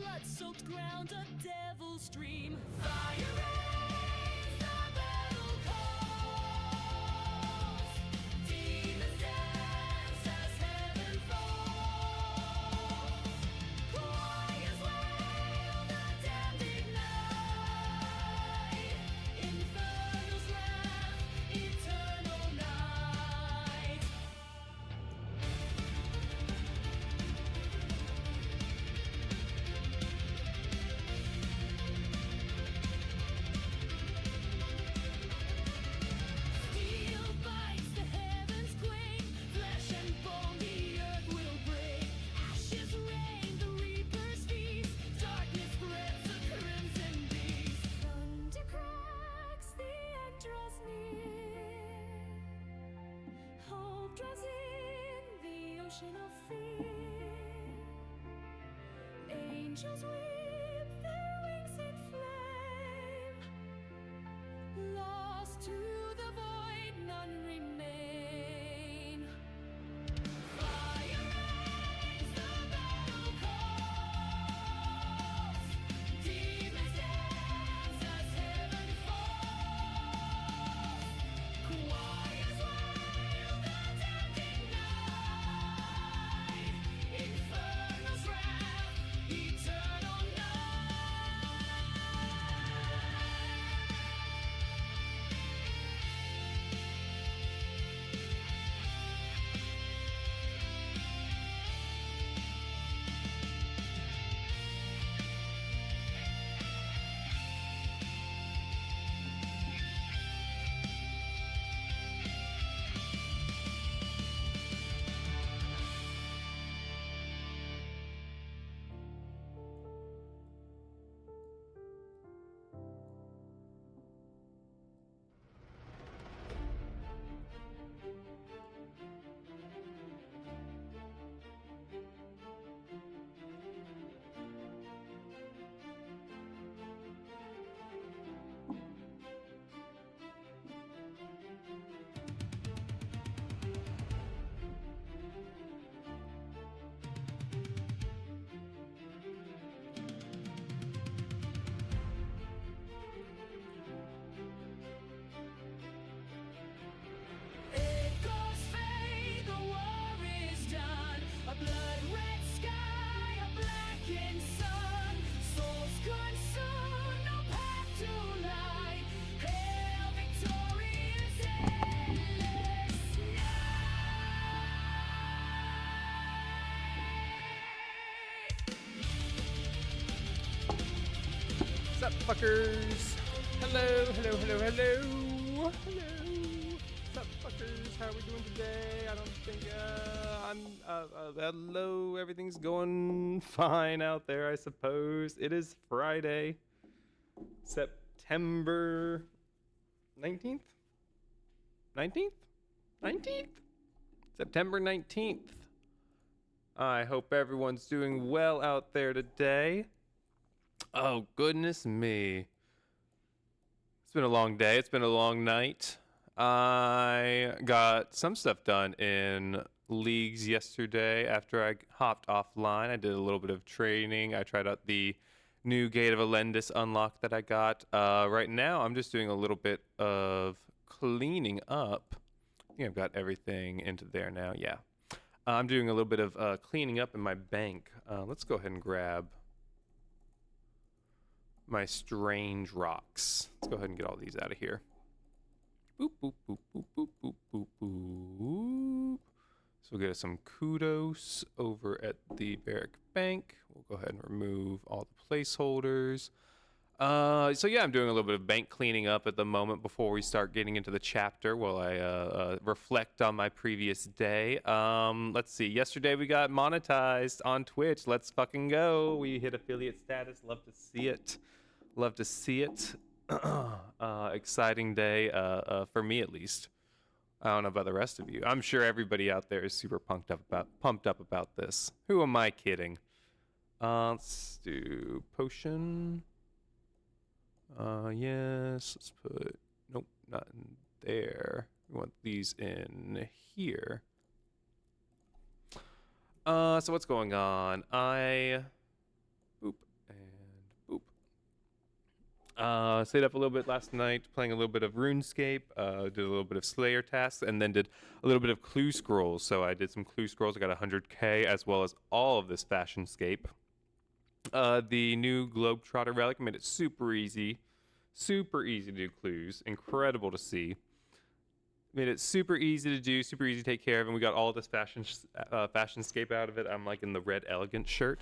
blood-soaked ground, a devil's stream. Fire rains, the battle calls. Demons dance as heaven falls. Choirs wail, the damned ignite. Infernal's wrath, eternal night. Steel bites, the heavens quake. Flesh and bone, the earth will break. Ashes rain, the reapers feast. Darkness spreads, a crimson beast. Thunder cracks, the end draws near. Hope draws in the ocean of fear. Angels whip their wings in flame. Lost to the void, none remain. Fire rains, the battle calls. Demons dance as heaven falls. Choirs wail, the damned ignite. Infernal's wrath, eternal Echoes fade, the war is done. A blood-red sky, a blackened sun. Souls consumed, no path to light. Hail victorious, endless night. What's up, fuckers? Hello, hello, hello, hello. Hello. What's up, fuckers? How are we doing today? I don't think, hello. Everything's going fine out there, I suppose. It is Friday, September 19th? 19th? 19th? September 19th. I hope everyone's doing well out there today. Oh, goodness me. It's been a long day. It's been a long night. I got some stuff done in leagues yesterday after I hopped offline. I did a little bit of training. I tried out the new Gate of Elendis unlock that I got. Right now, I'm just doing a little bit of cleaning up. I think I've got everything into there now. Yeah. I'm doing a little bit of cleaning up in my bank. Let's go ahead and grab my strange rocks. Let's go ahead and get all these out of here. Boop, boop, boop, boop, boop, boop, boop, boop. So we'll get some kudos over at the Barrack Bank. We'll go ahead and remove all the placeholders. So yeah, I'm doing a little bit of bank cleaning up at the moment before we start getting into the chapter while I reflect on my previous day. Let's see. Yesterday we got monetized on Twitch. Let's fucking go. We hit affiliate status. Love to see it. Love to see it. Exciting day for me at least. I don't know about the rest of you. I'm sure everybody out there is super pumped up about this. Who am I kidding? Let's do potion. Yes, let's put, nope, not in there. We want these in here. So what's going on? Boop, Stayed up a little bit last night playing a little bit of Runescape, did a little bit of Slayer tasks, and then did a little bit of clue scrolls. So I did some clue scrolls. I got 100k as well as all of this Fashionscape. The new Globetrotter relic made it super easy to do clues. Incredible to see. Made it super easy to do, super easy to take care of, and we got all this Fashionscape out of it. I'm like in the red elegant shirt.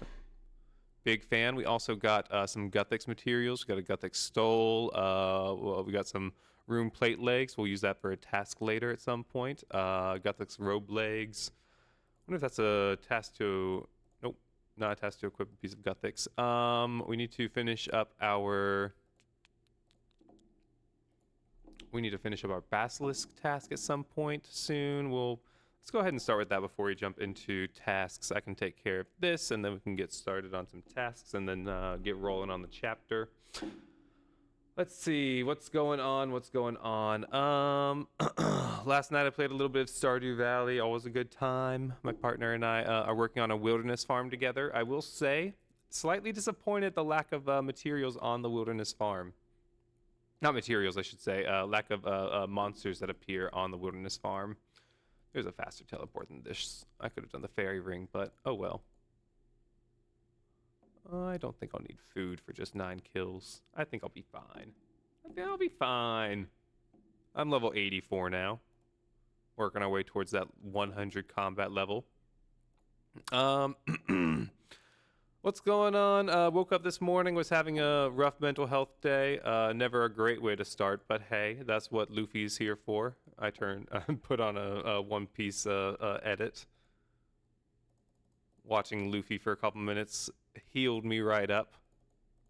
Big fan. We also got some Guthix materials. We got a Guthix stole. We got some room plate legs. We'll use that for a task later at some point. Guthix robe legs. I wonder if that's a task to... Nope, not a task to equip a piece of Guthix. We need to finish up our... We need to finish up our Basilisk task at some point soon. Let's go ahead and start with that before we jump into tasks. I can take care of this, and then we can get started on some tasks, and then get rolling on the chapter. Let's see what's going on. Last night I played a little bit of Stardew Valley. Always a good time. My partner and I are working on a wilderness farm together. I will say, slightly disappointed at the lack of materials on the wilderness farm. Not materials, I should say. Lack of monsters that appear on the wilderness farm. There's a faster teleport than this. I could have done the fairy ring, but oh well. I don't think I'll need food for just 9 kills. I think I'll be fine. I'm level 84 now. Working our way towards that 100 combat level. What's going on? Woke up this morning, was having a rough mental health day. Never a great way to start, but hey, that's what Luffy's here for. I put on a One Piece edit. Watching Luffy for a couple minutes healed me right up,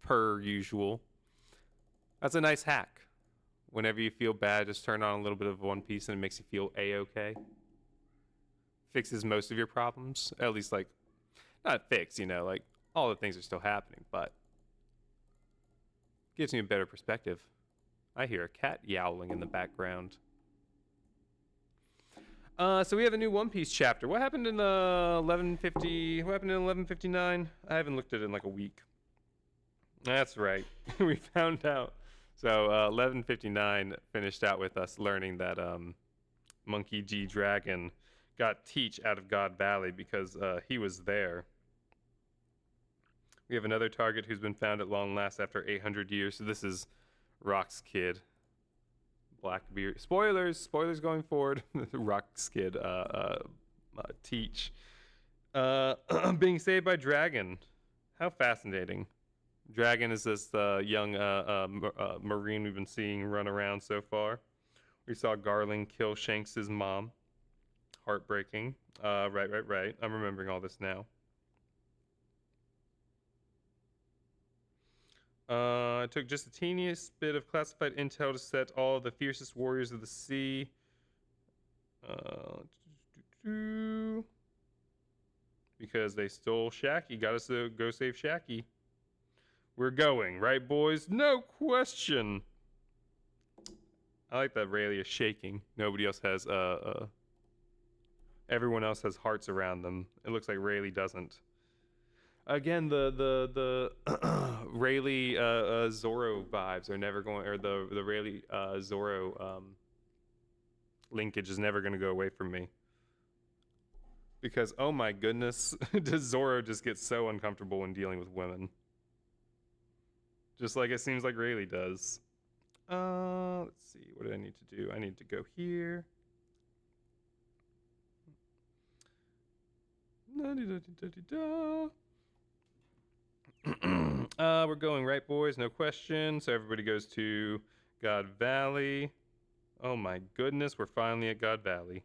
per usual. That's a nice hack. Whenever you feel bad, just turn on a little bit of One Piece and it makes you feel A-okay. Fixes most of your problems. At least, like, not fix, like, all the things are still happening, but gives me a better perspective. I hear a cat yowling in the background. So we have a new One Piece chapter. What happened in 1150? What happened in 1159? I haven't looked at it in like a week. That's right. We found out. So 1159 finished out with us learning that Monkey D. Dragon got Teach out of God Valley because he was there. We have another target who's been found at long last after 800 years. So this is Rock's kid. Blackbeard. Spoilers going forward. Rock's kid, Teach. Being saved by Dragon. How fascinating. Dragon is this young marine we've been seeing run around so far. We saw Garland kill Shanks' mom. Heartbreaking. Right. I'm remembering all this now. I took just the teeniest bit of classified intel to set all of the fiercest warriors of the sea. Because they stole Shacky. Got us to go save Shacky. We're going, right, boys? No question. I like that Rayleigh is shaking. Nobody else has, everyone else has hearts around them. It looks like Rayleigh doesn't. Again, the Rayleigh Zoro vibes are never going, or the Rayleigh Zoro linkage is never going to go away from me. Because, oh my goodness, does Zoro just get so uncomfortable when dealing with women? Just like it seems like Rayleigh does. Let's see, what do I need to do? I need to go here. We're going right, boys, no question. So everybody goes to God Valley. Oh my goodness, we're finally at God Valley.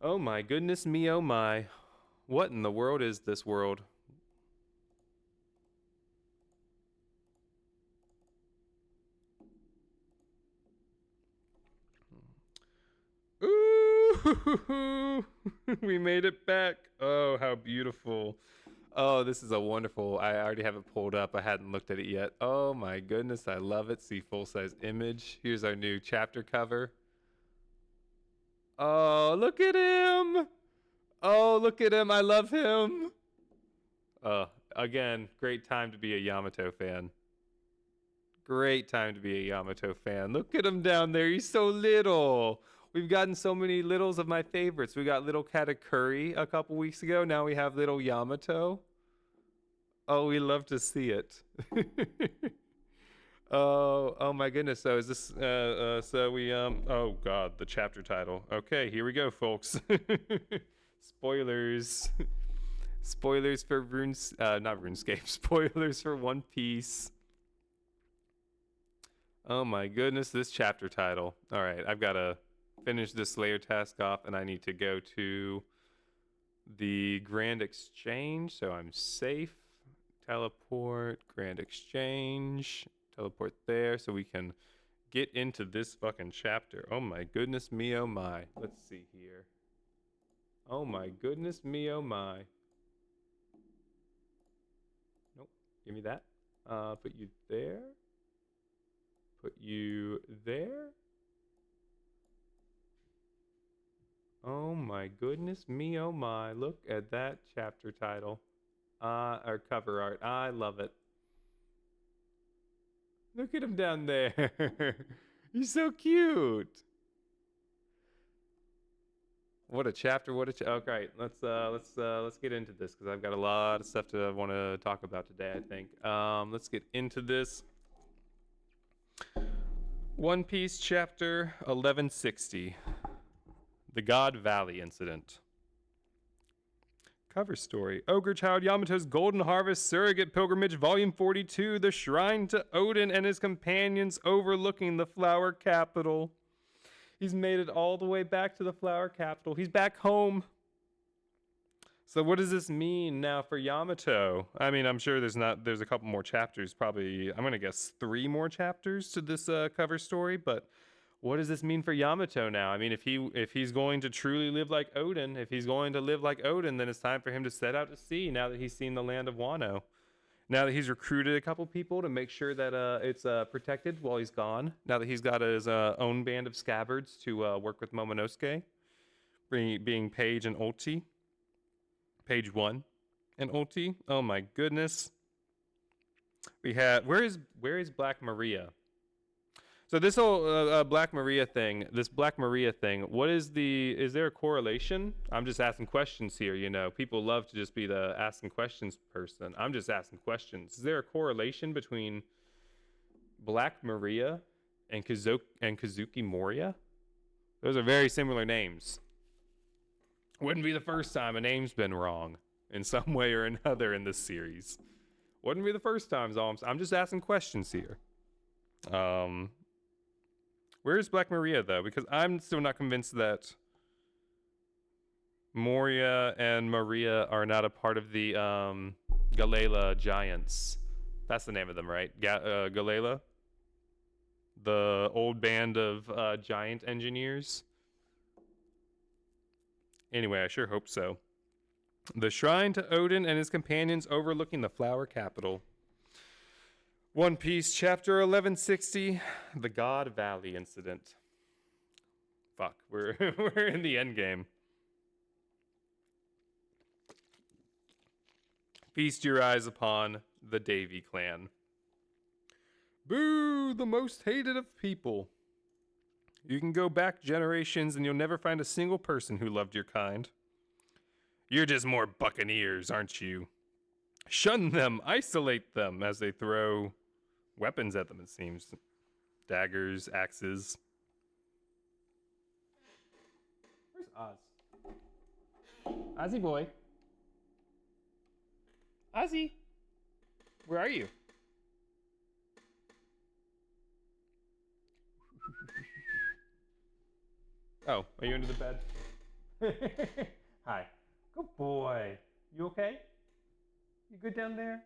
Oh my goodness me, oh my. What in the world is this world? Ooh, we made it back. Oh, how beautiful. Oh, this is a wonderful, I already have it pulled up. I hadn't looked at it yet. Oh my goodness, I love it. See full-size image. Here's our new chapter cover. Oh, look at him. Oh, look at him. I love him. Again, great time to be a Yamato fan. Great time to be a Yamato fan. Look at him down there. He's so little. We've gotten so many littles of my favorites. We got little Katakuri a couple weeks ago. Now we have little Yamato. Oh, we love to see it. Oh my goodness. So is this oh god, the chapter title. Okay, here we go, folks. Spoilers. Spoilers for not RuneScape. Spoilers for One Piece. Oh my goodness, this chapter title. All right, I've got to finish this Slayer task off, and I need to go to the Grand Exchange, so I'm safe. Teleport, Grand Exchange, teleport there, so we can get into this fucking chapter. Oh my goodness me, oh my. Let's see here. Oh my goodness me, oh my. Nope, give me that. Put you there. Put you there. Oh my goodness me, oh my. Look at that chapter title. Or cover art. I love it. Look at him down there. He's so cute. What a chapter, what a okay, let's get into this because I've got a lot of stuff to want to talk about today, I think. Let's get into this. One Piece chapter 1160. The God Valley Incident. Cover story. Ogre Child Yamato's Golden Harvest Surrogate Pilgrimage Volume 42. The Shrine to Odin and his companions overlooking the Flower Capital. He's made it all the way back to the Flower Capital. He's back home. So what does this mean now for Yamato? I mean, I'm sure there's a couple more chapters, probably, I'm going to guess 3 more chapters to this cover story, but what does this mean for Yamato now? I mean, if he's going to truly live like Odin, then it's time for him to set out to sea now that he's seen the land of Wano. Now that he's recruited a couple people to make sure that it's protected while he's gone. Now that he's got his own band of scabbards to work with Momonosuke, being Paige and Ulti. Page 1 and Ulti. Oh my goodness. We have where is Black Maria? So this whole Black Maria thing, is there a correlation? I'm just asking questions here, you know. People love to just be the asking questions person. I'm just asking questions. Is there a correlation between Black Maria and Kazuki Moria? Those are very similar names. Wouldn't be the first time a name's been wrong in some way or another in this series. Wouldn't be the first time, I'm just asking questions here. Where's Black Maria, though? Because I'm still not convinced that Moria and Maria are not a part of the Galela Giants. That's the name of them, right? Galela? The old band of giant engineers? Anyway, I sure hope so. The Shrine to Odin and his companions overlooking the Flower Capital. One Piece, chapter 1160, the God Valley Incident. Fuck, we're in the end game. Feast your eyes upon the Davy clan. Boo, the most hated of people. You can go back generations and you'll never find a single person who loved your kind. You're just more buccaneers, aren't you? Shun them, isolate them as they throw weapons at them, it seems. Daggers, axes. Where's Oz? Ozzy boy. Ozzy, where are you? Oh, are you under the bed? Hi. Good boy. You okay? You good down there?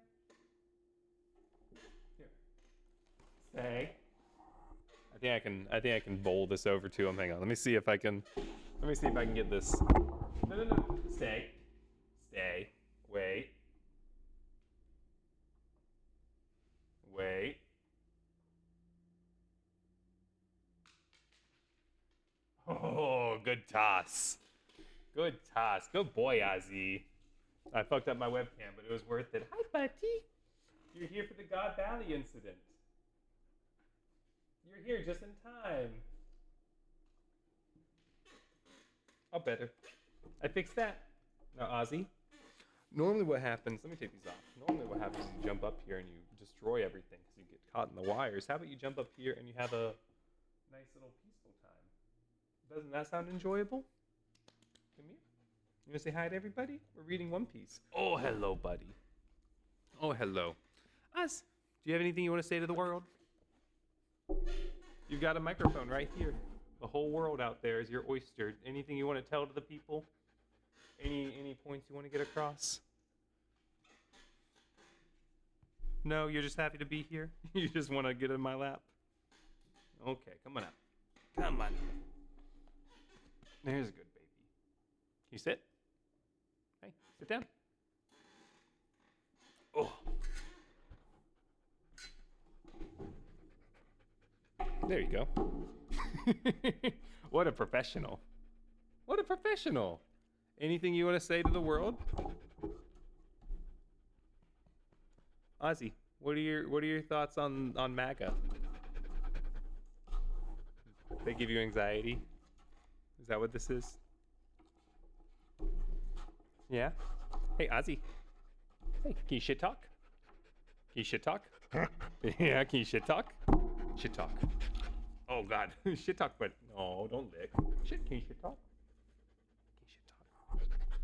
Here. Stay. I think I can bowl this over to him. Hang on. Let me see if I can get this. No. Stay. Stay. Wait. Wait. Oh, good toss. Good toss. Good boy, Ozzy. I fucked up my webcam, but it was worth it. Hi, buddy. You're here for the God Valley incident. You're here just in time. Oh, better. I fixed that. Now, Ozzy. Normally what happens, let me take these off. Normally what happens is you jump up here and you destroy everything because you get caught in the wires. How about you jump up here and you have a nice little peaceful time? Doesn't that sound enjoyable? Come here. You want to say hi to everybody? We're reading One Piece. Oh, hello, buddy. Oh, hello. Us. Do you have anything you want to say to the world? You've got a microphone right here. The whole world out there is your oyster. Anything you want to tell to the people? Any points you want to get across? No, you're just happy to be here? You just want to get in my lap? Okay, come on up. Come on. There's a good baby. Can you sit? Hey, sit down. Oh. There you go. What a professional. What a professional. Anything you want to say to the world? Ozzy, what are your thoughts on MAGA? They give you anxiety? Is that what this is? Yeah? Hey, Ozzy. Hey, can you shit talk? Can you shit talk? Yeah, can you shit talk? Shit talk. Oh God, shit talk, but no, don't lick. Shit, can you shit talk? Can you shit talk?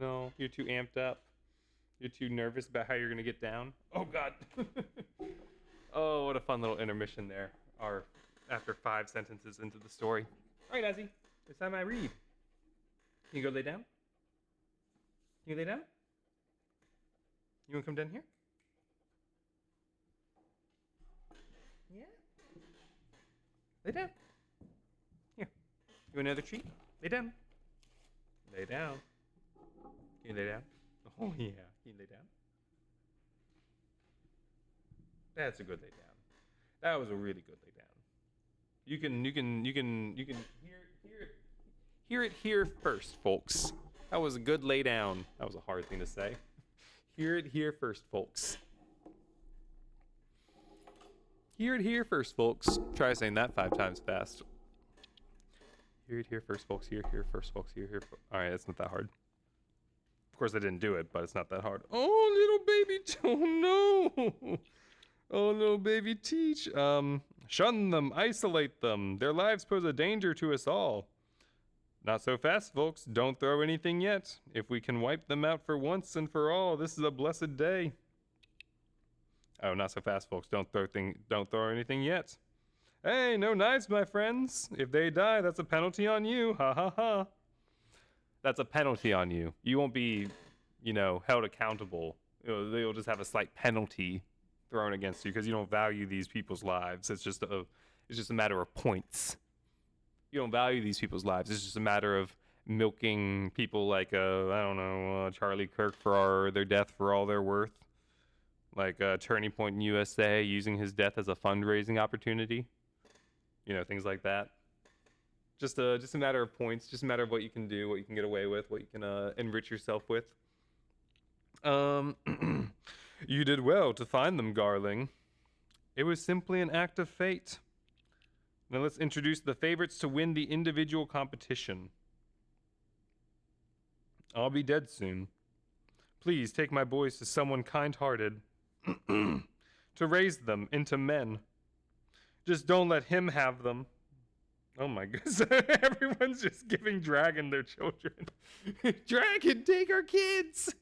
No, you're too amped up. You're too nervous about how you're gonna get down. Oh God. Oh, what a fun little intermission there. Or after 5 sentences into the story. All right, Ozzy, it's time I read. Can you go lay down? Can you lay down? You wanna come down here? Yeah. Lay down. Here. You want another treat? Lay down. Lay down. Can you lay down? Oh yeah. Can you lay down? That's a good lay down. That was a really good lay down. You can hear it here first, folks. That was a good lay down. That was a hard thing to say. Hear it here first, folks. Hear it here first, folks. Try saying that 5 times fast. Hear it here first, folks. Hear it here first, folks. Hear it here. All right, it's not that hard. Of course, I didn't do it, but it's not that hard. Oh, little baby. Oh no. Oh, little baby Teach. Shun them. Isolate them. Their lives pose a danger to us all. Not so fast, folks. Don't throw anything yet. If we can wipe them out for once and for all, this is a blessed day. Oh, not so fast, folks. Don't throw anything yet. Hey, no knives, my friends. If they die, that's a penalty on you. Ha ha ha. That's a penalty on you. You won't be, held accountable. They'll just have a slight penalty thrown against you because you don't value these people's lives. It's just a matter of points. You don't value these people's lives. It's just a matter of milking people like Charlie Kirk for their death for all they're worth. Like Turning Point in USA using his death as a fundraising opportunity. Things like that. Just a matter of points. Just a matter of what you can do, what you can get away with, what you can enrich yourself with. You did well to find them, Garling. It was simply an act of fate. Now let's introduce the favorites to win the individual competition. I'll be dead soon. Please take my boys to someone kind-hearted to raise them into men. Just don't let him have them. Oh my goodness. Everyone's just giving Dragon their children. Dragon, take our kids.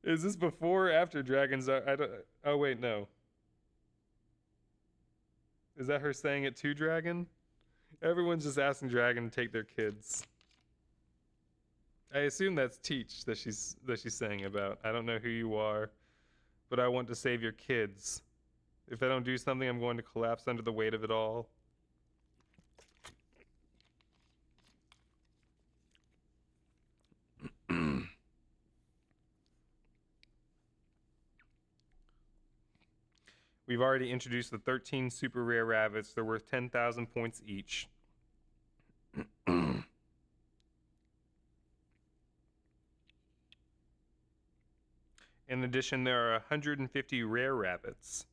Is this before or after Dragon's? Oh wait, no. Is that her saying it to Dragon? Everyone's just asking Dragon to take their kids. I assume that's Teach that she's saying about. I don't know who you are, but I want to save your kids. If I don't do something, I'm going to collapse under the weight of it all. We've already introduced the 13 super rare rabbits. They're worth 10,000 points each. In addition, there are 150 rare rabbits.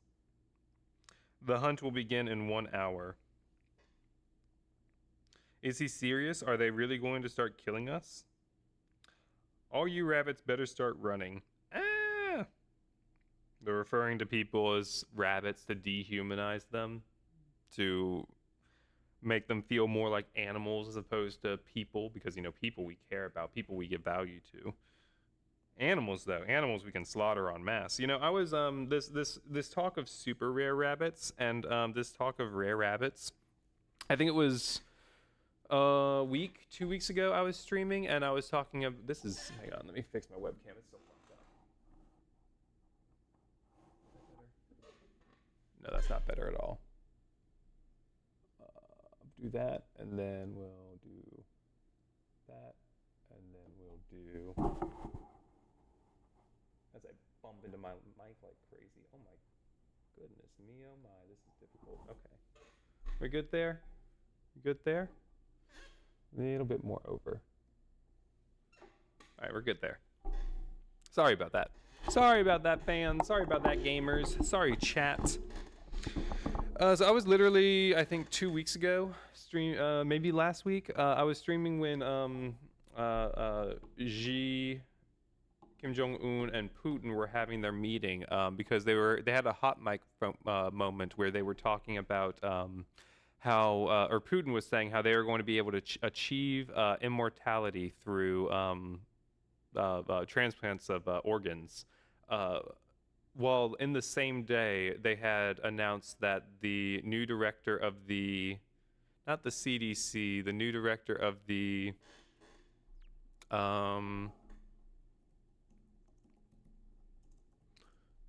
The hunt will begin in 1 hour. Is he serious? Are they really going to start killing us? All you rabbits better start running. Ah! They're referring to people as rabbits to dehumanize them, to make them feel more like animals as opposed to people, because, you know, people we care about, people we give value to. Animals, though, animals we can slaughter en masse. You know, I was this talk of super rare rabbits and this talk of rare rabbits. I think it was a week, 2 weeks ago. I was streaming and I was talking of this is. Hang on, let me fix my webcam. It's still fucked up. No, that's not better at all. Do that, and then we'll do that, and then we'll do. As I bump into my mic like crazy. Oh my goodness me, oh my, this is difficult. Okay. We're good there? You good there? A little bit more over. Alright, we're good there. Sorry about that. Sorry about that, fans. Sorry about that, gamers. Sorry, chat. So I was literally, I think 2 weeks ago, maybe last week, I was streaming when Xi, Kim Jong-un, and Putin were having their meeting because they had a hot mic moment where they were talking about how, or Putin was saying how they were going to be able to achieve immortality through transplants of organs. Well, in the same day, they had announced that the new director of not the CDC, the new director of the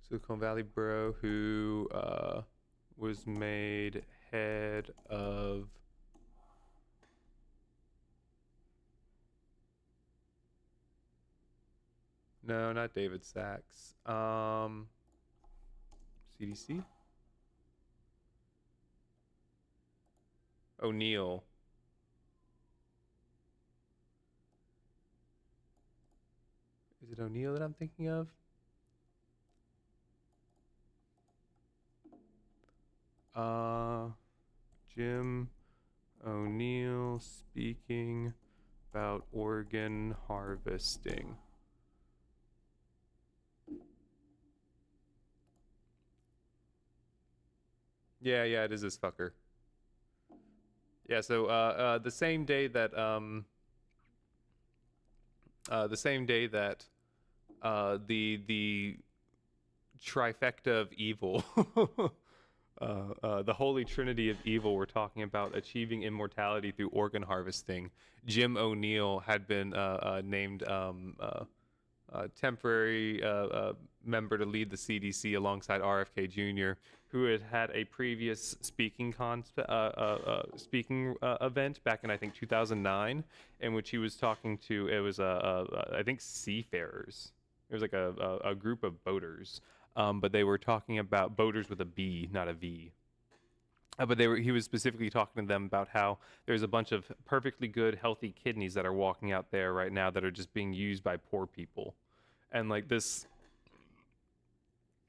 Silicon Valley bro, who was made head of no, not David Sachs. CDC? O'Neill. Is it O'Neill that I'm thinking of? Jim O'Neill speaking about organ harvesting. Yeah, it is this fucker. Yeah, so the same day that the trifecta of evil, the holy trinity of evil, were talking about achieving immortality through organ harvesting. Jim O'Neill had been named temporary member to lead the CDC alongside RFK Jr., who had had a previous speaking event back in, I think, 2009, in which he was talking to, it was I think, seafarers. It was like a group of boaters, but they were talking about boaters with a B, not a V. But he was specifically talking to them about how there's a bunch of perfectly good, healthy kidneys that are walking out there right now that are just being used by poor people. And like this,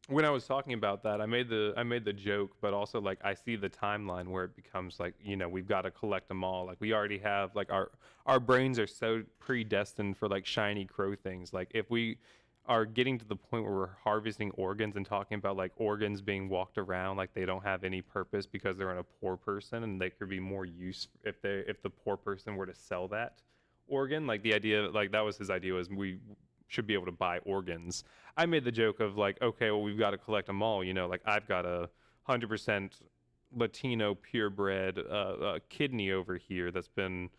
when I was talking about that, I made the joke, but also like I see the timeline where it becomes like, you know, we've got to collect them all. Like we already have, like our brains are so predestined for like shiny crow things. Like if we are getting to the point where we're harvesting organs and talking about like organs being walked around like they don't have any purpose because they're in a poor person and they could be more use if the poor person were to sell that organ. Like the idea, like that was his idea, was we should be able to buy organs. I made the joke of like, okay, well, we've got to collect them all. You know, like I've got a 100% Latino purebred kidney over here that's been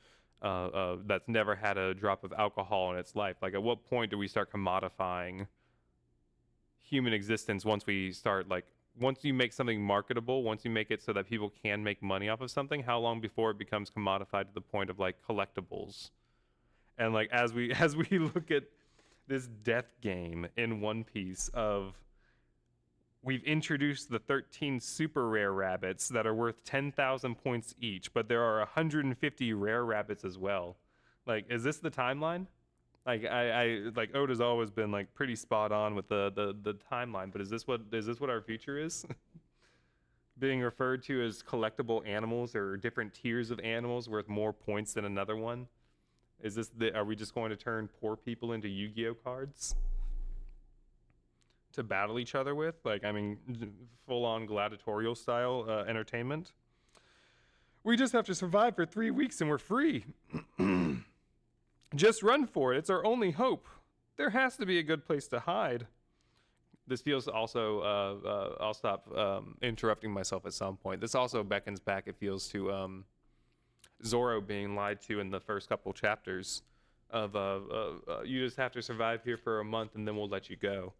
that's never had a drop of alcohol in its life. Like, at what point do we start commodifying human existence? Once we start, like, once you make something marketable, once you make it so that people can make money off of something, how long before it becomes commodified to the point of like collectibles? And like as we look at this death game in One Piece of, we've introduced the 13 super rare rabbits that are worth 10,000 points each, but there are 150 rare rabbits as well. Like, is this the timeline? Like like Oda's always been like pretty spot on with the timeline, but is this what our future is? Being referred to as collectible animals or different tiers of animals worth more points than another one? Are we just going to turn poor people into Yu-Gi-Oh cards to battle each other with? Like, I mean, full on gladiatorial style entertainment. We just have to survive for 3 weeks and we're free. Just run for it. It's our only hope. There has to be a good place to hide. This feels also, I'll stop interrupting myself at some point. This also beckons back, it feels, to Zoro being lied to in the first couple chapters of you just have to survive here for a month and then we'll let you go.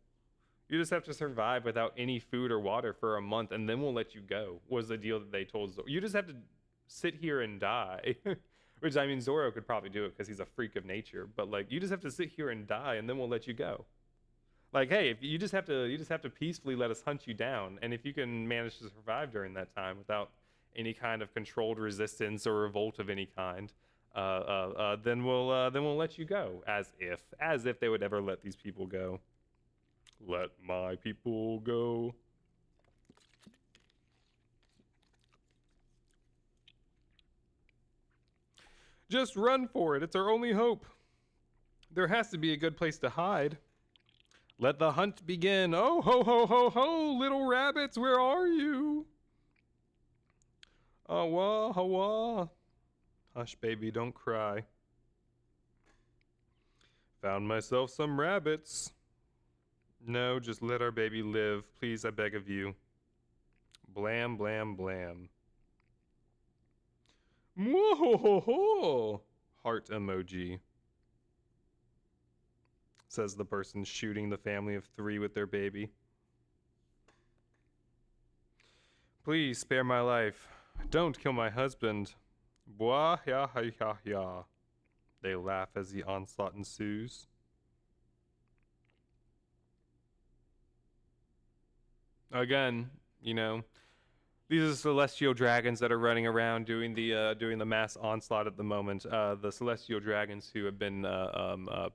You just have to survive without any food or water for a month and then we'll let you go, was the deal that they told Zoro. You just have to sit here and die. Which, I mean, Zoro could probably do it because he's a freak of nature, but like, you just have to sit here and die and then we'll let you go. Like, hey, if you just have to peacefully let us hunt you down, and if you can manage to survive during that time without any kind of controlled resistance or revolt of any kind, then we'll let you go. As if they would ever let these people go. Let my people go. Just run for it. It's our only hope. There has to be a good place to hide. Let the hunt begin. Oh, ho, ho, ho, ho, little rabbits, where are you? Awa, hawa. Hush, baby, don't cry. Found myself some rabbits. No, just let our baby live. Please, I beg of you. Blam, blam, blam. Whoa, heart emoji. Says the person shooting the family of 3 with their baby. Please spare my life. Don't kill my husband. Bwah ya ha ya ya. They laugh as the onslaught ensues. Again, you know, these are celestial dragons that are running around doing the mass onslaught at the moment. The celestial dragons who have been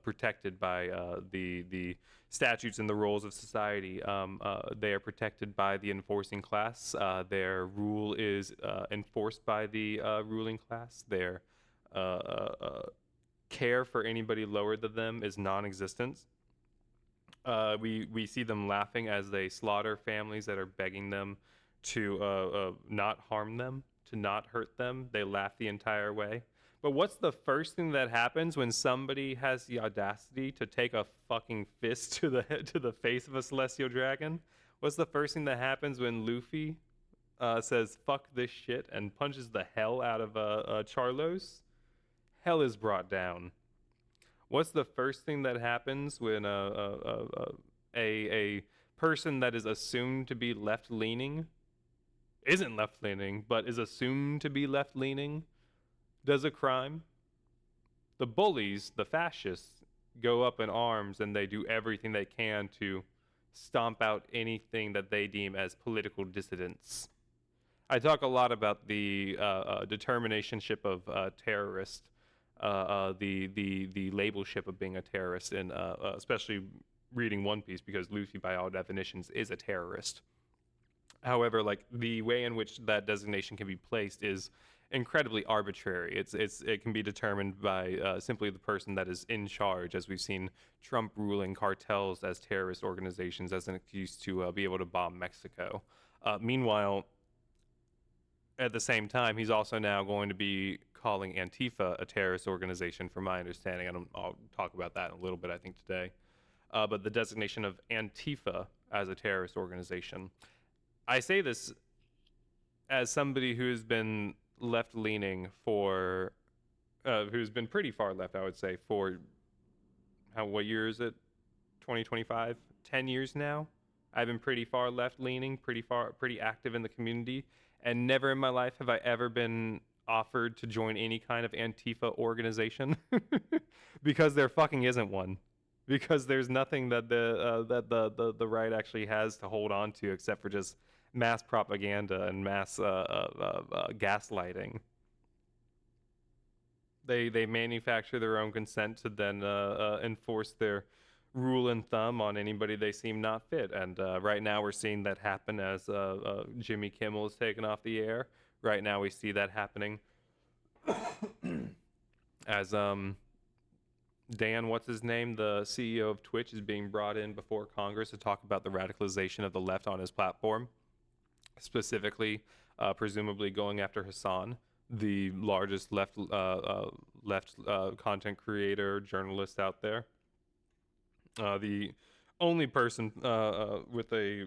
protected by the statutes and the roles of society. They are protected by the enforcing class. Their rule is enforced by the ruling class. Their care for anybody lower than them is non-existent. We see them laughing as they slaughter families that are begging them to not harm them, to not hurt them. They laugh the entire way. But what's the first thing that happens when somebody has the audacity to take a fucking fist to the face of a celestial dragon? What's the first thing that happens when Luffy says "fuck this shit" and punches the hell out of Charlos? Hell is brought down. What's the first thing that happens when a person that is assumed to be left-leaning, isn't left-leaning, but is assumed to be left-leaning, does a crime? The bullies, the fascists, go up in arms and they do everything they can to stomp out anything that they deem as political dissidents. I talk a lot about the determinationship of terrorist, the labelship of being a terrorist, and especially reading One Piece, because Luffy, by all definitions, is a terrorist. However, like, the way in which that designation can be placed is incredibly arbitrary. It can be determined by simply the person that is in charge, as we've seen Trump ruling cartels as terrorist organizations as an excuse to be able to bomb Mexico. Meanwhile, at the same time, he's also now going to be calling Antifa a terrorist organization, from my understanding. I'll talk about that in a little bit, I think, today. But the designation of Antifa as a terrorist organization. I say this as somebody who's been left-leaning for, who's been pretty far left, I would say, for, what year is it? 2025? 10 years now? I've been pretty far left-leaning, pretty active in the community, and never in my life have I ever been offered to join any kind of Antifa organization because there fucking isn't one. Because there's nothing that the right actually has to hold on to except for just mass propaganda and mass gaslighting. They manufacture their own consent to then enforce their rule and thumb on anybody they seem not fit. And right now we're seeing that happen as Jimmy Kimmel is taken off the air. Right now we see that happening as Dan, what's his name, the CEO of Twitch, is being brought in before Congress to talk about the radicalization of the left on his platform, specifically, presumably going after Hassan, the largest left content creator journalist out there, the only person with a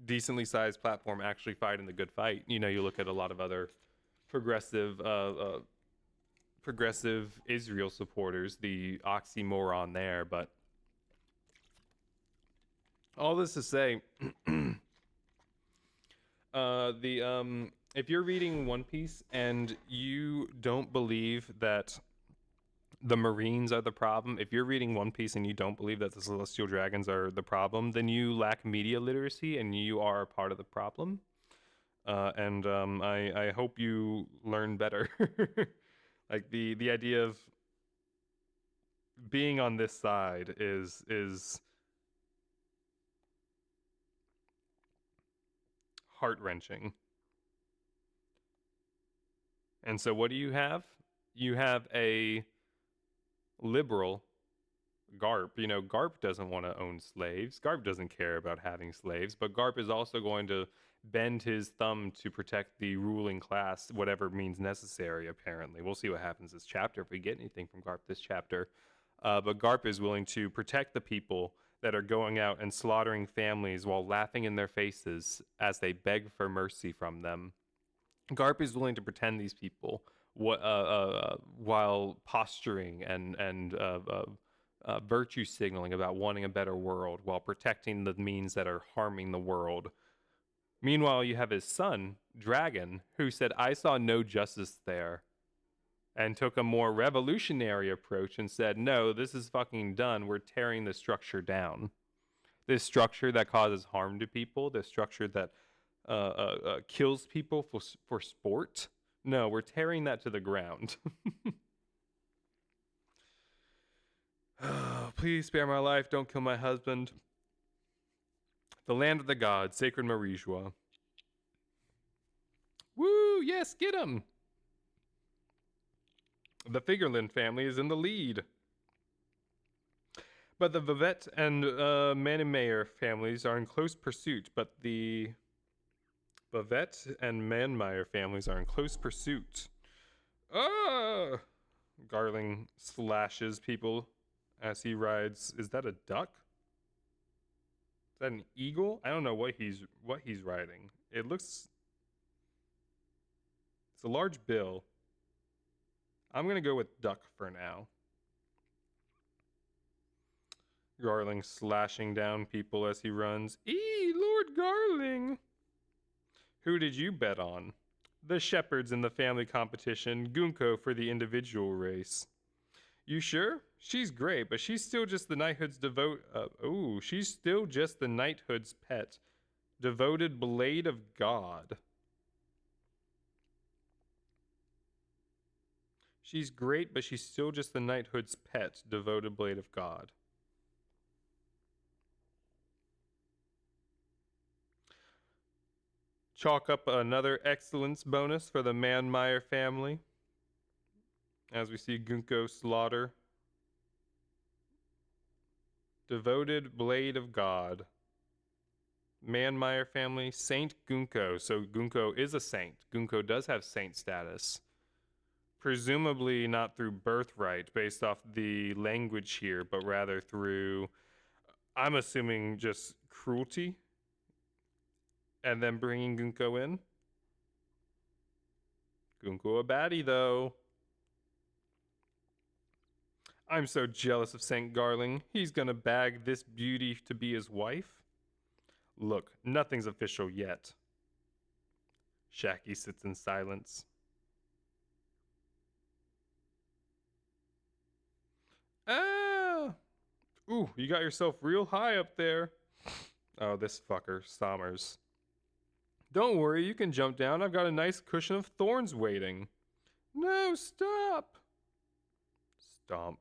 decently sized platform actually fighting the good fight. You know, you look at a lot of other progressive Israel supporters, the oxymoron there. But all this to say, if you're reading One Piece and you don't believe that the Marines are the problem, if you're reading One Piece and you don't believe that the Celestial Dragons are the problem, then you lack media literacy and you are a part of the problem. I hope you learn better. Like the idea of being on this side is heart-wrenching. And so what do you have? You have a liberal Garp. You know, Garp doesn't want to own slaves. Garp doesn't care about having slaves, but Garp is also going to bend his thumb to protect the ruling class, whatever means necessary, apparently. We'll see what happens this chapter, if we get anything from Garp this chapter. But Garp is willing to protect the people that are going out and slaughtering families while laughing in their faces as they beg for mercy from them. Garp is willing to pretend these people while posturing and virtue signaling about wanting a better world while protecting the means that are harming the world. Meanwhile, you have his son, Dragon, who said, I saw no justice there, and took a more revolutionary approach and said, no, this is fucking done. We're tearing the structure down. This structure that causes harm to people, this structure that kills people for sport. No, we're tearing that to the ground. Please spare my life. Don't kill my husband. The land of the gods, sacred Marijua. Woo, yes, get him. The Figureland family is in the lead. But the Vivette and Manmeyer families are in close pursuit. But the Vivette and Manmeyer families are in close pursuit. Ah! Garling slashes people as he rides. Is that a duck? Is that an eagle? I don't know what he's riding. It looks... It's a large bill. I'm gonna go with duck for now. Garling slashing down people as he runs. Lord Garling! Who did you bet on? The shepherds in the family competition, Gunko for the individual race. You sure? She's great, but she's still just the knighthood's she's still just the knighthood's pet. Devoted blade of God. She's great, but she's still just the knighthood's pet. Devoted blade of God. Chalk up another excellence bonus for the Manmeyer family. As we see Gunko slaughter. Devoted blade of God. Manmeyer family, Saint Gunko. So Gunko is a saint. Gunko does have saint status. Presumably not through birthright based off the language here, but rather through, I'm assuming, just cruelty. And then bringing Gunko in. Gunko a baddie, though. I'm so jealous of St. Garling. He's gonna bag this beauty to be his wife. Look, nothing's official yet. Shaki sits in silence. Ah! Ooh, you got yourself real high up there. Oh, this fucker, Sommers. Don't worry, you can jump down. I've got a nice cushion of thorns waiting. No, stop! Stomp.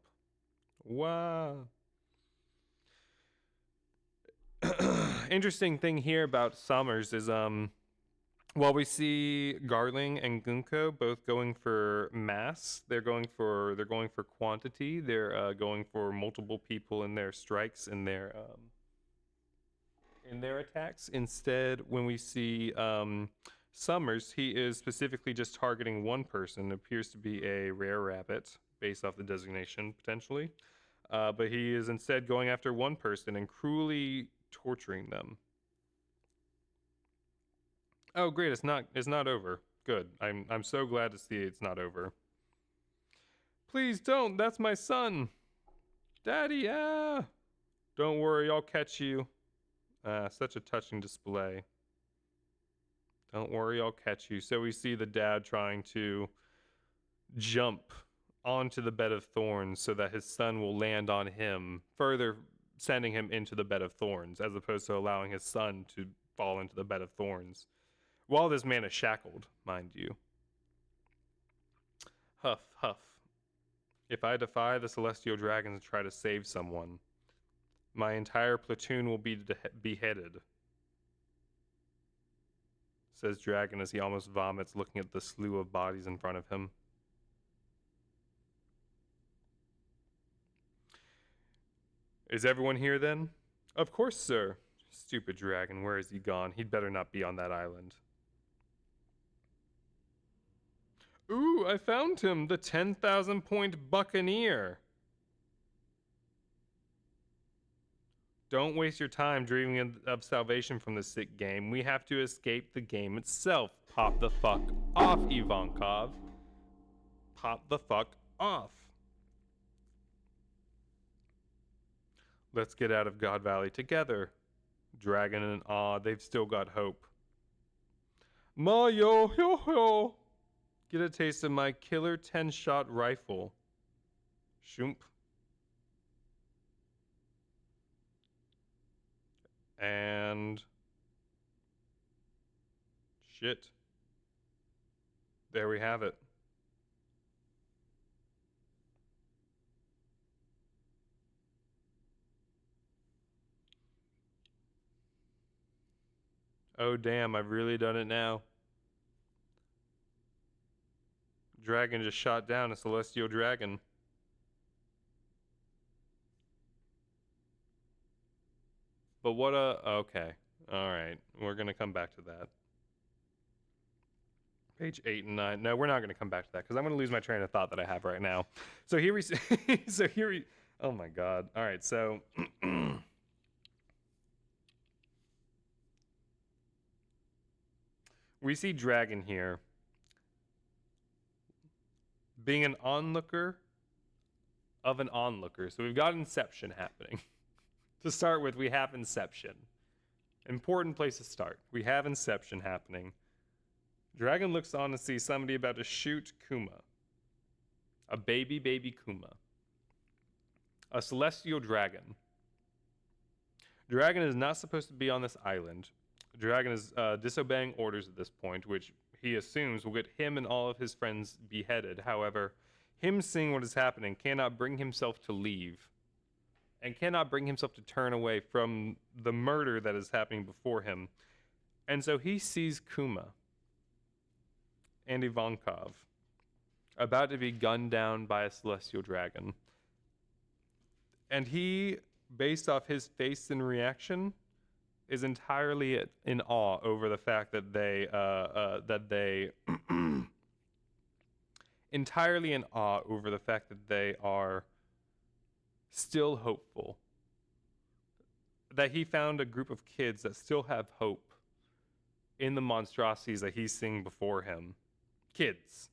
Wow. Interesting thing here about Summers is while we see Garling and Gunko both going for mass, they're going for quantity. They're going for multiple people in their strikes in their attacks. Instead, when we see Summers, he is specifically just targeting one person. It appears to be a rare rabbit based off the designation potentially, but he is instead going after one person and cruelly torturing them. Oh, great! It's not over. Good. I'm so glad to see it's not over. Please don't. That's my son. Daddy, ah. Don't worry, I'll catch you. Such a touching display. Don't worry, I'll catch you. So we see the dad trying to jump onto the bed of thorns so that his son will land on him, further sending him into the bed of thorns, as opposed to allowing his son to fall into the bed of thorns. While this man is shackled, mind you. Huff, huff. If I defy the celestial dragons and try to save someone, my entire platoon will be beheaded, says Dragon as he almost vomits looking at the slew of bodies in front of him. Is everyone here then? Of course, sir. Stupid dragon, where is he gone? He'd better not be on that island. Ooh, I found him, the 10,000 point buccaneer. Don't waste your time dreaming of salvation from the sick game. We have to escape the game itself. Pop the fuck off, Ivankov. Pop the fuck off. Let's get out of God Valley together. Dragon and awe, they've still got hope. Ma yo yo yo. Get a taste of my killer 10-shot rifle. Shoomp. And shit. There we have it. Oh damn, I've really done it now. Dragon just shot down a celestial dragon. But what a... Okay. Alright. We're going to come back to that. Page 8 and 9. No, we're not going to come back to that because I'm going to lose my train of thought that I have right now. So here we... Oh my god. Alright, so... we see Dragon here being an onlooker of an onlooker. So we've got Inception happening. To start with, we have Inception. Important place to start. We have Inception happening. Dragon looks on to see somebody about to shoot Kuma. A baby Kuma. A celestial dragon. Dragon is not supposed to be on this island. Dragon is disobeying orders at this point, which he assumes will get him and all of his friends beheaded. However, him seeing what is happening cannot bring himself to leave and cannot bring himself to turn away from the murder that is happening before him. And so he sees Kuma and Ivankov about to be gunned down by a celestial dragon. And he, based off his face and reaction, is entirely in awe over the fact that they entirely in awe over the fact that they are still hopeful. That he found a group of kids that still have hope in the monstrosities that he's seeing before him. Kids.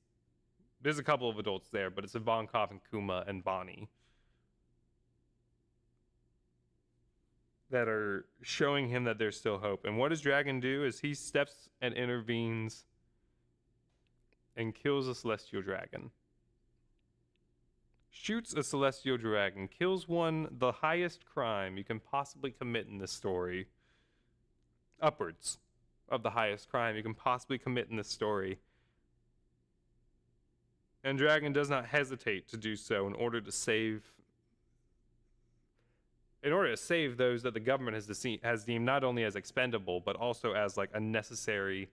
There's a couple of adults there, but it's Ivankov and Kuma and Bonnie that are showing him that there's still hope. And what does Dragon do is he steps and intervenes and kills a celestial dragon. Shoots a celestial dragon, kills one, the highest crime you can possibly commit in this story. Upwards of the highest crime you can possibly commit in this story. And Dragon does not hesitate to do so in order to save those that the government has deemed not only as expendable but also as like a necessary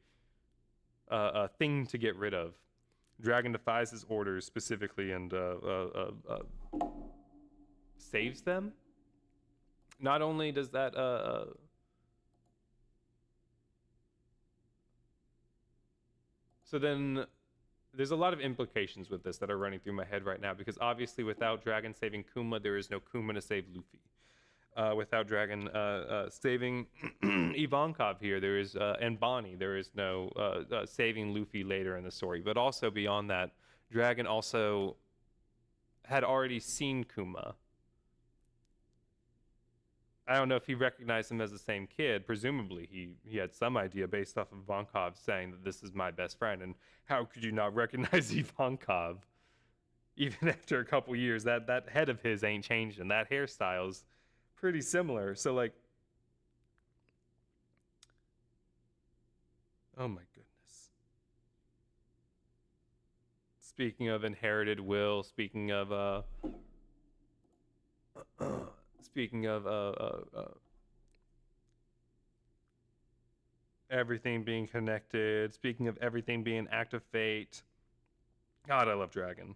thing to get rid of. Dragon defies his orders specifically and saves them. Not only does that so then there's a lot of implications with this that are running through my head right now, because obviously without Dragon saving Kuma, there is no Kuma to save Luffy. Without Dragon saving Ivankov here, there is and Bonnie, there is no saving Luffy later in the story. But also beyond that, Dragon also had already seen Kuma. I don't know if he recognized him as the same kid. Presumably, he had some idea based off of Ivankov saying that this is my best friend. And how could you not recognize Ivankov? Even after a couple years, that head of his ain't changed, and that hairstyle's pretty similar. So, like, oh my goodness. Speaking of inherited will, speaking of everything being connected, speaking of everything being an act of fate. God, I love Dragon.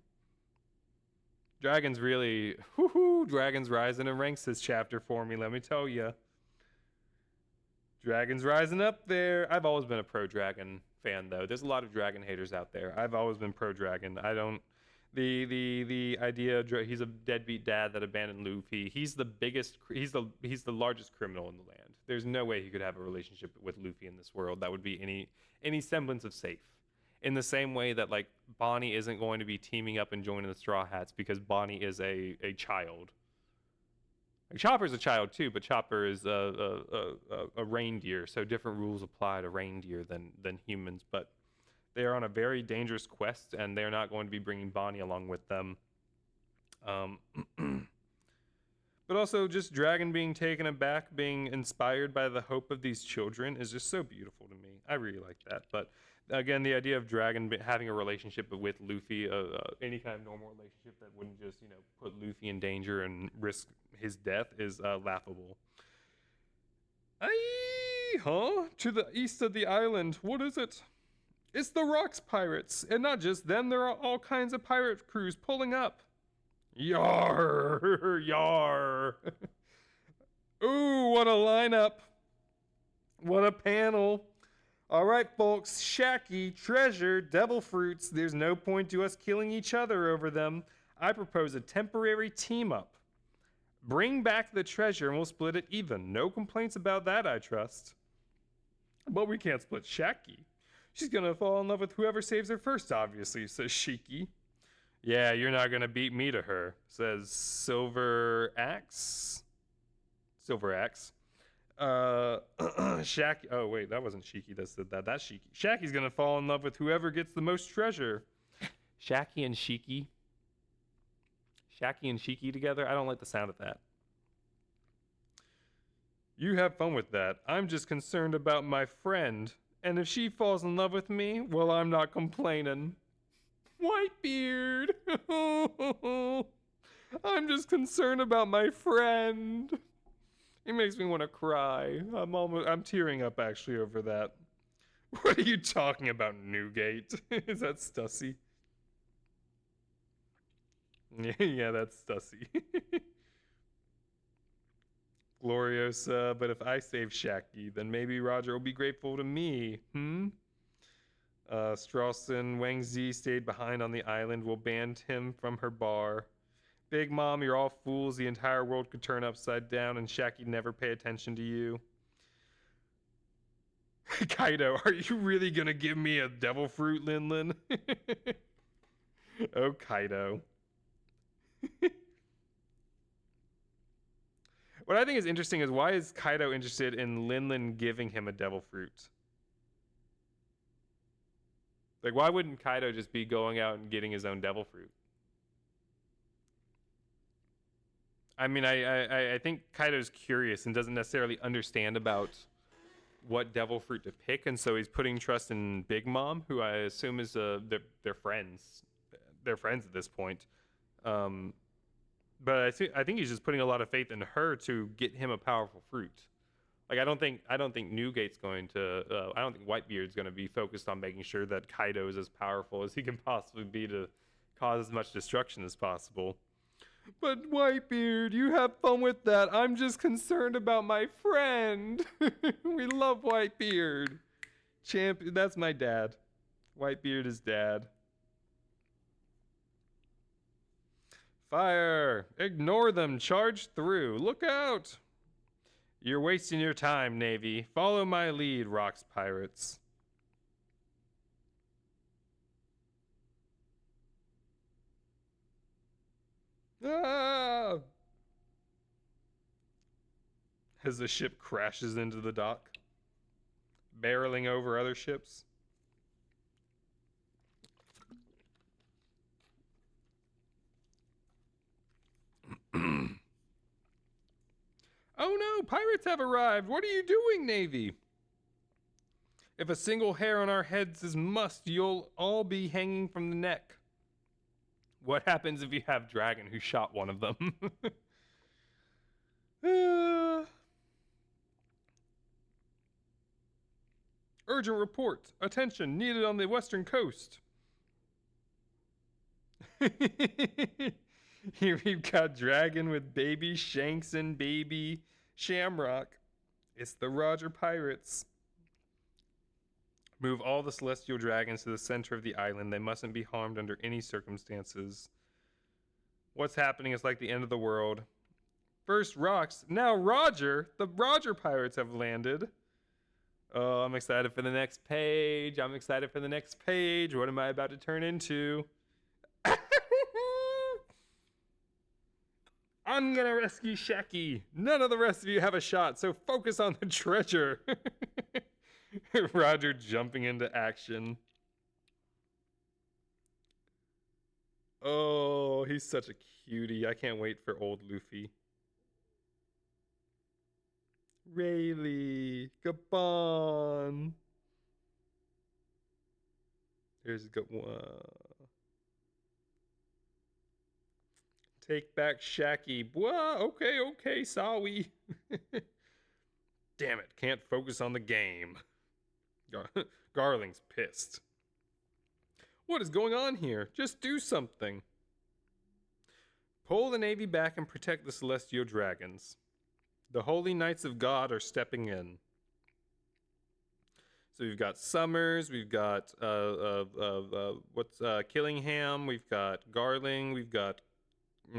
Dragon's really, Dragon's rising in ranks this chapter for me, let me tell you. Dragon's rising up there. I've always been a pro-Dragon fan, though. There's a lot of Dragon haters out there. I've always been pro-Dragon. I don't, the idea, he's a deadbeat dad that abandoned Luffy. He's the largest criminal in the land. There's no way he could have a relationship with Luffy in this world that would be any semblance of safe. In the same way that, like, Bonnie isn't going to be teaming up and joining the Straw Hats because Bonnie is a child. Like, Chopper's a child too, but Chopper is a reindeer, so different rules apply to reindeer than humans. But they are on a very dangerous quest, and they're not going to be bringing Bonnie along with them. But also, just Dragon being taken aback, being inspired by the hope of these children is just so beautiful to me. I really like that. But again, the idea of Dragon having a relationship with Luffy, any kind of normal relationship that wouldn't just, put Luffy in danger and risk his death is laughable. To the east of the island, what is it? It's the Rocks Pirates, and not just them, there are all kinds of pirate crews pulling up. Yar, yar. Ooh, what a lineup. What a panel. All right, folks, Shaky, Treasure, Devil Fruits, there's no point to us killing each other over them. I propose a temporary team-up. Bring back the treasure and we'll split it even. No complaints about that, I trust. But we can't split Shaky. She's gonna fall in love with whoever saves her first, obviously, says Shiki. Yeah, you're not gonna beat me to her, says Silver Axe. Silver Axe. Shaky. Oh wait, that wasn't Shiki that said that. That's Shiki. Shaky's gonna fall in love with whoever gets the most treasure. Shaky and Shiki. Shaky and Shiki together? I don't like the sound of that. You have fun with that. I'm just concerned about my friend. And if she falls in love with me, well, I'm not complaining. Whitebeard. I'm just concerned about my friend. It makes me want to cry. I'm tearing up actually over that. What are you talking about, Newgate? Is that Stussy? Yeah, that's Stussy. Gloriosa, but if I save Shaky, then maybe Roger will be grateful to me. Strawson, Wang Zi stayed behind on the island. We'll ban him from her bar. Big Mom, you're all fools. The entire world could turn upside down and Shaky never pay attention to you. Kaido, are you really gonna give me a devil fruit, Lin Lin? Oh, Kaido. What I think is interesting is, why is Kaido interested in Lin Lin giving him a devil fruit? Like, why wouldn't Kaido just be going out and getting his own devil fruit? I mean, I think Kaido's curious and doesn't necessarily understand about what devil fruit to pick, and so he's putting trust in Big Mom, who I assume is their friends. they're friends at this point. But I think he's just putting a lot of faith in her to get him a powerful fruit. Like I don't think Newgate's going to. I don't think Whitebeard's going to be focused on making sure that Kaido is as powerful as he can possibly be to cause as much destruction as possible. But Whitebeard, you have fun with that. I'm just concerned about my friend. We love Whitebeard. That's my dad. Whitebeard is dad. Fire! Ignore them. Charge through. Look out! You're wasting your time, Navy. Follow my lead, Rocks Pirates. Ah! As the ship crashes into the dock, barreling over other ships. Oh no, pirates have arrived. What are you doing, Navy? If a single hair on our heads is mussed, you'll all be hanging from the neck. What happens if you have Dragon who shot one of them? Urgent report. Attention needed on the western coast. Here we've got Dragon with baby Shanks and baby Shamrock. It's the Roger Pirates. Move all the celestial dragons to the center of the island. They mustn't be harmed under any circumstances. What's happening is like the end of the world. First Rocks, now Roger. The Roger Pirates have landed. Oh, I'm excited for the next page. I'm excited for the next page. What am I about to turn into? I'm gonna rescue Shaki. None of the rest of you have a shot, so focus on the treasure. Roger jumping into action. Oh, he's such a cutie. I can't wait for old Luffy. Rayleigh, Gabon. Here's Gabon. Take back Shaki. Whoa, okay, sorry. Damn it, can't focus on the game. Garling's pissed. What is going on here? Just do something. Pull the Navy back and protect the Celestial Dragons. The Holy Knights of God are stepping in. So we've got Summers, we've got Killingham, we've got Garling, we've got Gunko's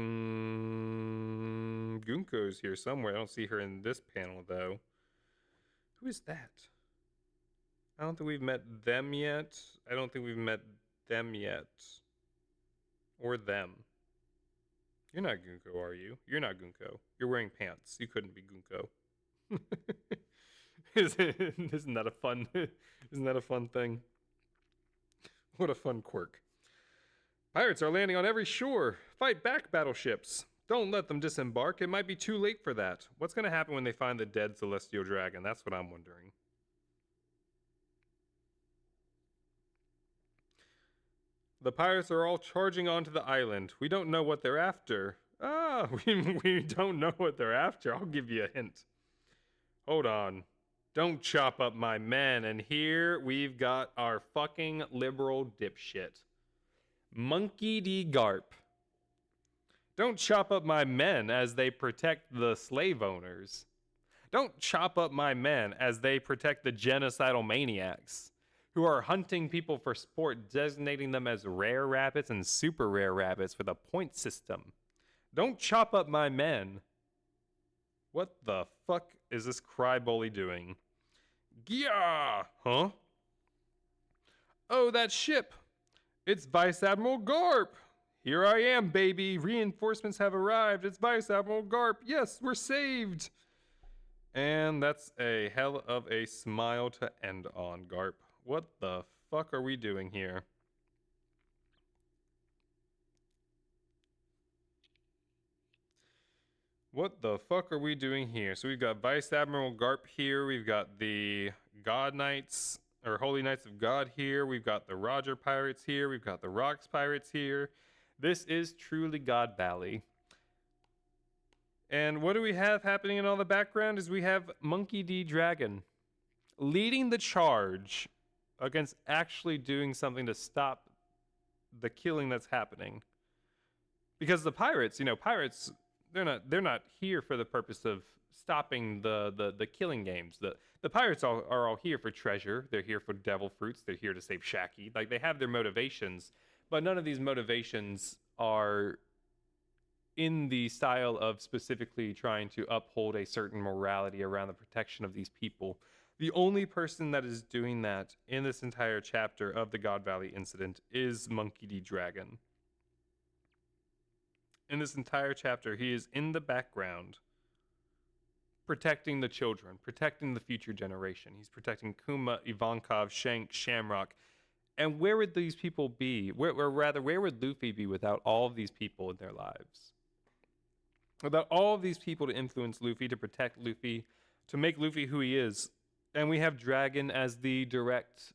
here somewhere. I don't see her in this panel though. Who is that? I don't think we've met them yet. I don't think we've met them yet. Or them. You're not Gunko, are you? You're not Gunko. You're wearing pants. You couldn't be Gunko. Isn't that a fun thing? What a fun quirk. Pirates are landing on every shore. Fight back, battleships. Don't let them disembark. It might be too late for that. What's going to happen when they find the dead Celestial Dragon? That's what I'm wondering. The pirates are all charging onto the island. We don't know what they're after. We don't know what they're after. I'll give you a hint. Hold on. Don't chop up my men. And here we've got our fucking liberal dipshit. Monkey D. Garp. Don't chop up my men as they protect the slave owners. Don't chop up my men as they protect the genocidal maniacs who are hunting people for sport, designating them as rare rabbits and super rare rabbits with a point system. Don't chop up my men. What the fuck is this crybully doing? Yeah! Huh? Oh, that ship! It's Vice Admiral Garp! Here I am, baby! Reinforcements have arrived! It's Vice Admiral Garp! Yes, we're saved! And that's a hell of a smile to end on, Garp. What the fuck are we doing here? What the fuck are we doing here? So we've got Vice Admiral Garp here. We've got the God Knights. or Holy Knights of God here. We've got the Roger Pirates here. We've got the Rocks Pirates here. This is truly God Valley. And what do we have happening in all the background is we have Monkey D. Dragon leading the charge against actually doing something to stop the killing that's happening. Because the pirates, pirates, they're not here for the purpose of stopping the killing games. The pirates are all here for treasure. They're here for devil fruits. They're here to save Shaki. Like, they have their motivations, but none of these motivations are in the style of specifically trying to uphold a certain morality around the protection of these people. The only person that is doing that in this entire chapter of the God Valley incident is Monkey D. Dragon. In this entire chapter, he is in the background protecting the children, protecting the future generation. He's protecting Kuma, Ivankov, Shank, Shamrock. And where would these people be? Where would Luffy be without all of these people in their lives? Without all of these people to influence Luffy, to protect Luffy, to make Luffy who he is. And we have Dragon as the direct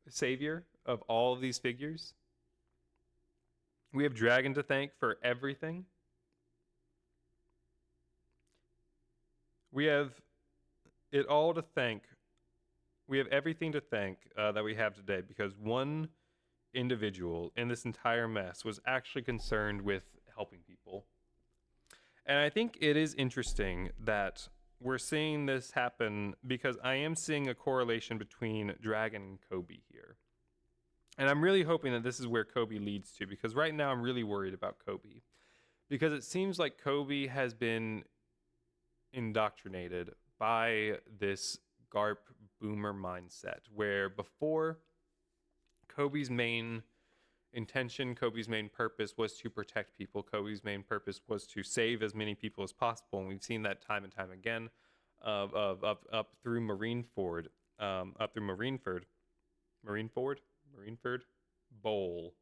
savior of all of these figures. We have Dragon to thank for everything. We have it all to thank. We have everything to thank that we have today, because one individual in this entire mess was actually concerned with helping people. And I think it is interesting that we're seeing this happen, because I am seeing a correlation between Dragon and Kobe here. And I'm really hoping that this is where Kobe leads to, because right now I'm really worried about Kobe. Because it seems like Kobe has been indoctrinated by this Garp boomer mindset, where before, Kobe's main intention, Kobe's main purpose was to protect people. Kobe's main purpose was to save as many people as possible, and we've seen that time and time again, up through Marineford Bowl.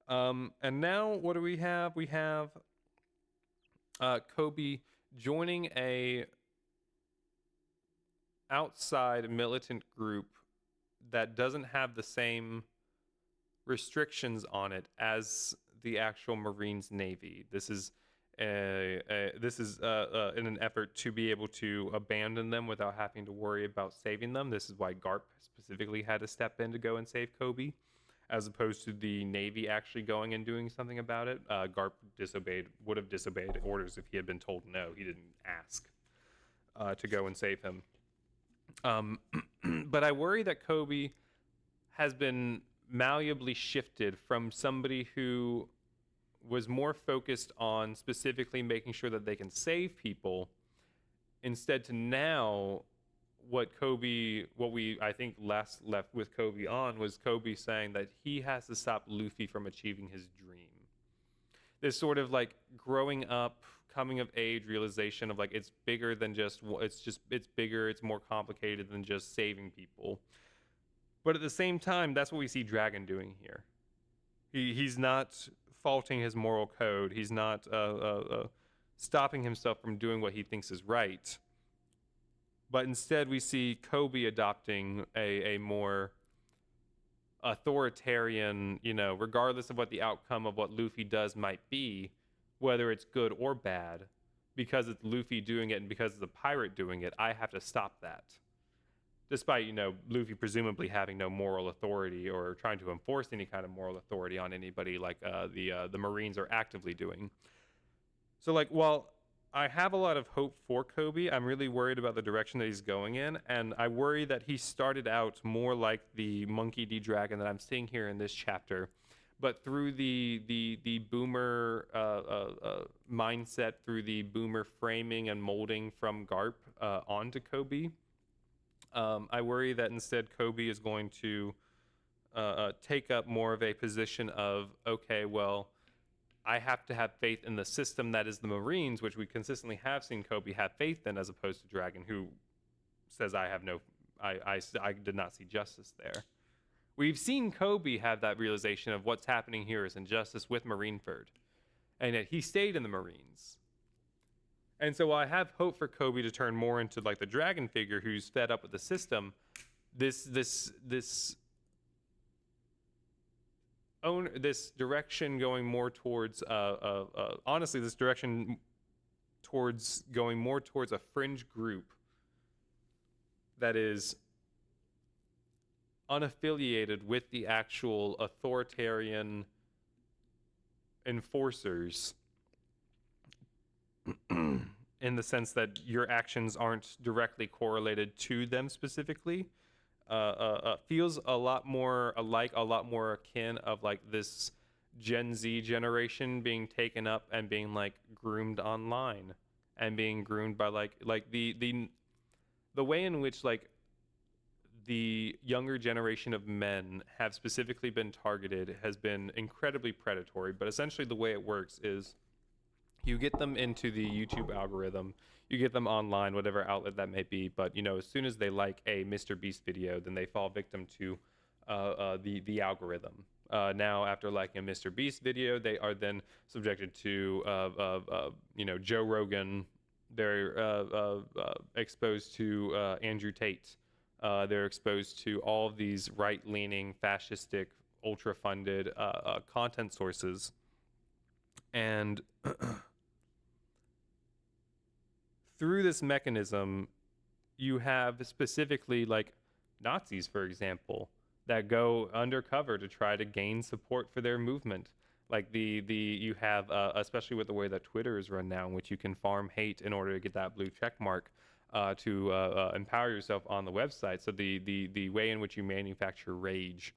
And now what do we have? We have Kobe joining a outside militant group that doesn't have the same restrictions on it as the actual Marines Navy. This is in an effort to be able to abandon them without having to worry about saving them. This is why Garp specifically had to step in to go and save Kobe, as opposed to the Navy actually going and doing something about it. Garp would have disobeyed orders if he had been told no. He didn't ask to go and save him. But I worry that Kobe has been malleably shifted from somebody who was more focused on specifically making sure that they can save people, instead to now what we I think last left with Kobe on was Kobe saying that he has to stop Luffy from achieving his dream. This sort of like growing up, coming of age realization of like it's bigger than just it's bigger, it's more complicated than just saving people. But at the same time, that's what we see Dragon doing here. He's not faulting his moral code. He's not stopping himself from doing what he thinks is right. But instead, we see Kobe adopting a more authoritarian, regardless of what the outcome of what Luffy does might be, whether it's good or bad, because it's Luffy doing it and because it's a pirate doing it, I have to stop that. Despite, Luffy presumably having no moral authority or trying to enforce any kind of moral authority on anybody like the Marines are actively doing. So, while I have a lot of hope for Kobe, I'm really worried about the direction that he's going in, and I worry that he started out more like the Monkey D. Dragon that I'm seeing here in this chapter, but through the boomer mindset, through the boomer framing and molding from Garp onto Kobe, I worry that instead Kobe is going to take up more of a position of, okay, well, I have to have faith in the system that is the Marines, which we consistently have seen Kobe have faith in, as opposed to Dragon, who says I did not see justice there. We've seen Kobe have that realization of what's happening here is injustice with Marineford, and yet he stayed in the Marines. And so while I have hope for Kobe to turn more into like the Dragon figure who's fed up with the system, this this direction going more towards honestly, this direction towards going more towards a fringe group that is unaffiliated with the actual authoritarian enforcers, in the sense that your actions aren't directly correlated to them specifically, feels a lot more alike, a lot more akin of like this Gen Z generation being taken up and being like groomed online and being groomed by like the way in which like the younger generation of men have specifically been targeted has been incredibly predatory. But essentially the way it works is you get them into the YouTube algorithm, you get them online, whatever outlet that may be. But you know, as soon as they like a Mr. Beast video, then they fall victim to the algorithm. Now, after liking a Mr. Beast video, they are then subjected to you know, Joe Rogan. They're exposed to Andrew Tate. They're exposed to all of these right-leaning, fascistic, ultra-funded content sources, and through this mechanism, you have specifically like Nazis, for example, that go undercover to try to gain support for their movement. Like you have especially with the way that Twitter is run now, in which you can farm hate in order to get that blue check mark to empower yourself on the website. So the way in which you manufacture rage,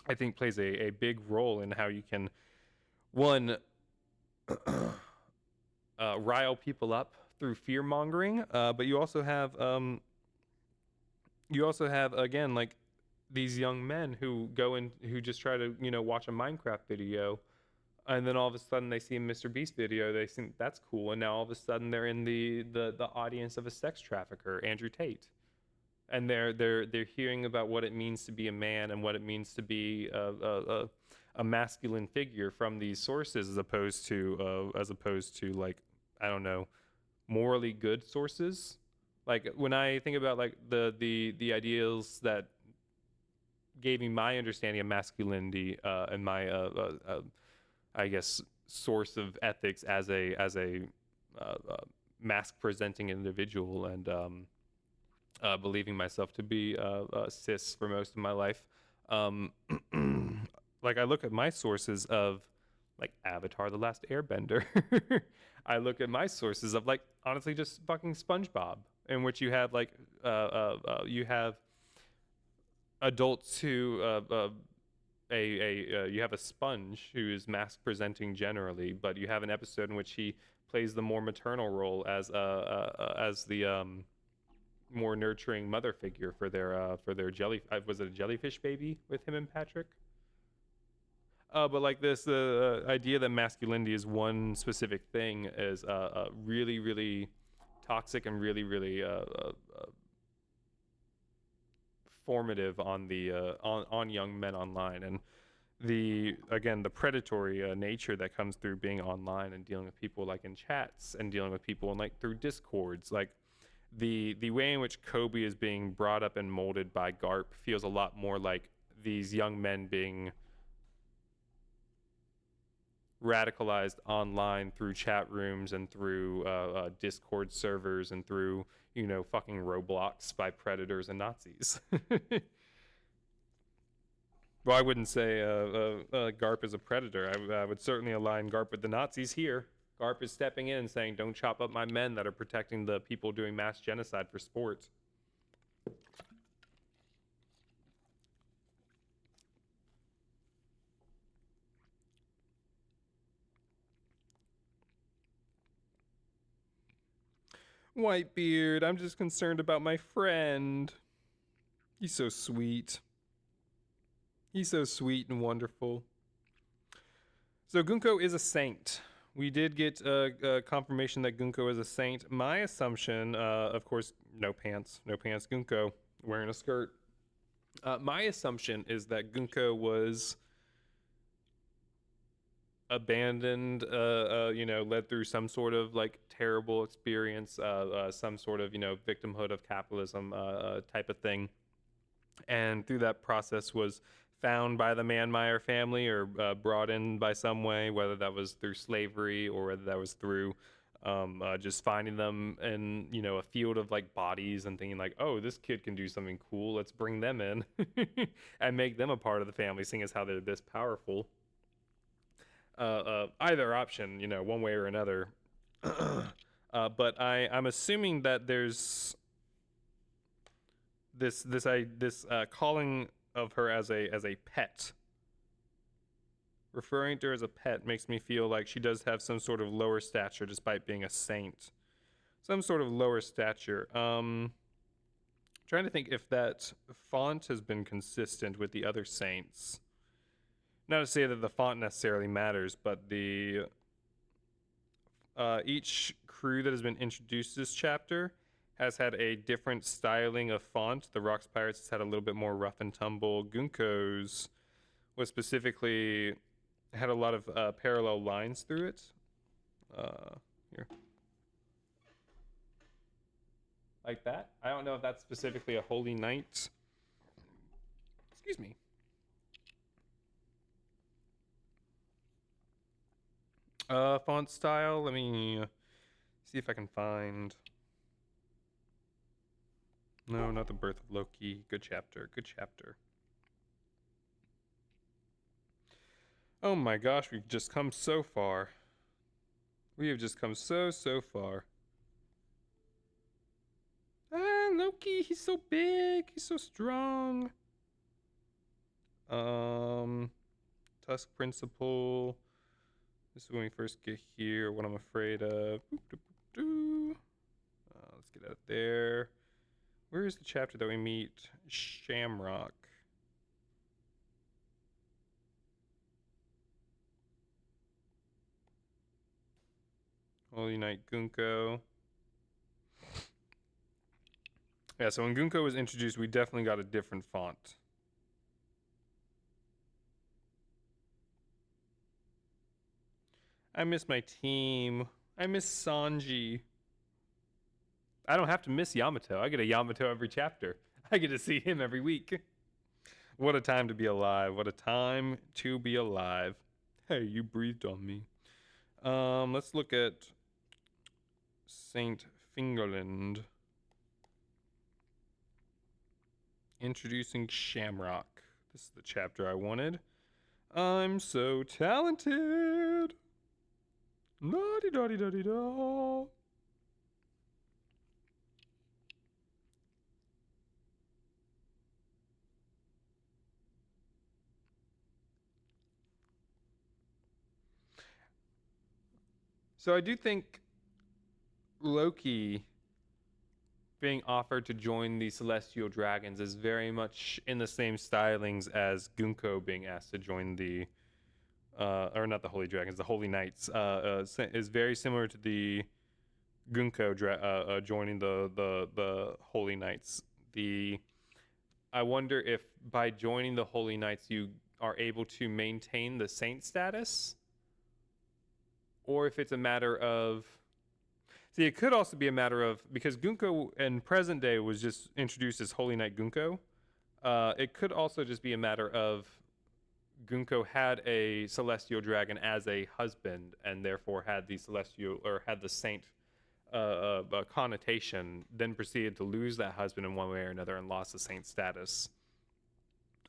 I think, plays a big role in how you can, one, rile people up through fear mongering, but you also have again like these young men who go in, who just try to, you know, watch a Minecraft video, and then all of a sudden they see a Mr. Beast video, they think that's cool, and now all of a sudden they're in the audience of a sex trafficker, Andrew Tate, and they're hearing about what it means to be a man and what it means to be a masculine figure from these sources, as opposed to like, I don't know, morally good sources. Like when I think about like the ideals that gave me my understanding of masculinity and my I guess source of ethics as a mask presenting individual, and believing myself to be cis for most of my life. Like I look at my sources of like Avatar: The Last Airbender. I look at my sources of like honestly just fucking SpongeBob, in which you have like you have adults who you have a sponge who is mask presenting generally, but you have an episode in which he plays the more maternal role as the more nurturing mother figure for their jelly. Was it a jellyfish baby with him and Patrick? But like this idea that masculinity is one specific thing is really, really toxic and really, really formative on the on young men online, and the predatory nature that comes through being online and dealing with people like in chats and dealing with people and like through discords. Like the way in which Kobe is being brought up and molded by Garp feels a lot more like these young men being radicalized online through chat rooms and through Discord servers and through, you know, fucking Roblox by predators and Nazis. Well, I wouldn't say Garp is a predator. I would certainly align Garp with the Nazis here. Garp is stepping in and saying, don't chop up my men that are protecting the people doing mass genocide for sport. Whitebeard, I'm just concerned about my friend. He's so sweet. He's so sweet and wonderful. So Gunko is a saint. We did get confirmation that Gunko is a saint. My assumption, of course, no pants, Gunko, wearing a skirt. My assumption is that Gunko was abandoned, you know, led through some sort of like terrible experience, some sort of, you know, victimhood of capitalism type of thing. and through that process was found by the Manmeyer family or brought in by some way, whether that was through slavery or whether that was through just finding them in a field of like bodies and thinking like, oh, this kid can do something cool, let's bring them in and make them a part of the family, seeing as how they're this powerful. Either option, one way or another. But I'm assuming that there's this calling of her as a pet. Referring to her as a pet makes me feel like she does have some sort of lower stature despite being a saint. Some sort of lower stature. Trying to think if that font has been consistent with the other saints. Not to say that the font necessarily matters, but the each crew that has been introduced this chapter has had a different styling of font. The Rocks Pirates has had a little bit more rough and tumble. Gunko's was specifically had a lot of parallel lines through it. Here. Like that. I don't know if that's specifically a Holy Knight. Excuse me. Font style. Let me see if I can find. No, not the Birth of Loki. Good chapter. Good chapter. Oh my gosh, we've just come so far. We have just come so far. Ah, Loki, he's so big. He's so strong. Tusk Principle. This is when we first get here. What I'm afraid of. Let's get out there. Where is the chapter that we meet Shamrock? Holy Knight Gunko. Yeah, so when Gunko was introduced, we definitely got a different font. I miss my team. I miss Sanji. I don't have to miss Yamato. I get a Yamato every chapter. I get to see him every week. What a time to be alive. What a time to be alive. Hey, you breathed on me. Let's look at Saint Fingerland. Introducing Shamrock. This is the chapter I wanted. I'm so talented. La-di-da-di-da-di-da. So I do think Loki being offered to join the Celestial Dragons is very much in the same stylings as Gunko being asked to join the or not the Holy Dragons, the Holy Knights, is very similar to the Gunko joining the Holy Knights. I wonder if by joining the Holy Knights you are able to maintain the saint status, or if it's a matter of. See, it could also be a matter of, because Gunko in present day was just introduced as Holy Knight Gunko. It could also just be a matter of Gunko had a celestial dragon as a husband and therefore had the celestial or had the saint connotation, then proceeded to lose that husband in one way or another and lost the saint status.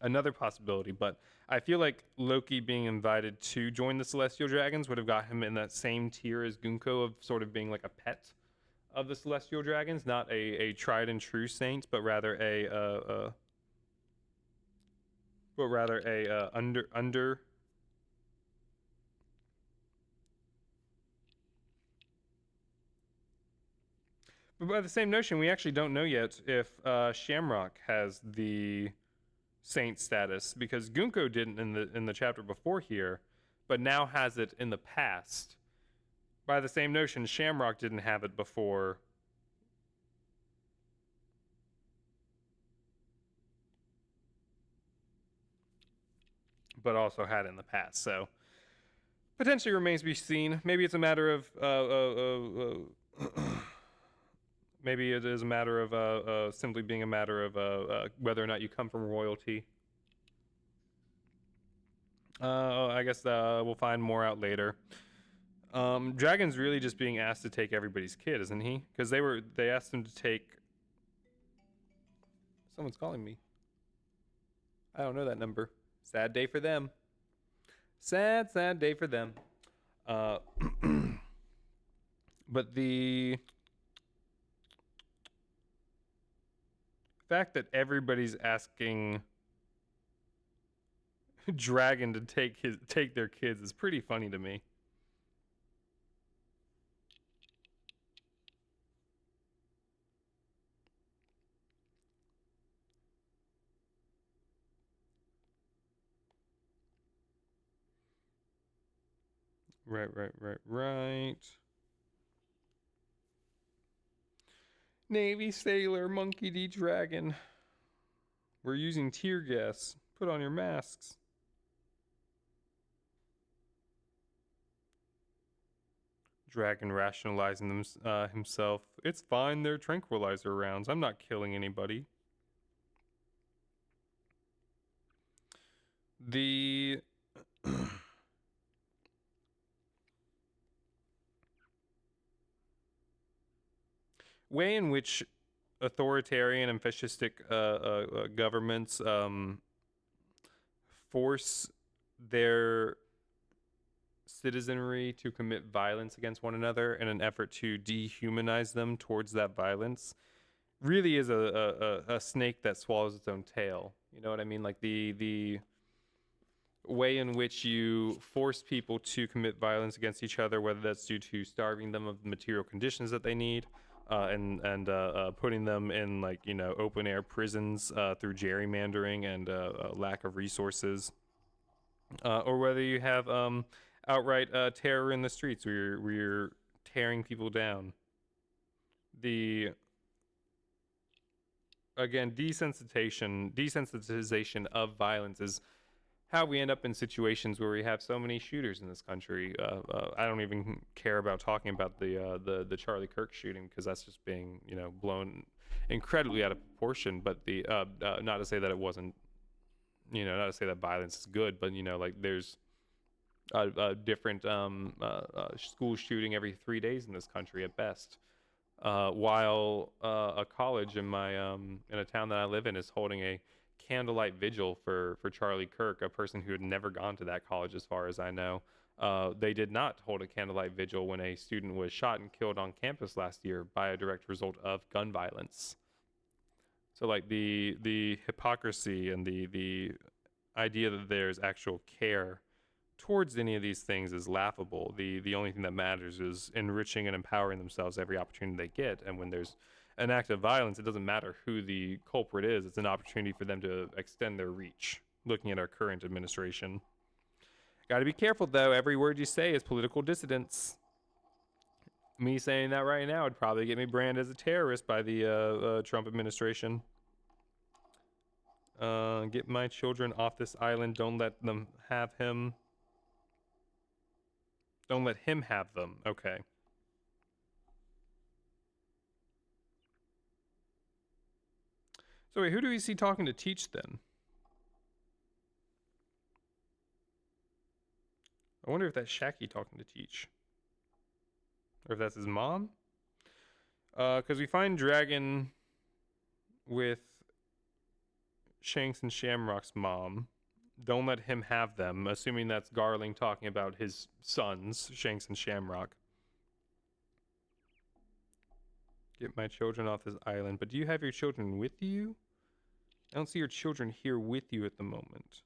Another possibility, but I feel like Loki being invited to join the Celestial Dragons would have got him in that same tier as Gunko of sort of being like a pet of the Celestial Dragons, not a tried and true saint, but rather a under. But by the same notion, we actually don't know yet if Shamrock has the saint status, because Gunko didn't in the chapter before here, but now has it in the past. By the same notion, Shamrock didn't have it before. But also had it in the past, so potentially remains to be seen. Maybe it's a matter of Maybe it is a matter of simply being a matter of whether or not you come from royalty. I guess we'll find more out later. Dragon's really just being asked to take everybody's kid, isn't he? Because they asked him to take. Someone's calling me. I don't know that number. Sad day for them. Sad, sad day for them. Uh, but the fact that everybody's asking Dragon to take their kids is pretty funny to me. Right. Navy sailor, monkey D dragon. We're using tear gas. Put on your masks. Dragon rationalizing himself. It's fine, they're tranquilizer rounds. I'm not killing anybody. The way in which authoritarian and fascistic governments force their citizenry to commit violence against one another in an effort to dehumanize them towards that violence really is a snake that swallows its own tail. You know what I mean? Like the way in which you force people to commit violence against each other, whether that's due to starving them of the material conditions that they need, and putting them in open air prisons through gerrymandering and lack of resources, or whether you have outright terror in the streets where you're tearing people down. The again desensitization of violence is how we end up in situations where we have so many shooters in this country. I don't even care about talking about the Charlie Kirk shooting because that's just being blown incredibly out of proportion. But the not to say that it wasn't, not to say that violence is good, but there's a different school shooting every 3 days in this country at best. While a college in a town that I live in is holding a candlelight vigil for Charlie Kirk, a person who had never gone to that college as far as I know. They did not hold a candlelight vigil when a student was shot and killed on campus last year by a direct result of gun violence. So the hypocrisy and the idea that there's actual care towards any of these things is laughable. The only thing that matters is enriching and empowering themselves every opportunity they get. And when there's an act of violence, it doesn't matter who the culprit is. It's an opportunity for them to extend their reach. Looking at our current administration, got to be careful though. Every word you say is political dissidence. Me saying that right now would probably get me branded as a terrorist by the Trump administration. Get my children off this island. Don't let them have him. Don't let him have them. Okay. So wait, who do we see talking to Teach then? I wonder if that's Shaki talking to Teach. Or if that's his mom? Because we find Dragon with Shanks and Shamrock's mom. Don't let him have them, assuming that's Garling talking about his sons, Shanks and Shamrock. Get my children off this island. But do you have your children with you? I don't see your children here with you at the moment.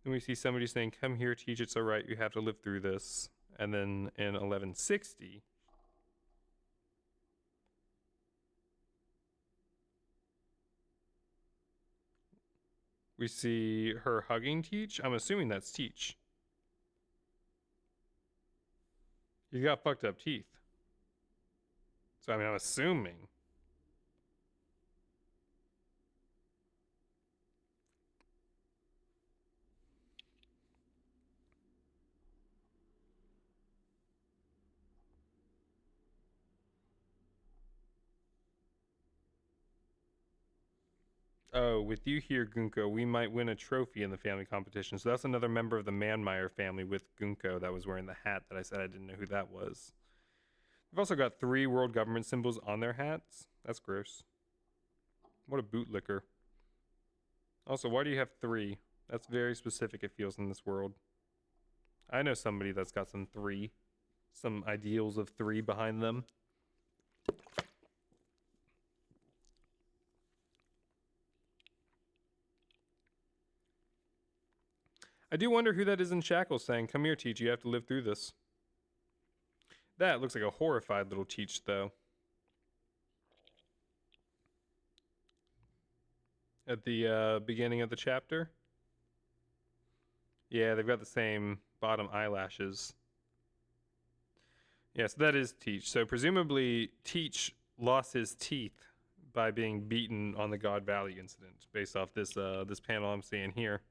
Then we see somebody saying, come here, Teach, it's alright, you have to live through this. And then in 1160, we see her hugging Teach. I'm assuming that's Teach. He's got fucked up teeth. So, I mean, I'm assuming. Oh, with you here, Gunko, we might win a trophy in the family competition. So that's another member of the Manmeyer family with Gunko that was wearing the hat that I said I didn't know who that was. They've also got 3 world government symbols on their hats. That's gross. What a bootlicker. Also, why do you have 3? That's very specific, it feels, in this world. I know somebody that's got some ideals of 3 behind them. I do wonder who that is in shackles saying, "Come here, Teach, you have to live through this." That looks like a horrified little Teach, though. At the beginning of the chapter. Yeah, they've got the same bottom eyelashes. Yes, that is Teach. So presumably Teach lost his teeth by being beaten on the God Valley incident, based off this this panel I'm seeing here.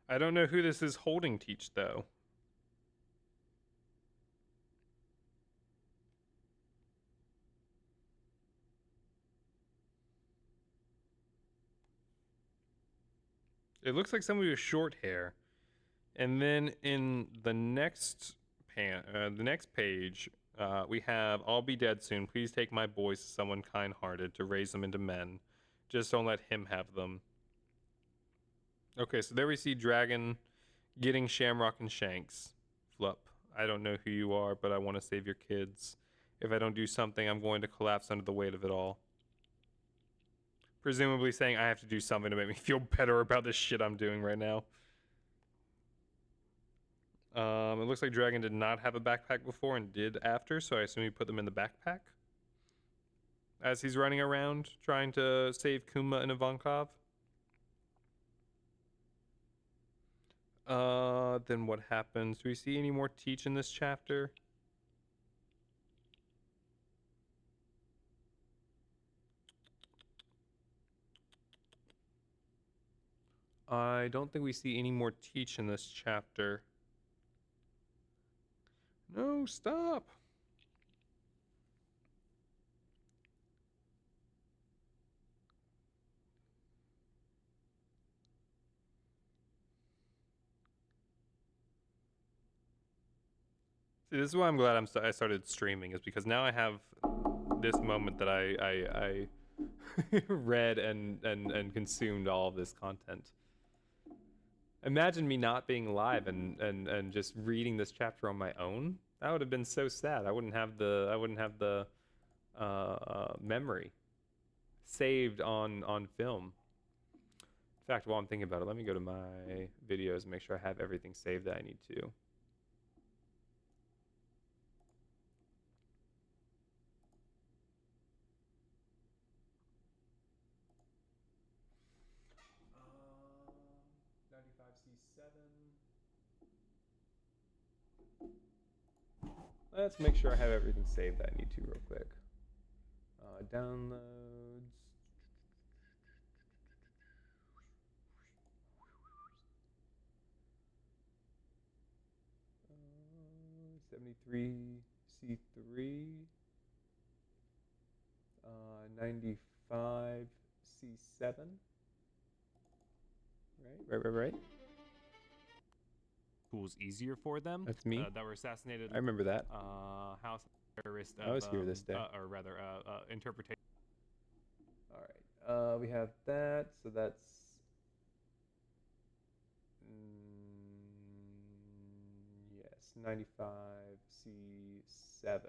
I don't know who this is holding Teach, though. It looks like somebody with short hair. And then in the next page, we have, "I'll be dead soon. Please take my boys to someone kind-hearted to raise them into men. Just don't let him have them." Okay, so there we see Dragon getting Shamrock and Shanks. Flup, I don't know who you are, but I want to save your kids. If I don't do something, I'm going to collapse under the weight of it all. Presumably saying I have to do something to make me feel better about this shit I'm doing right now. It looks like Dragon did not have a backpack before and did after, so I assume he put them in the backpack as he's running around trying to save Kuma and Ivankov. Then what happens? Do we see any more Teach in this chapter? I don't think we see any more Teach in this chapter. No, stop. See, this is why I'm glad I started streaming, is because now I have this moment that I read and consumed all of this content. Imagine me not being live and just reading this chapter on my own. That would have been so sad. I wouldn't have the memory saved on film. In fact, while I'm thinking about it, let me go to my videos and make sure I have everything saved that I need to. Let's make sure I have everything saved that I need to real quick. Downloads. 73C3. 95C7. Right. Tools easier for them. That's me. That were assassinated. I remember that. House terrorist. I was here this day. Or rather, interpretation. All right. We have that. So that's yes, 95C7.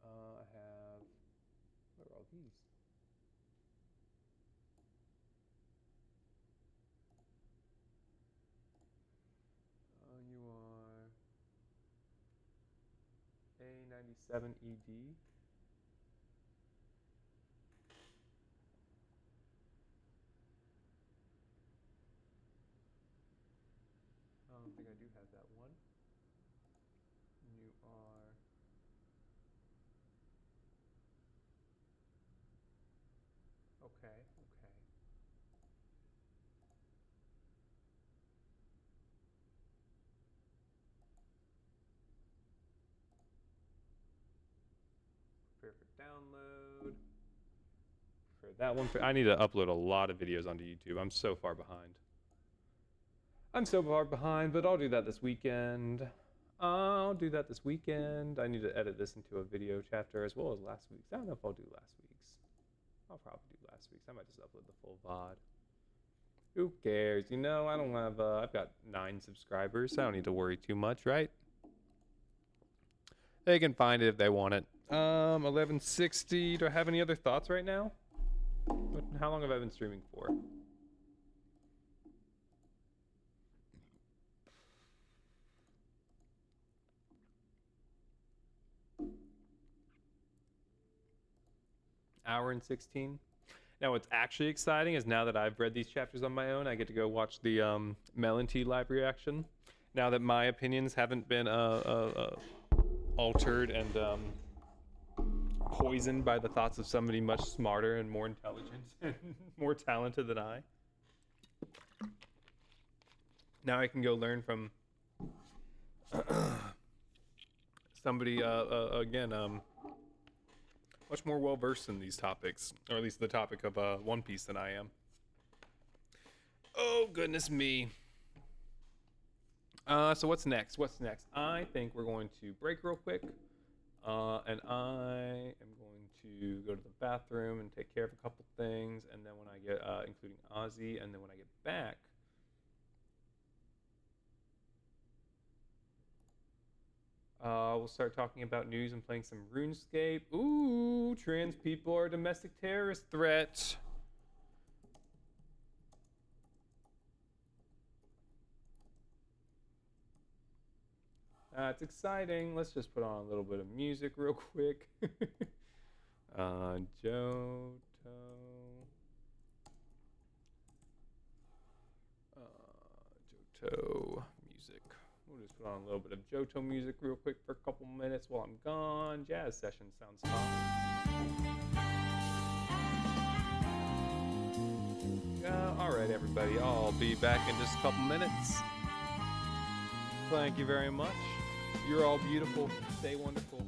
I have. What are all these? You are A97ED. I don't think I do have that one. You are. Okay. download. For that one, I need to upload a lot of videos onto YouTube. I'm so far behind. But I'll do that this weekend. I need to edit this into a video chapter as well as last week's. I don't know if I'll do last week's. I'll probably do last week's. I might just upload the full VOD. Who cares? You know, I don't have, I've got 9 subscribers. So I don't need to worry too much, right? They can find it if they want it. 1160. Do I have any other thoughts right now? How long have I been streaming for? Hour and 16. Now what's actually exciting is now that I've read these chapters on my own, I get to go watch the Melon Tea live reaction. Now that my opinions haven't been altered and poisoned by the thoughts of somebody much smarter and more intelligent and more talented than I. Now I can go learn from somebody again much more well versed in these topics, or at least the topic of One Piece than I am. Oh goodness me. So what's next? I think we're going to break real quick, and I am going to go to the bathroom and take care of a couple things, and then when I get, including Ozzy, and then when I get back, we'll start talking about news and playing some Runescape. Ooh, trans people are a domestic terrorist threat. That's exciting. Let's just put on a little bit of music real quick. Johto. Johto music. We'll just put on a little bit of Johto music real quick for a couple minutes while I'm gone. Jazz session sounds fun. All right, everybody. I'll be back in just a couple minutes. Thank you very much. You're all beautiful. Stay wonderful.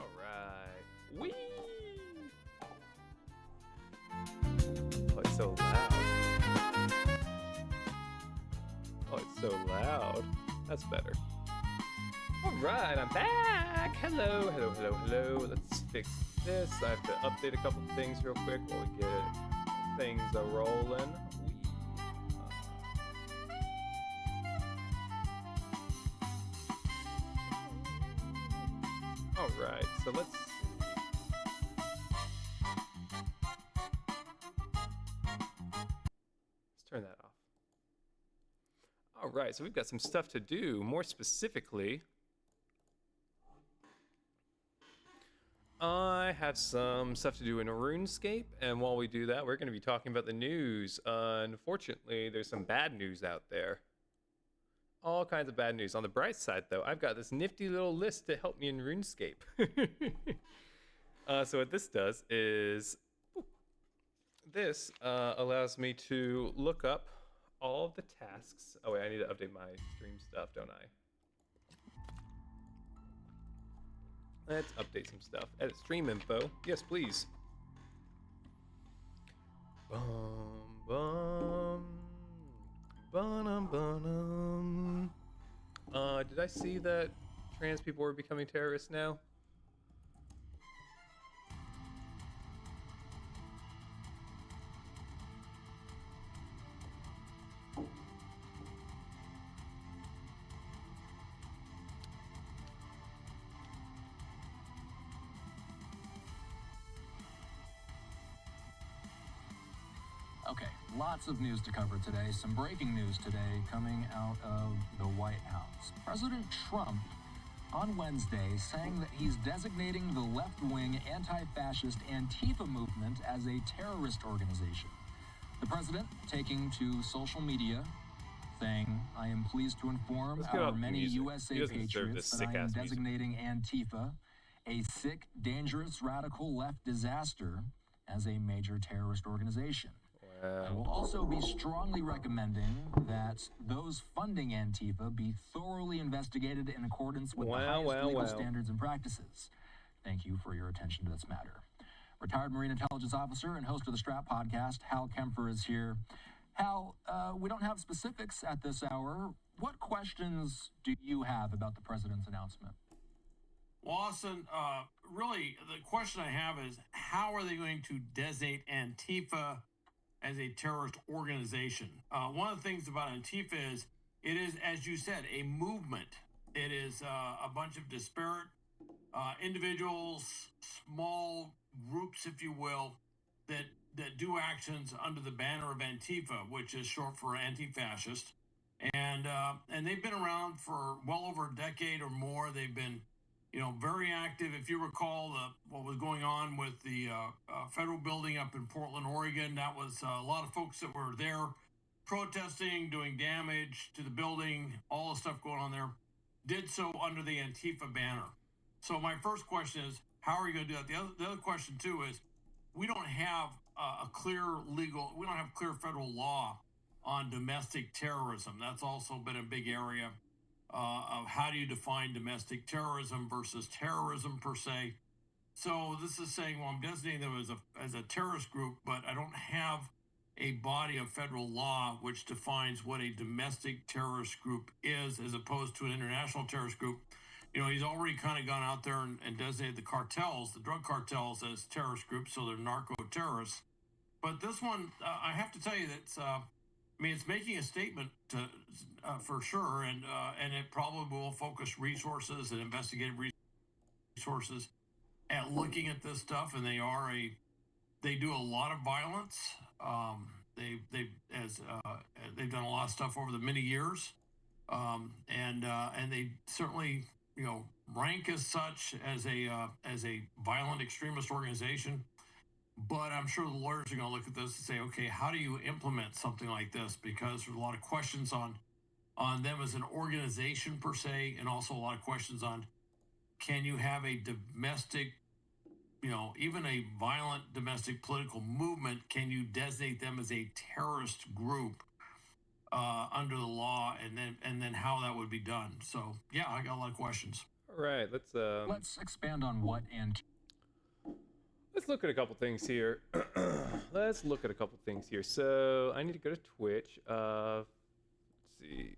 All right. Whee! Oh, it's so loud. Oh, it's so loud. That's better. All right, I'm back. Hello, hello, hello, hello. Let's fix this. I have to update a couple things real quick while we get things rolling. All right, so let's turn that off. All right, so we've got some stuff to do. More specifically, I have some stuff to do in Runescape, and while we do that, we're going to be talking about the news. Unfortunately, there's some bad news out there. All kinds of bad news. On the bright side, though, I've got this nifty little list to help me in RuneScape. So what this does is, this allows me to look up all of the tasks. Oh wait, I need to update my stream stuff, don't I? Let's update some stuff. Edit stream info. Yes, please. Bum, bum, ba-dum, ba-dum. Did I see that trans people were becoming terrorists now? Okay, lots of news to cover today. Some breaking news today coming out of the White House. President Trump on Wednesday saying that he's designating the left-wing anti-fascist Antifa movement as a terrorist organization. The president taking to social media saying, "I am pleased to inform Let's get our off the many music. USA He doesn't deserve patriots this that I am sick-ass music. designating Antifa, a sick, dangerous, radical left disaster, as a major terrorist organization. I will also be strongly recommending that those funding Antifa be thoroughly investigated in accordance with the highest legal standards and practices. Thank you for your attention to this matter." Retired Marine Intelligence Officer and host of the Strap podcast, Hal Kempfer, is here. Hal, we don't have specifics at this hour. What questions do you have about the president's announcement? Well, Austin, really, the question I have is, how are they going to designate Antifa as a terrorist organization? One of the things about Antifa is it is, as you said, a movement. It is a bunch of disparate individuals, small groups, if you will, that do actions under the banner of Antifa, which is short for anti-fascist. And they've been around for well over a decade or more. They've been, very active. If you recall what was going on with the federal building up in Portland, Oregon, that was a lot of folks that were there protesting, doing damage to the building, all the stuff going on there, did so under the Antifa banner. So my first question is, how are you going to do that? The other question too is, we don't have we don't have clear federal law on domestic terrorism. That's also been a big area of how do you define domestic terrorism versus terrorism per se. So this is saying, well, I'm designating them as a terrorist group, but I don't have a body of federal law which defines what a domestic terrorist group is as opposed to an international terrorist group. He's already kind of gone out there and designated the cartels, the drug cartels, as terrorist groups, so they're narco-terrorists. But this one, I have to tell you that it's making a statement for sure, and it probably will focus resources and investigative resources at looking at this stuff. And they do a lot of violence. They've done a lot of stuff over the many years, and they certainly rank as such as a violent extremist organization. But I'm sure the lawyers are going to look at this and say, okay, how do you implement something like this? Because there's a lot of questions on them as an organization per se, and also a lot of questions on, can you have a domestic, even a violent domestic political movement, can you designate them as a terrorist group under the law, and then how that would be done? So, yeah, I got a lot of questions. All right, Let's expand on what let's look at a couple things here. Let's look at a couple things here. So I need to go to Twitch. Let's see.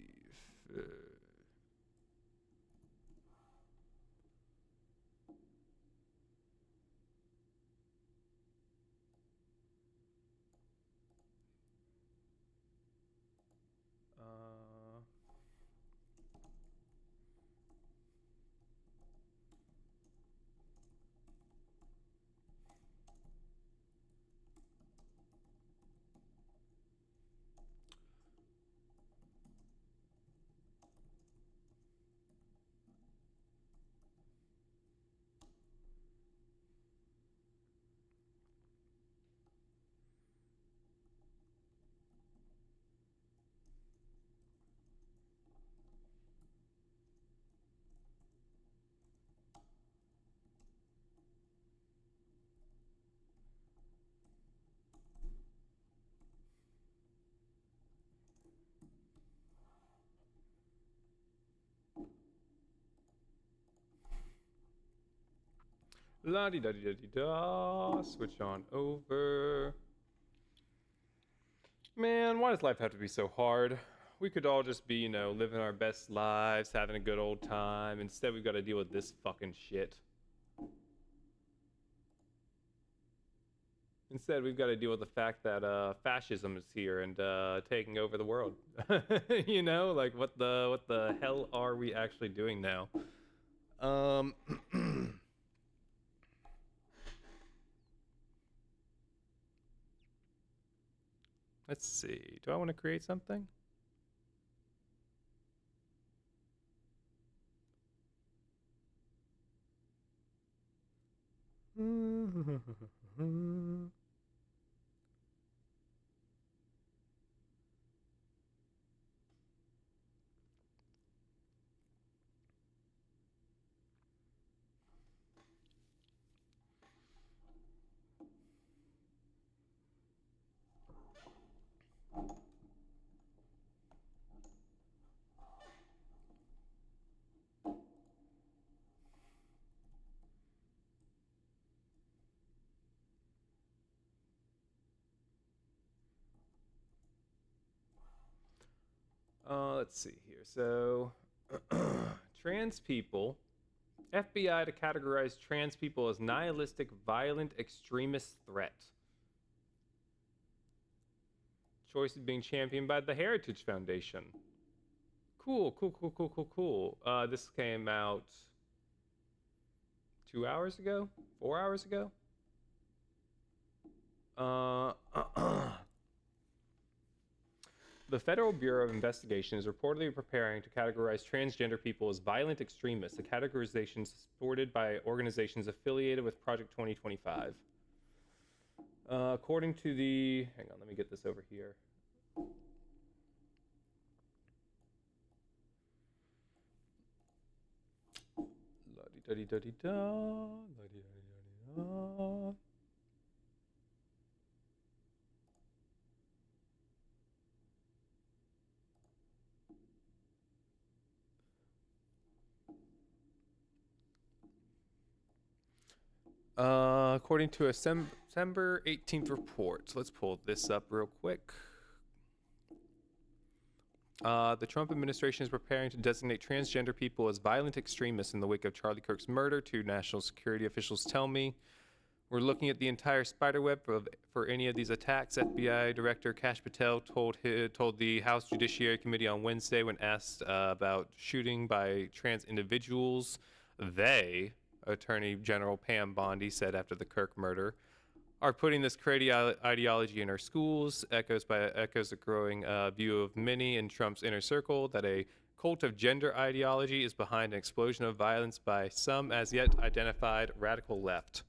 La di da di da di da. Switch on over. Man, why does life have to be so hard? We could all just be, living our best lives, having a good old time. Instead, we've got to deal with this fucking shit. Instead, we've got to deal with the fact that fascism is here and taking over the world. Like what the hell are we actually doing now? Let's see. Do I want to create something? Let's see here. So, trans people. FBI to categorize trans people as nihilistic, violent, extremist threat. Choice is being championed by the Heritage Foundation. Cool. This came out 2 hours ago? 4 hours ago? The Federal Bureau of Investigation is reportedly preparing to categorize transgender people as violent extremists, a categorization supported by organizations affiliated with Project 2025. According to the... Hang on, let me get this over here. La-di-da-di-da-di-da, la-di-da-di-da-di-da. According to a December 18th report, let's pull this up real quick. The Trump administration is preparing to designate transgender people as violent extremists in the wake of Charlie Kirk's murder. Two national security officials tell me. We're looking at the entire spiderweb for any of these attacks. FBI Director Kash Patel told the House Judiciary Committee on Wednesday when asked about shooting by trans individuals. They, Attorney General Pam Bondi said after the Kirk murder, are putting this crazy ideology in our schools. Echoes the growing view of many in Trump's inner circle that a cult of gender ideology is behind an explosion of violence by some as yet identified radical left.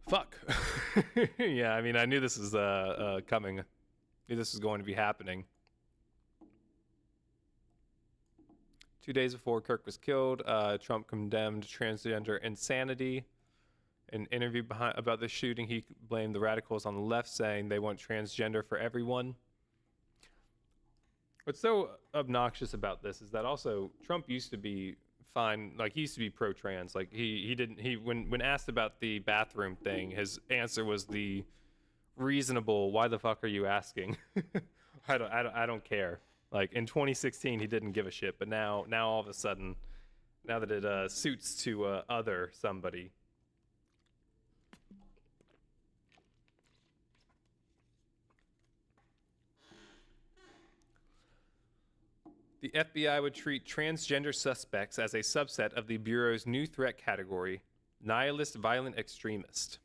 Fuck. Yeah, I mean, I knew this was coming. I knew this was going to be happening. 2 days before Kirk was killed, Trump condemned transgender insanity. In an interview about the shooting, he blamed the radicals on the left, saying they want transgender for everyone. What's so obnoxious about this is that also Trump used to be fine, like he used to be pro-trans. Like he didn't he when asked about the bathroom thing, his answer was the reasonable. Why the fuck are you asking? I don't care. Like in 2016, he didn't give a shit, but now all of a sudden, now that it suits to other somebody. The FBI would treat transgender suspects as a subset of the Bureau's new threat category, nihilist violent extremist.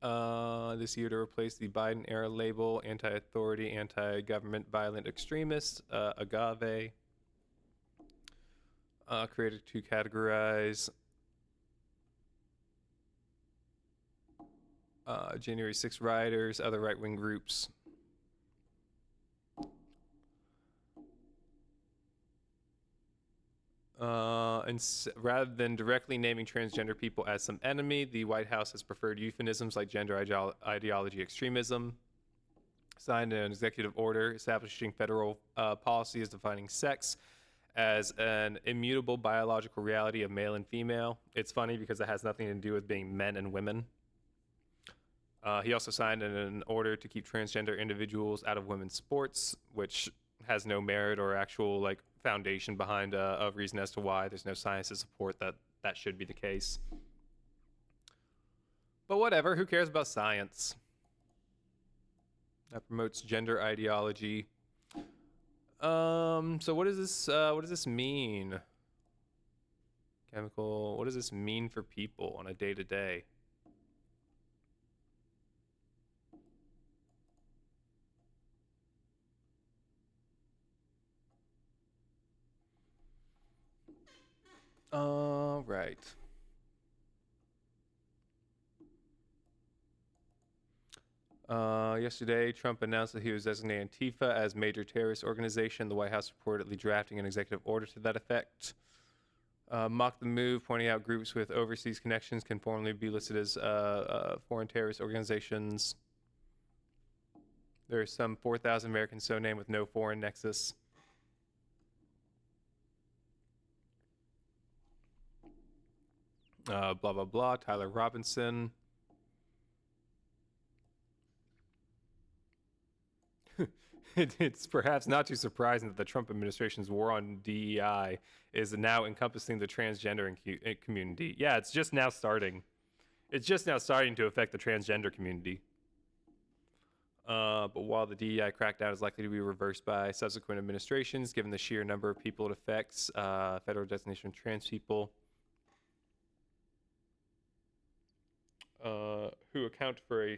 This year to replace the Biden era label, anti-authority, anti-government violent extremist, agave. Created to categorize January 6 rioters, other right-wing groups. Rather than directly naming transgender people as some enemy, the White House has preferred euphemisms like gender ideology extremism. Signed an executive order establishing federal policies defining sex as an immutable biological reality of male and female. It's funny because it has nothing to do with being men and women. He also signed an order to keep transgender individuals out of women's sports, which has no merit or actual like foundation behind a reason as to why. There's no science to support that should be the case. But whatever, who cares about science? That promotes gender ideology. So what does this mean? Chemical, what does this mean for people on a day-to-day? All right. Yesterday, Trump announced that he was designating Antifa as major terrorist organization. The White House reportedly drafting an executive order to that effect. Mocked the move, pointing out groups with overseas connections can formally be listed as foreign terrorist organizations. There are some 4,000 Americans so named with no foreign nexus. Blah, blah, blah. Tyler Robinson. It's perhaps not too surprising that the Trump administration's war on DEI is now encompassing the transgender community. Yeah, it's just now starting. It's just now starting to affect the transgender community. But while the DEI crackdown is likely to be reversed by subsequent administrations, given the sheer number of people it affects, federal designation of trans people, who account for a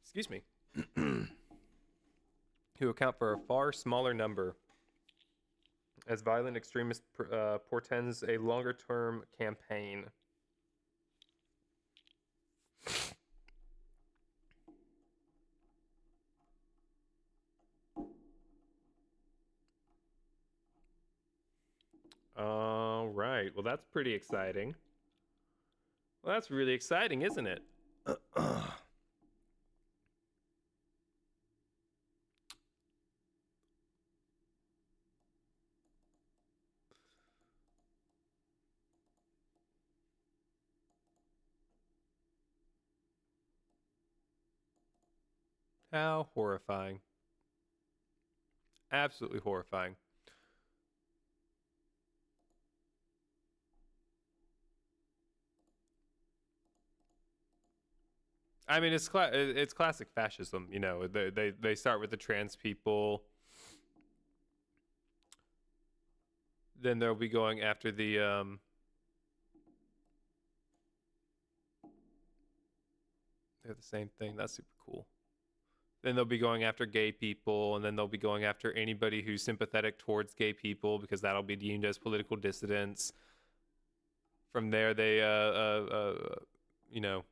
excuse me, who account for a far smaller number, as violent extremist portends a longer-term campaign. All right. Well, that's pretty exciting. Well, that's really exciting, isn't it? How horrifying. Absolutely horrifying. I mean, it's classic fascism, you know. They start with the trans people, then they'll be going after the they're the same thing. That's super cool. Then they'll be going after gay people, and then they'll be going after anybody who's sympathetic towards gay people because that'll be deemed as political dissidents. From there, they you know,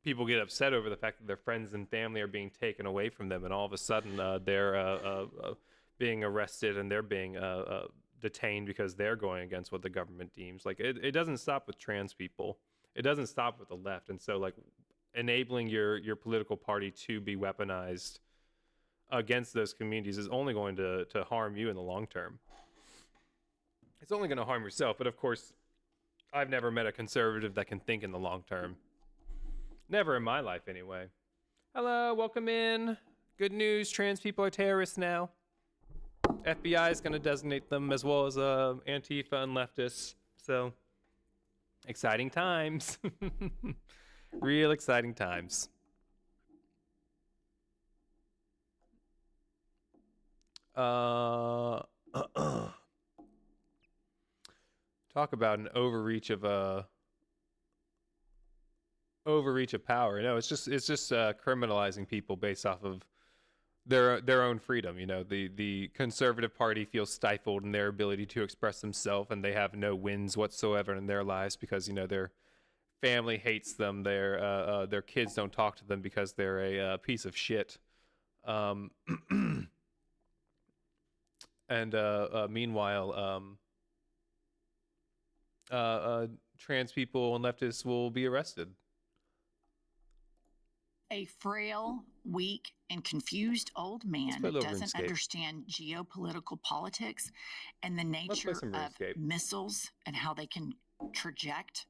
people get upset over the fact that their friends and family are being taken away from them, and all of a sudden they're being arrested and they're being detained because they're going against what the government deems. Like it doesn't stop with trans people. It doesn't stop with the left. And so like enabling your political party to be weaponized against those communities is only going to harm you in the long term. It's only going to harm yourself. But of course, I've never met a conservative that can think in the long term. Never in my life, anyway. Hello, welcome in. Good news, trans people are terrorists now. FBI is going to designate them as well as Antifa and leftists. So, exciting times. Real exciting times. Talk about an overreach of power. No, it's just criminalizing people based off of their own freedom. You know, the conservative party feels stifled in their ability to express themselves, and they have no wins whatsoever in their lives because, you know, their family hates them. Their kids don't talk to them because they're a piece of shit. And meanwhile, trans people and leftists will be arrested. A frail, weak, and confused old man play a little doesn't Runescape. understand geopolitical politics and the Let's play nature some of Runescape. missiles and how they can traject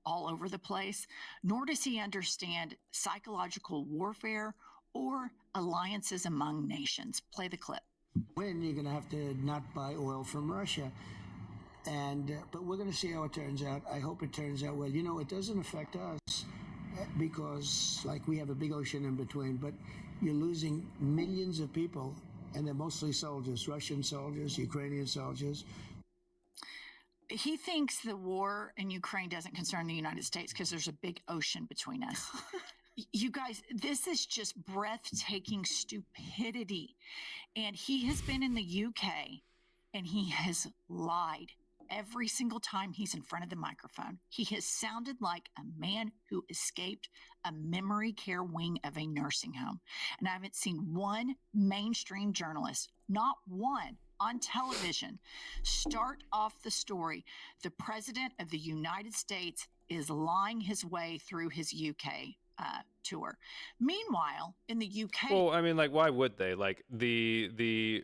all over the place, nor does he understand psychological warfare or alliances among nations. Play the clip. When you're going to have to not buy oil from Russia. And but we're going to see how it turns out. I hope it turns out well. You know, it doesn't affect us because, like, we have a big ocean in between, but you're losing millions of people, and they're mostly soldiers, Russian soldiers, Ukrainian soldiers. He thinks the war in Ukraine doesn't concern the United States because there's a big ocean between us. You guys, this is just breathtaking stupidity. And he has been in the UK and he has lied every single time he's in front of the microphone. He has sounded like a man who escaped a memory care wing of a nursing home. And I haven't seen one mainstream journalist, not one, on television, start off the story. The president of the United States is lying his way through his UK tour. Meanwhile, in the UK, Well, I mean, like, why would they? Like, the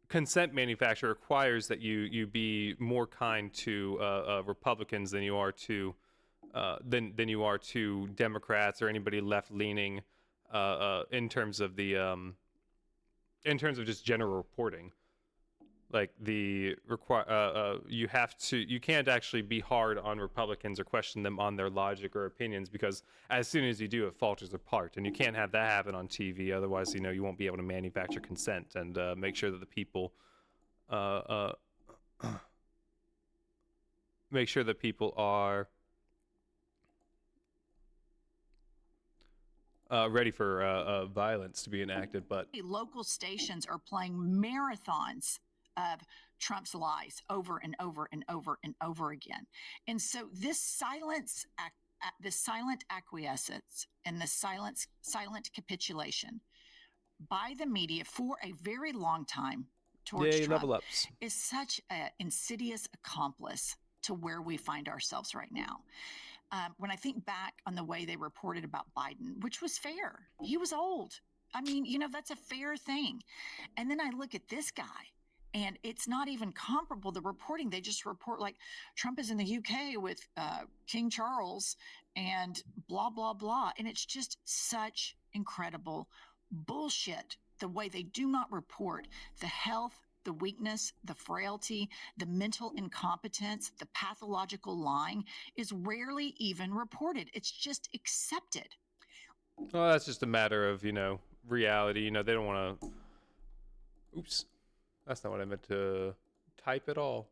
consent manufacturer requires that you be more kind to Republicans than you are to than you are to Democrats or anybody left leaning in terms of just general reporting. Like, you can't actually be hard on Republicans or question them on their logic or opinions, because as soon as you do, it falters apart, and you can't have that happen on TV. Otherwise, you know, you won't be able to manufacture consent and make sure that the people are ready for violence to be enacted. But local stations are playing marathons of Trump's lies over and over and over and over again. And so this silent acquiescence and the silent capitulation by the media for a very long time towards Trump level ups. is such an insidious accomplice to where we find ourselves right now. When I think back on the way they reported about Biden, which was fair, he was old. I mean, you know, that's a fair thing. And then I look at this guy, and it's not even comparable. The reporting, they just report like Trump is in the UK with King Charles and blah, blah, blah. And it's just such incredible bullshit. The way they do not report the health, the weakness, the frailty, the mental incompetence, the pathological lying is rarely even reported. It's just accepted. Well, that's just a matter of, you know, reality. You know, they don't want to. Oops. That's not what I meant to type at all.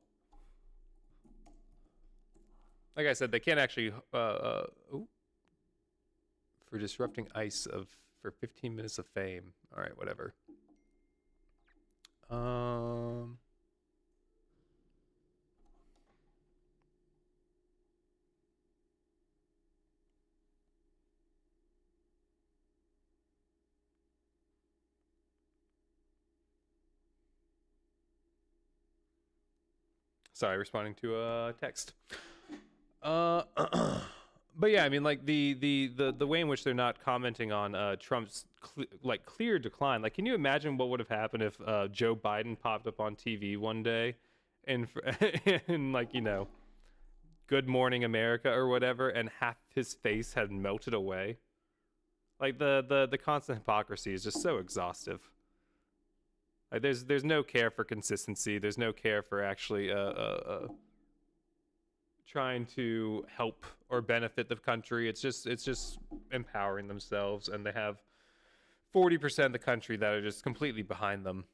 Like I said, they can't actually for disrupting ICE for 15 minutes of fame. All right, whatever. Sorry, responding to a text. But yeah, I mean, like the way in which they're not commenting on Trump's clear decline. Like, can you imagine what would have happened if Joe Biden popped up on TV one day, and and like, you know, Good Morning America or whatever, and half his face had melted away? Like the constant hypocrisy is just so exhaustive. Like there's no care for consistency. There's no care for actually trying to help or benefit the country. It's just empowering themselves, and they have 40% of the country that are just completely behind them.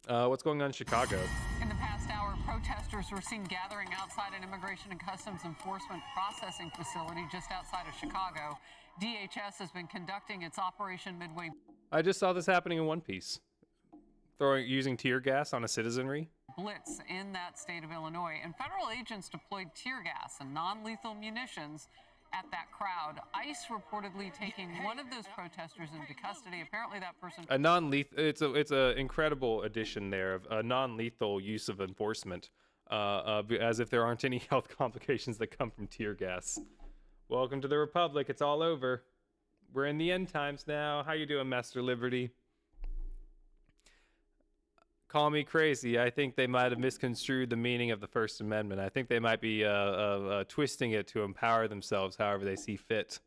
What's going on in Chicago? In the past hour, protesters were seen gathering outside an Immigration and Customs Enforcement processing facility just outside of Chicago. DHS has been conducting its Operation Midway I just saw this happening in One Piece. Using tear gas on a citizenry. blitz in that state of Illinois, and federal agents deployed tear gas and non-lethal munitions at that crowd. ICE reportedly taking one of those protesters into custody. Apparently that person... A non-lethal, it's a incredible addition there of a non-lethal use of enforcement, as if there aren't any health complications that come from tear gas. Welcome to the Republic. It's all over. We're in the end times now. How you doing, Master Liberty? Call me crazy. I think they might have misconstrued the meaning of the First Amendment. I think they might be twisting it to empower themselves however they see fit.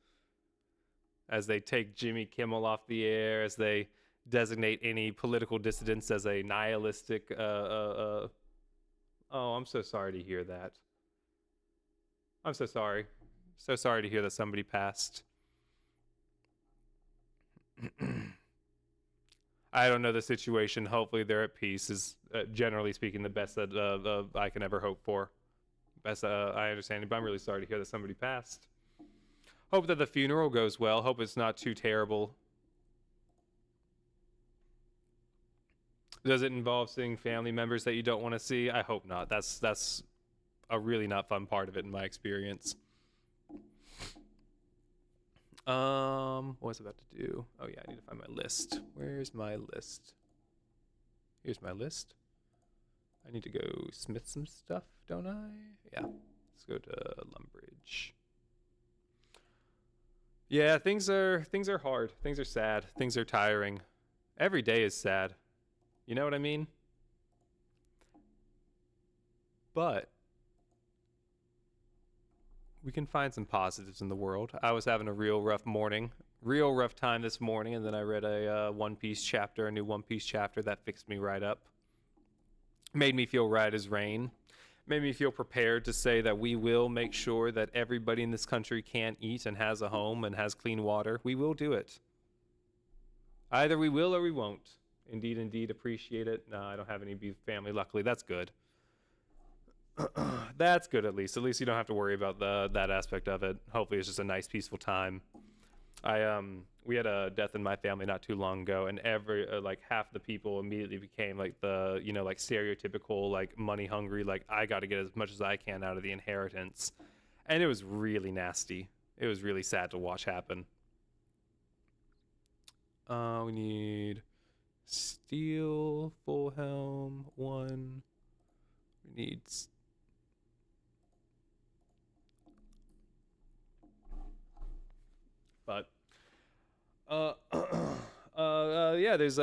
As they take Jimmy Kimmel off the air, as they designate any political dissidents as a nihilistic... Oh, I'm so sorry to hear that. I'm so sorry. So sorry to hear that somebody passed. I don't know the situation. Hopefully they're at peace is, generally speaking, the best that I can ever hope for. Best I understand it, but I'm really sorry to hear that somebody passed. Hope that the funeral goes well. Hope it's not too terrible. Does it involve seeing family members that you don't want to see? I hope not. That's a really not fun part of it in my experience. What was I about to do? Oh yeah, I need to find my list. Where's my list? Here's my list. I need to go smith some stuff, don't I? Yeah. Let's go to Lumbridge. Yeah, things are hard. Things are sad. Things are tiring. Every day is sad. You know what I mean? But we can find some positives in the world. I was having a real rough time this morning, and then I read a One Piece chapter, a new One Piece chapter that fixed me right up. Made me feel right as rain. Made me feel prepared to say that we will make sure that everybody in this country can eat and has a home and has clean water. We will do it. Either we will or we won't. Indeed, appreciate it. No, I don't have any beef family, luckily. That's good. That's good at least. At least you don't have to worry about that aspect of it. Hopefully it's just a nice, peaceful time. We had a death in my family not too long ago, and every like half the people immediately became like the, you know, like stereotypical, like money hungry, like I got to get as much as I can out of the inheritance. And it was really nasty. It was really sad to watch happen. We need steel, full helm, 1. We need but yeah, there's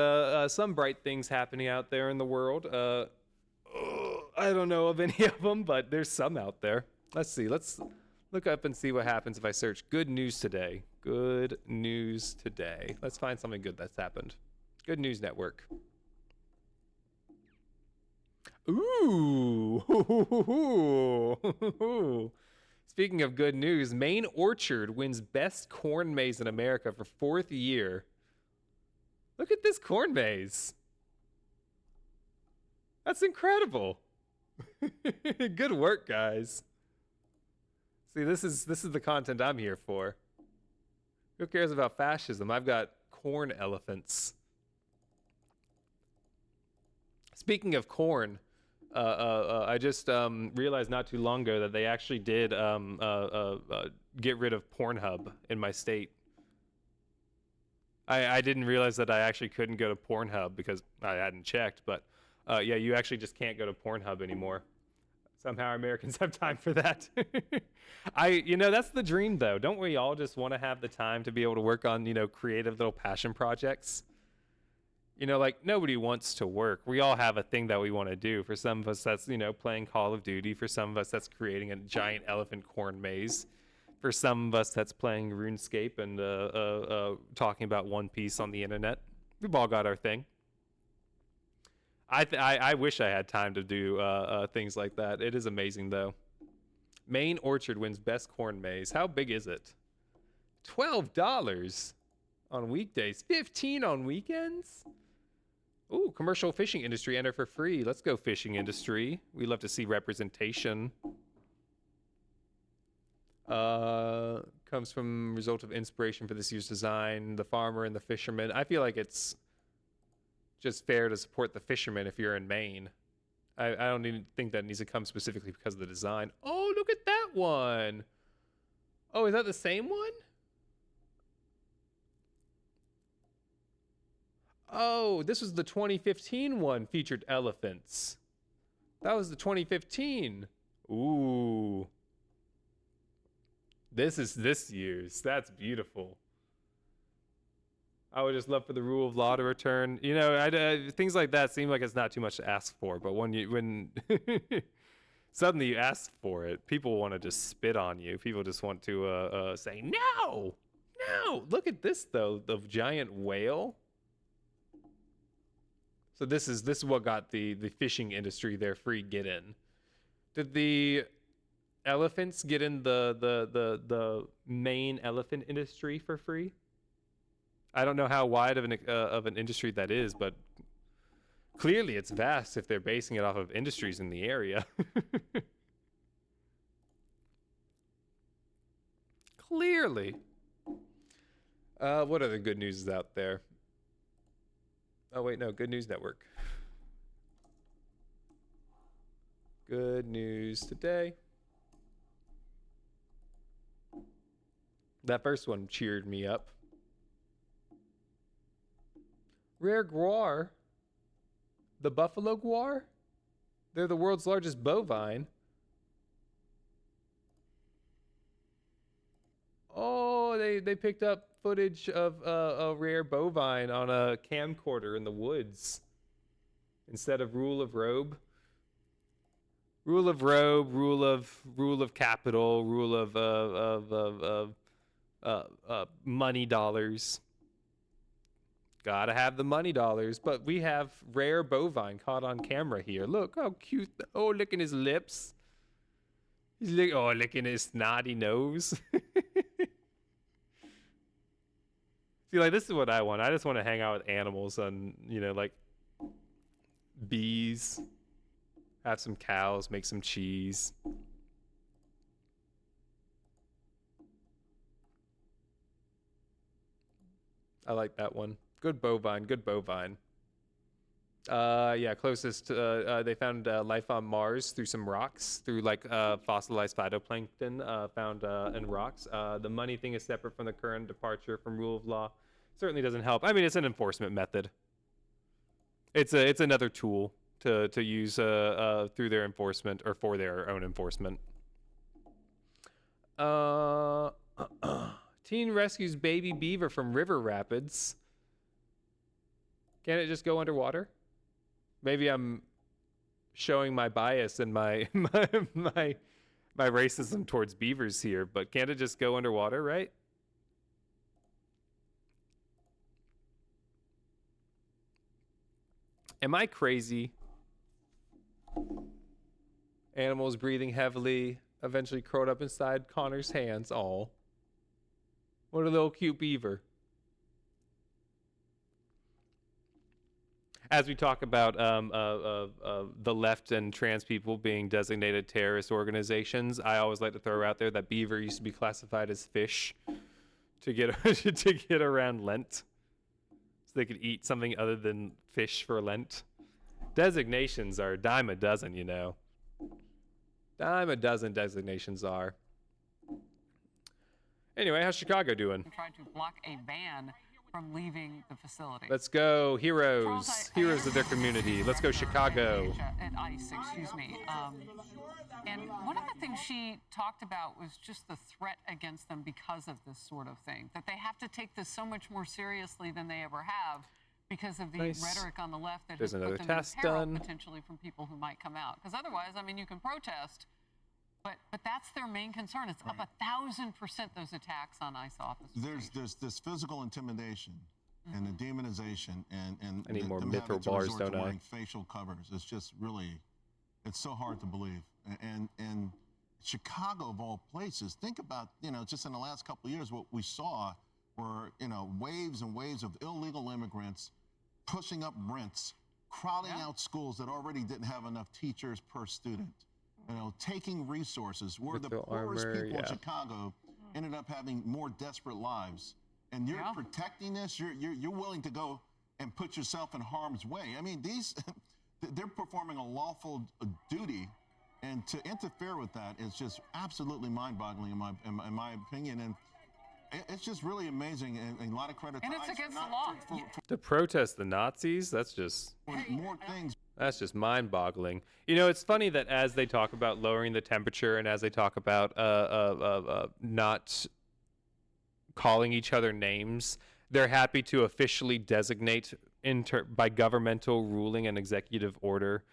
some bright things happening out there in the world. I don't know of any of them, but there's some out there. Let's see. Let's look up and see what happens if I search good news today. Good news today. Let's find something good that's happened. Good News Network. Ooh. Speaking of good news, Maine Orchard wins Best Corn Maze in America for 4th year. Look at this corn maze. That's incredible. Good work, guys. See, this is the content I'm here for. Who cares about fascism? I've got corn elephants. Speaking of corn, I just realized not too long ago that they actually did get rid of Pornhub in my state. I didn't realize that I actually couldn't go to Pornhub because I hadn't checked, but yeah, you actually just can't go to Pornhub anymore. Somehow Americans have time for that. That's the dream though. Don't we all just want to have the time to be able to work on, creative little passion projects? Like nobody wants to work. We all have a thing that we want to do. For some of us, that's, playing Call of Duty. For some of us, that's creating a giant elephant corn maze. For some of us, that's playing RuneScape and talking about One Piece on the internet. We've all got our thing. I wish I had time to do things like that. It is amazing, though. Maine Orchard wins best corn maze. How big is it? $12 on weekdays. $15 on weekends? Ooh, commercial fishing industry, enter for free. Let's go fishing industry. We love to see representation. Comes from result of inspiration for this year's design. The farmer and the fisherman. I feel like it's just fair to support the fisherman if you're in Maine. I don't even think that needs to come specifically because of the design. Oh, look at that one. Oh, is that the same one? Oh, this was the 2015 one, featured elephants. That was the 2015. Ooh. This is this year's. That's beautiful. I would just love for the rule of law to return. Things like that seem like it's not too much to ask for, but when suddenly you ask for it, people want to just spit on you. People just want to say, no! Look at this, though, the giant whale. So this is what got the fishing industry their free get in. Did the elephants get in the main elephant industry for free? I don't know how wide of an industry that is, but clearly it's vast if they're basing it off of industries in the area. Clearly. What other good news is out there? Oh, wait, no. Good News Network. Good news today. That first one cheered me up. Rare guar. The buffalo guar? They're the world's largest bovine. Oh, they picked up footage of a rare bovine on a camcorder in the woods instead of rule of robe. Rule of robe, rule of capital, rule of money dollars. Gotta have the money dollars, but we have rare bovine caught on camera here. Look how cute. Oh, licking his lips. He's licking his snotty nose. See, like, this is what I want. I just want to hang out with animals and, like bees, have some cows, make some cheese. I like that one. Good bovine, good bovine. Yeah, closest, they found life on Mars through some rocks, through like fossilized phytoplankton found in rocks. The money thing is separate from the current departure from rule of law. Certainly doesn't help. I mean, it's an enforcement method. It's another tool to use through their enforcement or for their own enforcement. Teen rescues baby beaver from river rapids. Can it just go underwater? Maybe I'm showing my bias and my racism towards beavers here, but can't it just go underwater, right? Am I crazy? Animals breathing heavily, eventually curled up inside Connor's hands. Aw. What a little cute beaver. As we talk about the left and trans people being designated terrorist organizations, I always like to throw out there that beaver used to be classified as fish to get to get around Lent, so they could eat something other than fish for Lent. Designations are a dime a dozen, Dime a dozen designations are. Anyway, how's Chicago doing? Tried to block a van from leaving the facility. Let's go, heroes. Charles, Heroes of their community. Let's go, Chicago. At ICE, excuse me. And one of the things she talked about was just the threat against them because of this sort of thing, that they have to take this so much more seriously than they ever have because of the Nice. rhetoric on the left that There's has another put them task in peril done. potentially from people who might come out. Because otherwise, I mean, you can protest, but that's their main concern. It's up 1,000% those attacks on ICE officers. There's this physical intimidation and the demonization and I need more them having mithril to bars, resort to don't I? wearing facial covers. It's just really, it's so hard to believe. And Chicago of all places, think about, just in the last couple of years, what we saw were, waves and waves of illegal immigrants pushing up rents, crowding out schools that already didn't have enough teachers per student. Taking resources. We're the Mithril poorest armor, people in yeah. Chicago ended up having more desperate lives. And you're protecting this. You're willing to go and put yourself in harm's way. I mean, they're performing a lawful duty, and to interfere with that is just absolutely mind-boggling in my opinion. And it's just really amazing, and a lot of credit And to it's ICE against for the law. To protest the Nazis? That's just more things. That's just mind-boggling. It's funny that as they talk about lowering the temperature and as they talk about not calling each other names, they're happy to officially designate by governmental ruling and executive order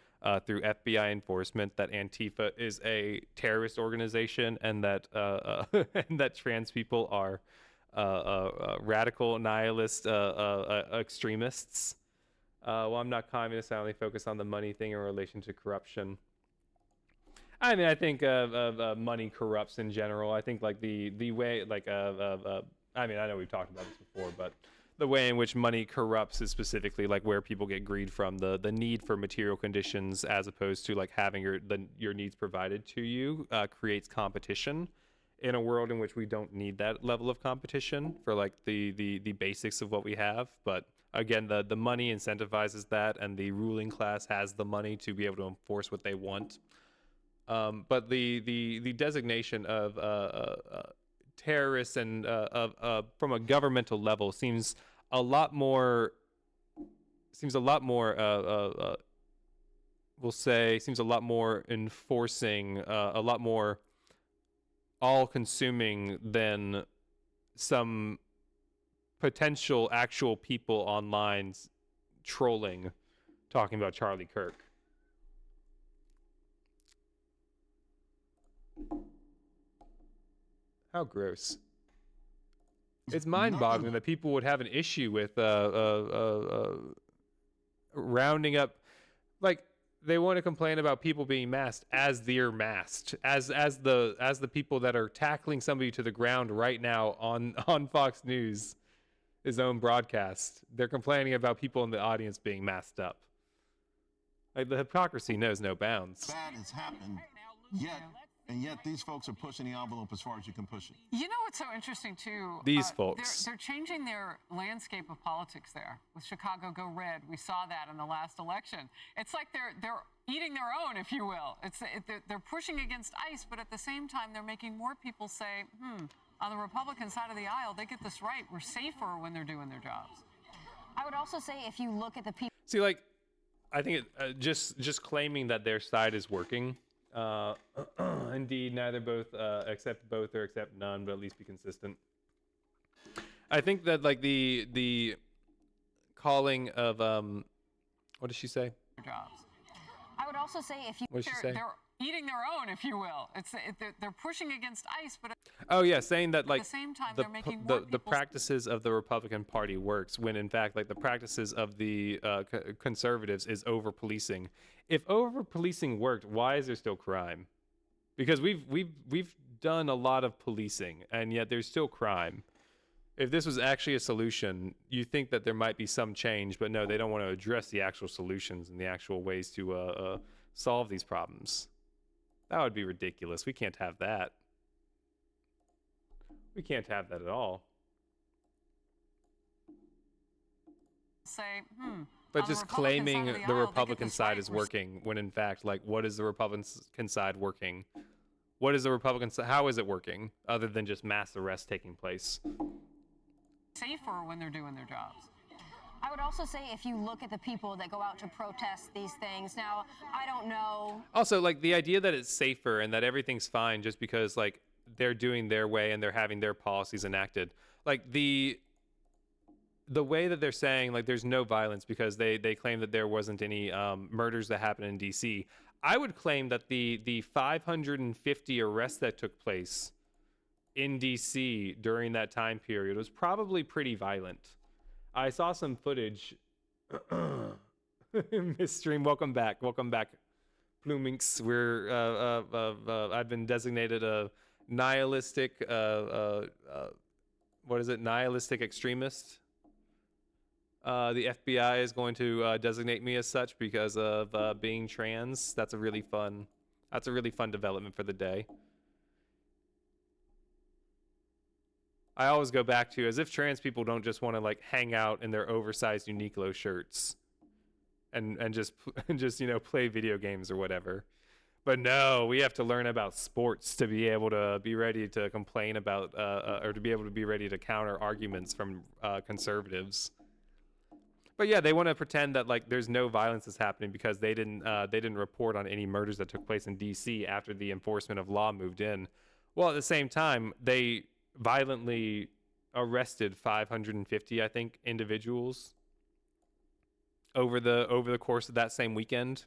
through FBI enforcement that Antifa is a terrorist organization and that and that trans people are radical nihilist extremists. Well, I'm not communist. I only focus on the money thing in relation to corruption. I mean, I think money corrupts in general. I think like the way I mean, I know we've talked about this before, but the way in which money corrupts is specifically like where people get greed from, the need for material conditions as opposed to like having your needs provided to you creates competition in a world in which we don't need that level of competition for like the basics of what we have. But again, the money incentivizes that, and the ruling class has the money to be able to enforce what they want. But the designation of terrorists and from a governmental level seems a lot more enforcing, a lot more all-consuming than some potential actual people online trolling talking about Charlie Kirk. How gross. It's mind-boggling that people would have an issue with rounding up, like they want to complain about people being masked as they're masked, as the people that are tackling somebody to the ground right now on Fox News, his own broadcast. They're complaining about people in the audience being masked up. Like the hypocrisy knows no bounds. Bad has happened, yet these folks are pushing the envelope as far as you can push it. You know what's so interesting too? These folks. They're changing their landscape of politics there. With Chicago Go Red, we saw that in the last election. It's like they're eating their own, if you will. They're pushing against ICE, but at the same time, they're making more people say, on the Republican side of the aisle, they get this right. We're safer when they're doing their jobs. I would also say if you look at the people. See, like, I think just claiming that their side is working. Indeed, neither both, accept both or accept none, but at least be consistent. I think that like the calling of what does she say? Jobs. I would also say if you. What did she say? They're eating their own, if you will. They're pushing against ICE, but Oh yeah, saying that like at the same time they're making more the practices of the Republican Party works when in fact like the practices of the conservatives is over policing. If over policing worked, why is there still crime? Because we've done a lot of policing and yet there's still crime. If this was actually a solution, you think that there might be some change, but no, they don't want to address the actual solutions and the actual ways to solve these problems. That would be ridiculous. We can't have that. We can't have that at all. say, But on the just Republican claiming side of the aisle, they get Republican this side right. is working when in fact, like, what is the Republican side working? What is the Republican side? How is it working other than just mass arrests taking place? safer when they're doing their jobs. I would also say if you look at the people that go out to protest these things, now, I don't know. Also, like, the idea that it's safer and that everything's fine just because, like, they're doing their way and they're having their policies enacted. Like, the way that they're saying, like, there's no violence because they claim that there wasn't any murders that happened in D.C. I would claim that the 550 arrests that took place in D.C. during that time period was probably pretty violent. I saw some footage. Miss Stream, welcome back. Welcome back, Pluminx. We're I've been designated a nihilistic what is it? Nihilistic extremist. The FBI is going to designate me as such because of being trans. That's a really fun development for the day. I always go back to, as if trans people don't just want to, like, hang out in their oversized Uniqlo shirts and just play video games or whatever. But no, we have to learn about sports to be able to be ready to complain about or to be able to be ready to counter arguments from conservatives. But yeah, they want to pretend that, like, there's no violence that's happening because they didn't report on any murders that took place in D.C. after the enforcement of law moved in. Well, at the same time, they violently arrested 550, I think, individuals over the course of that same weekend.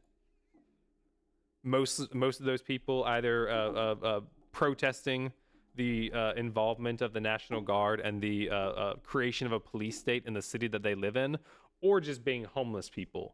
Most of those people either protesting the involvement of the National Guard and the creation of a police state in the city that they live in, or just being homeless people.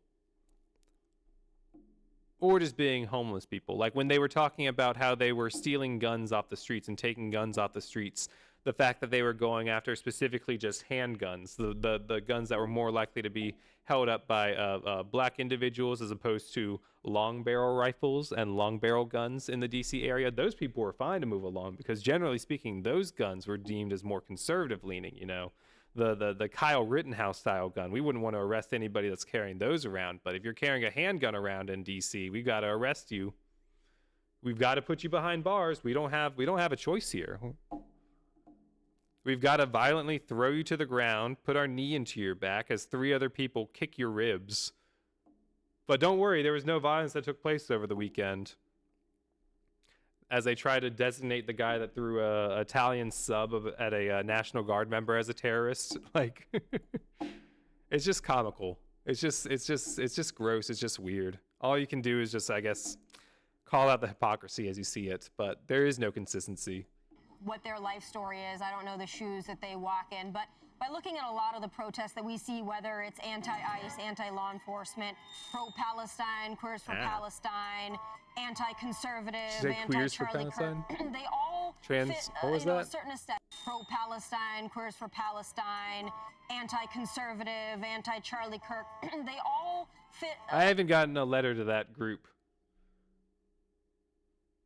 Like when they were talking about how they were stealing guns off the streets and taking guns off the streets, the fact that they were going after specifically just handguns, the guns that were more likely to be held up by black individuals as opposed to long barrel rifles and long barrel guns in the DC area, those people were fine to move along because generally speaking, those guns were deemed as more conservative leaning, you know. The Kyle Rittenhouse style gun. We wouldn't want to arrest anybody that's carrying those around. But if you're carrying a handgun around in DC, we've got to arrest you. We've got to put you behind bars. We don't have a choice here. We've got to violently throw you to the ground, put our knee into your back as 3 other people kick your ribs. But don't worry, there was no violence that took place over the weekend. As they try to designate the guy that threw a Italian sub at a National Guard member as a terrorist, like, it's just comical. It's just gross. It's just weird. All you can do is just, I guess, call out the hypocrisy as you see it, but there is no consistency. What their life story is. I don't know the shoes that they walk in, but by looking at a lot of the protests that we see, whether it's anti-ICE, anti-law enforcement, pro-Palestine, Queers for Palestine, anti-conservative, anti-Charlie Kirk, they all trans, fit what was that? a certain aesthetic. Pro-Palestine, Queers for Palestine, anti-conservative, anti-Charlie Kirk, they all fit. I haven't gotten a letter to that group.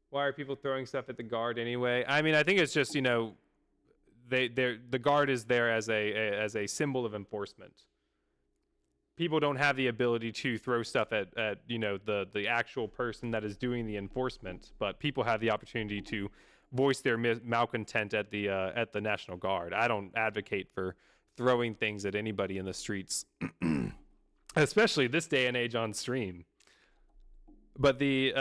Why are people throwing stuff at the guard anyway? I mean, I think it's just, you know, the guard is there as a symbol of enforcement. People don't have the ability to throw stuff at you know, the actual person that is doing the enforcement, but people have the opportunity to voice their malcontent at the National Guard. I don't advocate for throwing things at anybody in the streets, especially this day and age on stream. But the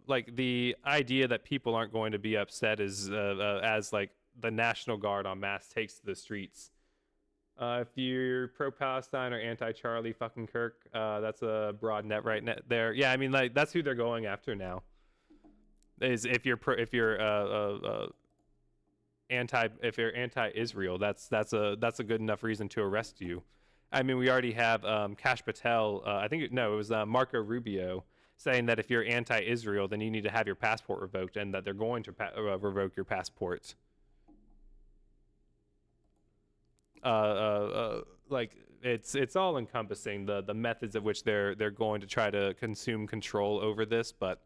the idea that people aren't going to be upset is as like the National Guard en masse takes to the streets. If you're pro-Palestine or anti-Charlie fucking Kirk, that's a broad net right there. Yeah, I mean, like, that's who they're going after now. Is if you're anti-Israel, that's a good enough reason to arrest you. I mean, we already have Kash Patel. It was Marco Rubio saying that if you're anti-Israel, then you need to have your passport revoked, and that they're going to revoke your passport. Like, it's all encompassing, the methods of which they're going to try to consume control over this, but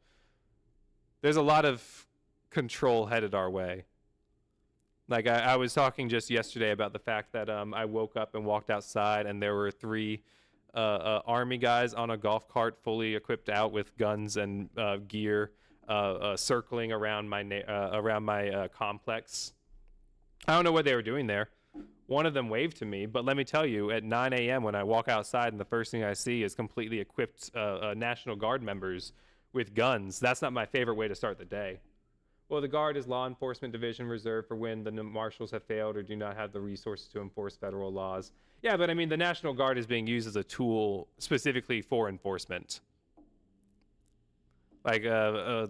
there's a lot of control headed our way. Like, I was talking just yesterday about the fact that I woke up and walked outside and there were 3 army guys on a golf cart fully equipped out with guns and gear circling around my complex. I don't know what they were doing there. One of them waved to me, but let me tell you, at 9 a.m. when I walk outside and the first thing I see is completely equipped National Guard members with guns, that's not my favorite way to start the day. Well, the Guard is law enforcement division reserved for when the marshals have failed or do not have the resources to enforce federal laws. Yeah, but I mean, the National Guard is being used as a tool specifically for enforcement. Like,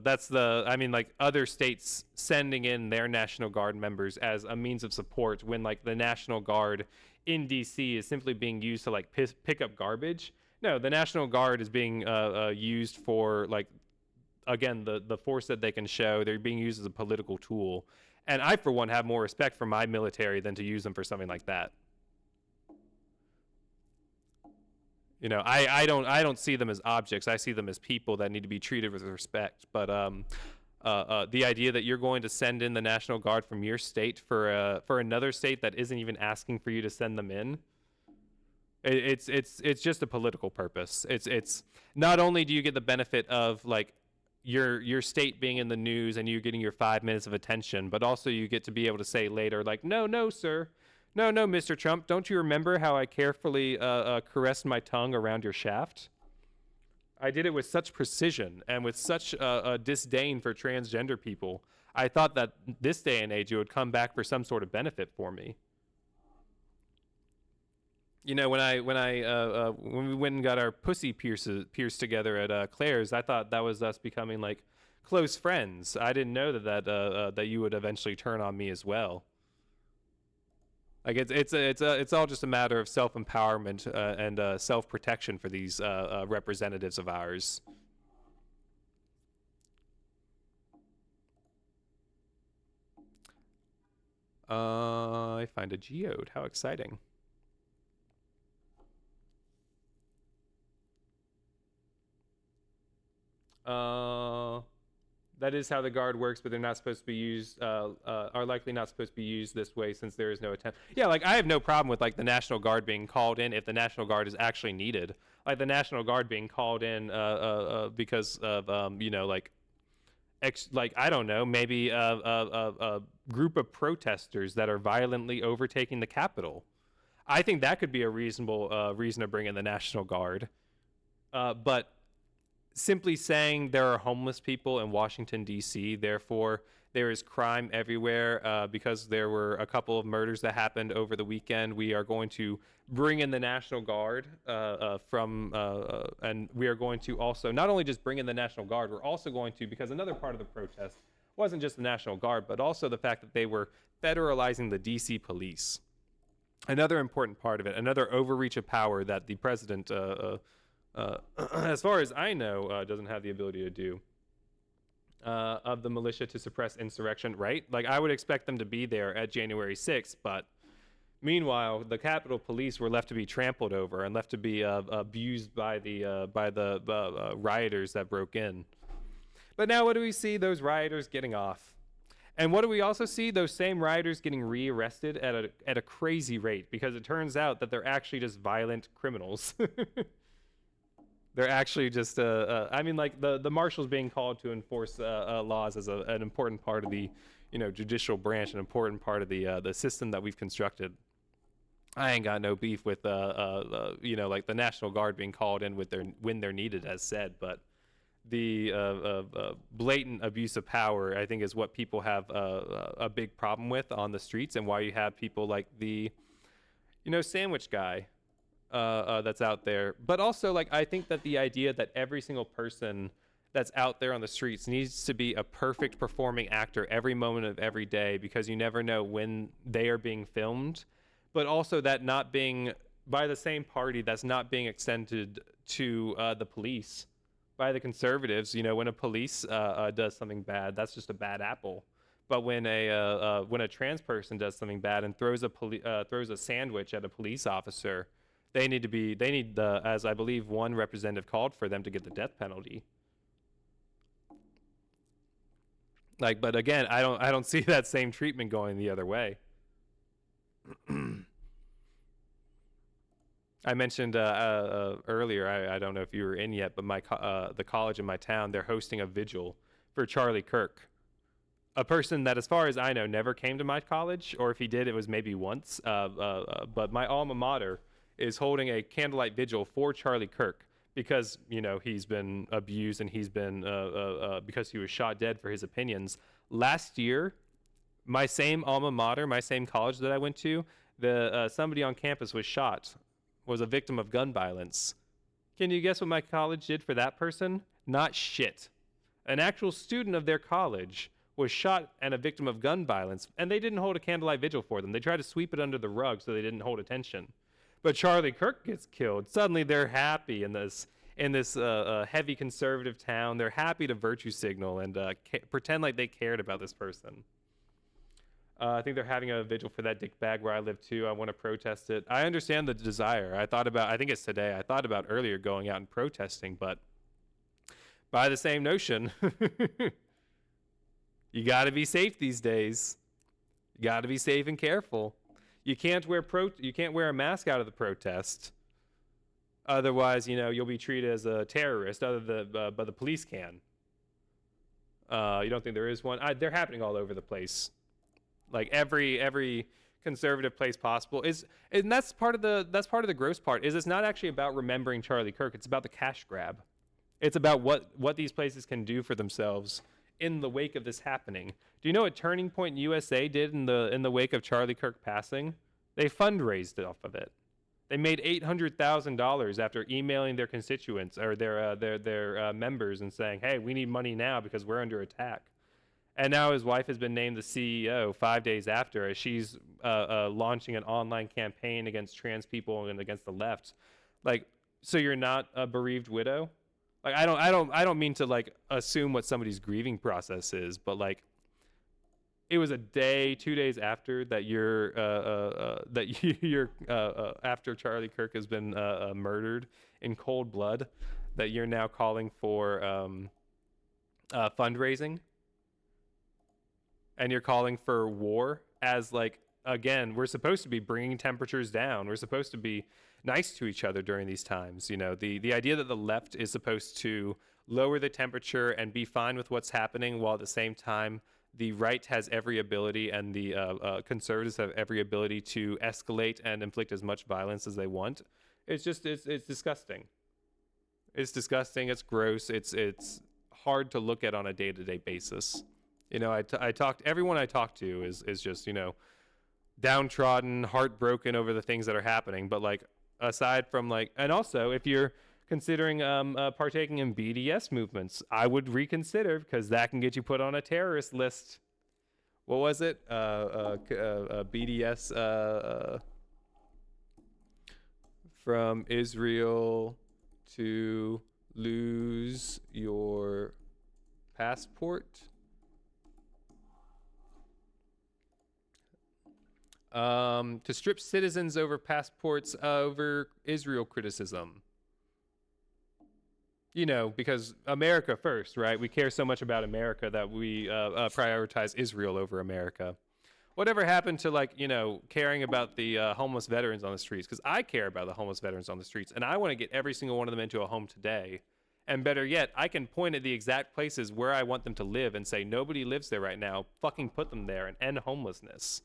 that's the, I mean, like, other states sending in their National Guard members as a means of support when, like, the National Guard in D.C. is simply being used to, like, pick up garbage. No, the National Guard is being used for, like, again, the force that they can show. They're being used as a political tool. And I, for one, have more respect for my military than to use them for something like that. You know, I don't see them as objects. I see them as people that need to be treated with respect. But the idea that you're going to send in the National Guard from your state for another state that isn't even asking for you to send them in, it's just a political purpose. It's not only do you get the benefit of like your state being in the news and you getting your 5 minutes of attention, but also you get to be able to say later, like, no, sir. No, Mr. Trump, don't you remember how I carefully caressed my tongue around your shaft? I did it with such precision and with such disdain for transgender people. I thought that this day and age it would come back for some sort of benefit for me. You know, when we went and got our pussy pierced together at Claire's, I thought that was us becoming like close friends. I didn't know that you would eventually turn on me as well. Like it's all just a matter of self-empowerment and self-protection for these representatives of ours. I find a geode. How exciting! That is how the Guard works, but they're not supposed to be used, are likely not supposed to be used this way since there is no attempt. Yeah, like, I have no problem with, like, the National Guard being called in if the National Guard is actually needed. Like, the National Guard being called in because of, you know, like, I don't know, maybe a group of protesters that are violently overtaking the Capitol. I think that could be a reasonable reason to bring in the National Guard. But simply saying there are homeless people in Washington, D.C., therefore there is crime everywhere because there were a couple of murders that happened over the weekend. We are going to bring in the National Guard and we are going to also not only just bring in the National Guard, we're also going to, because another part of the protest wasn't just the National Guard, but also the fact that they were federalizing the D.C. police. Another important part of it, another overreach of power that the president as far as I know, doesn't have the ability to do, of the militia to suppress insurrection, right? Like, I would expect them to be there at January 6th, but meanwhile, the Capitol Police were left to be trampled over and left to be abused by the rioters that broke in. But now what do we see? Those rioters getting off. And what do we also see? Those same rioters getting rearrested at a crazy rate, because it turns out that they're actually just violent criminals. They're actually just, I mean, like, the marshals being called to enforce laws is an important part of the, you know, judicial branch, an important part of the system that we've constructed. I ain't got no beef with, you know, like, the National Guard being called in when they're needed, as said, but the blatant abuse of power, I think, is what people have a big problem with on the streets, and why you have people like the, you know, sandwich guy. That's out there. But also, like, I think that the idea that every single person that's out there on the streets needs to be a perfect performing actor every moment of every day, because you never know when they are being filmed, but also that not being by the same party, that's not being extended to the police by the conservatives. You know, when a police does something bad, that's just a bad apple. But when a trans person does something bad and throws a sandwich at a police officer, they need the, as I believe one representative called for, them to get the death penalty. Like, but again, I don't see that same treatment going the other way. I mentioned earlier, I don't know if you were in yet, but the college in my town, they're hosting a vigil for Charlie Kirk. a person that, as far as I know, never came to my college, or if he did, it was maybe once. But my alma mater is holding a candlelight vigil for Charlie Kirk because, you know, he's been abused and he's been because he was shot dead for his opinions. Last year, my same alma mater, my same college that I went to, somebody on campus was a victim of gun violence. Can you guess what my college did for that person? Not shit. An actual student of their college was shot and a victim of gun violence, and they didn't hold a candlelight vigil for them. They tried to sweep it under the rug so they didn't hold attention. But Charlie Kirk gets killed. Suddenly they're happy in this heavy conservative town. They're happy to virtue signal and pretend like they cared about this person. I think they're having a vigil for that dickbag where I live too. I want to protest it. I understand the desire. I think it's today. I thought about earlier going out and protesting, but by the same notion, you got to be safe these days. You got to be safe and careful. You can't wear a mask out of the protest. Otherwise, you know, you'll be treated as a terrorist. But the police can. You don't think there is one? They're happening all over the place. Like every conservative place possible and that's part of the gross part. Is it's not actually about remembering Charlie Kirk. It's about the cash grab. It's about what these places can do for themselves in the wake of this happening. Do you know what Turning Point USA did in the wake of Charlie Kirk passing? They fundraised off of it. They made $800,000 after emailing their constituents or their members and saying, "Hey, we need money now because we're under attack." And now his wife has been named the CEO 5 days after, as she's launching an online campaign against trans people and against the left. Like, so you're not a bereaved widow? Like, I don't mean to like assume what somebody's grieving process is, but like, it was a day, 2 days after that you're after Charlie Kirk has been murdered in cold blood, that you're now calling for fundraising. And you're calling for war as, like, again, we're supposed to be bringing temperatures down. We're supposed to be nice to each other during these times. You know, the idea that the left is supposed to lower the temperature and be fine with what's happening, while at the same time the right has every ability and the conservatives have every ability to escalate and inflict as much violence as they want. It's just, it's disgusting. It's disgusting. It's gross. It's hard to look at on a day-to-day basis. You know, everyone I talk to is just, you know, downtrodden, heartbroken over the things that are happening. But like, aside from like, and also if you're considering partaking in BDS movements, I would reconsider, because that can get you put on a terrorist list. What was it? BDS from Israel to lose your passport. To strip citizens over passports over Israel criticism. You know, because America first, right? We care so much about America that we prioritize Israel over America. Whatever happened to, like, you know, caring about the homeless veterans on the streets? Because I care about the homeless veterans on the streets, and I want to get every single one of them into a home today. And better yet, I can point at the exact places where I want them to live and say, nobody lives there right now. Fucking put them there and end homelessness.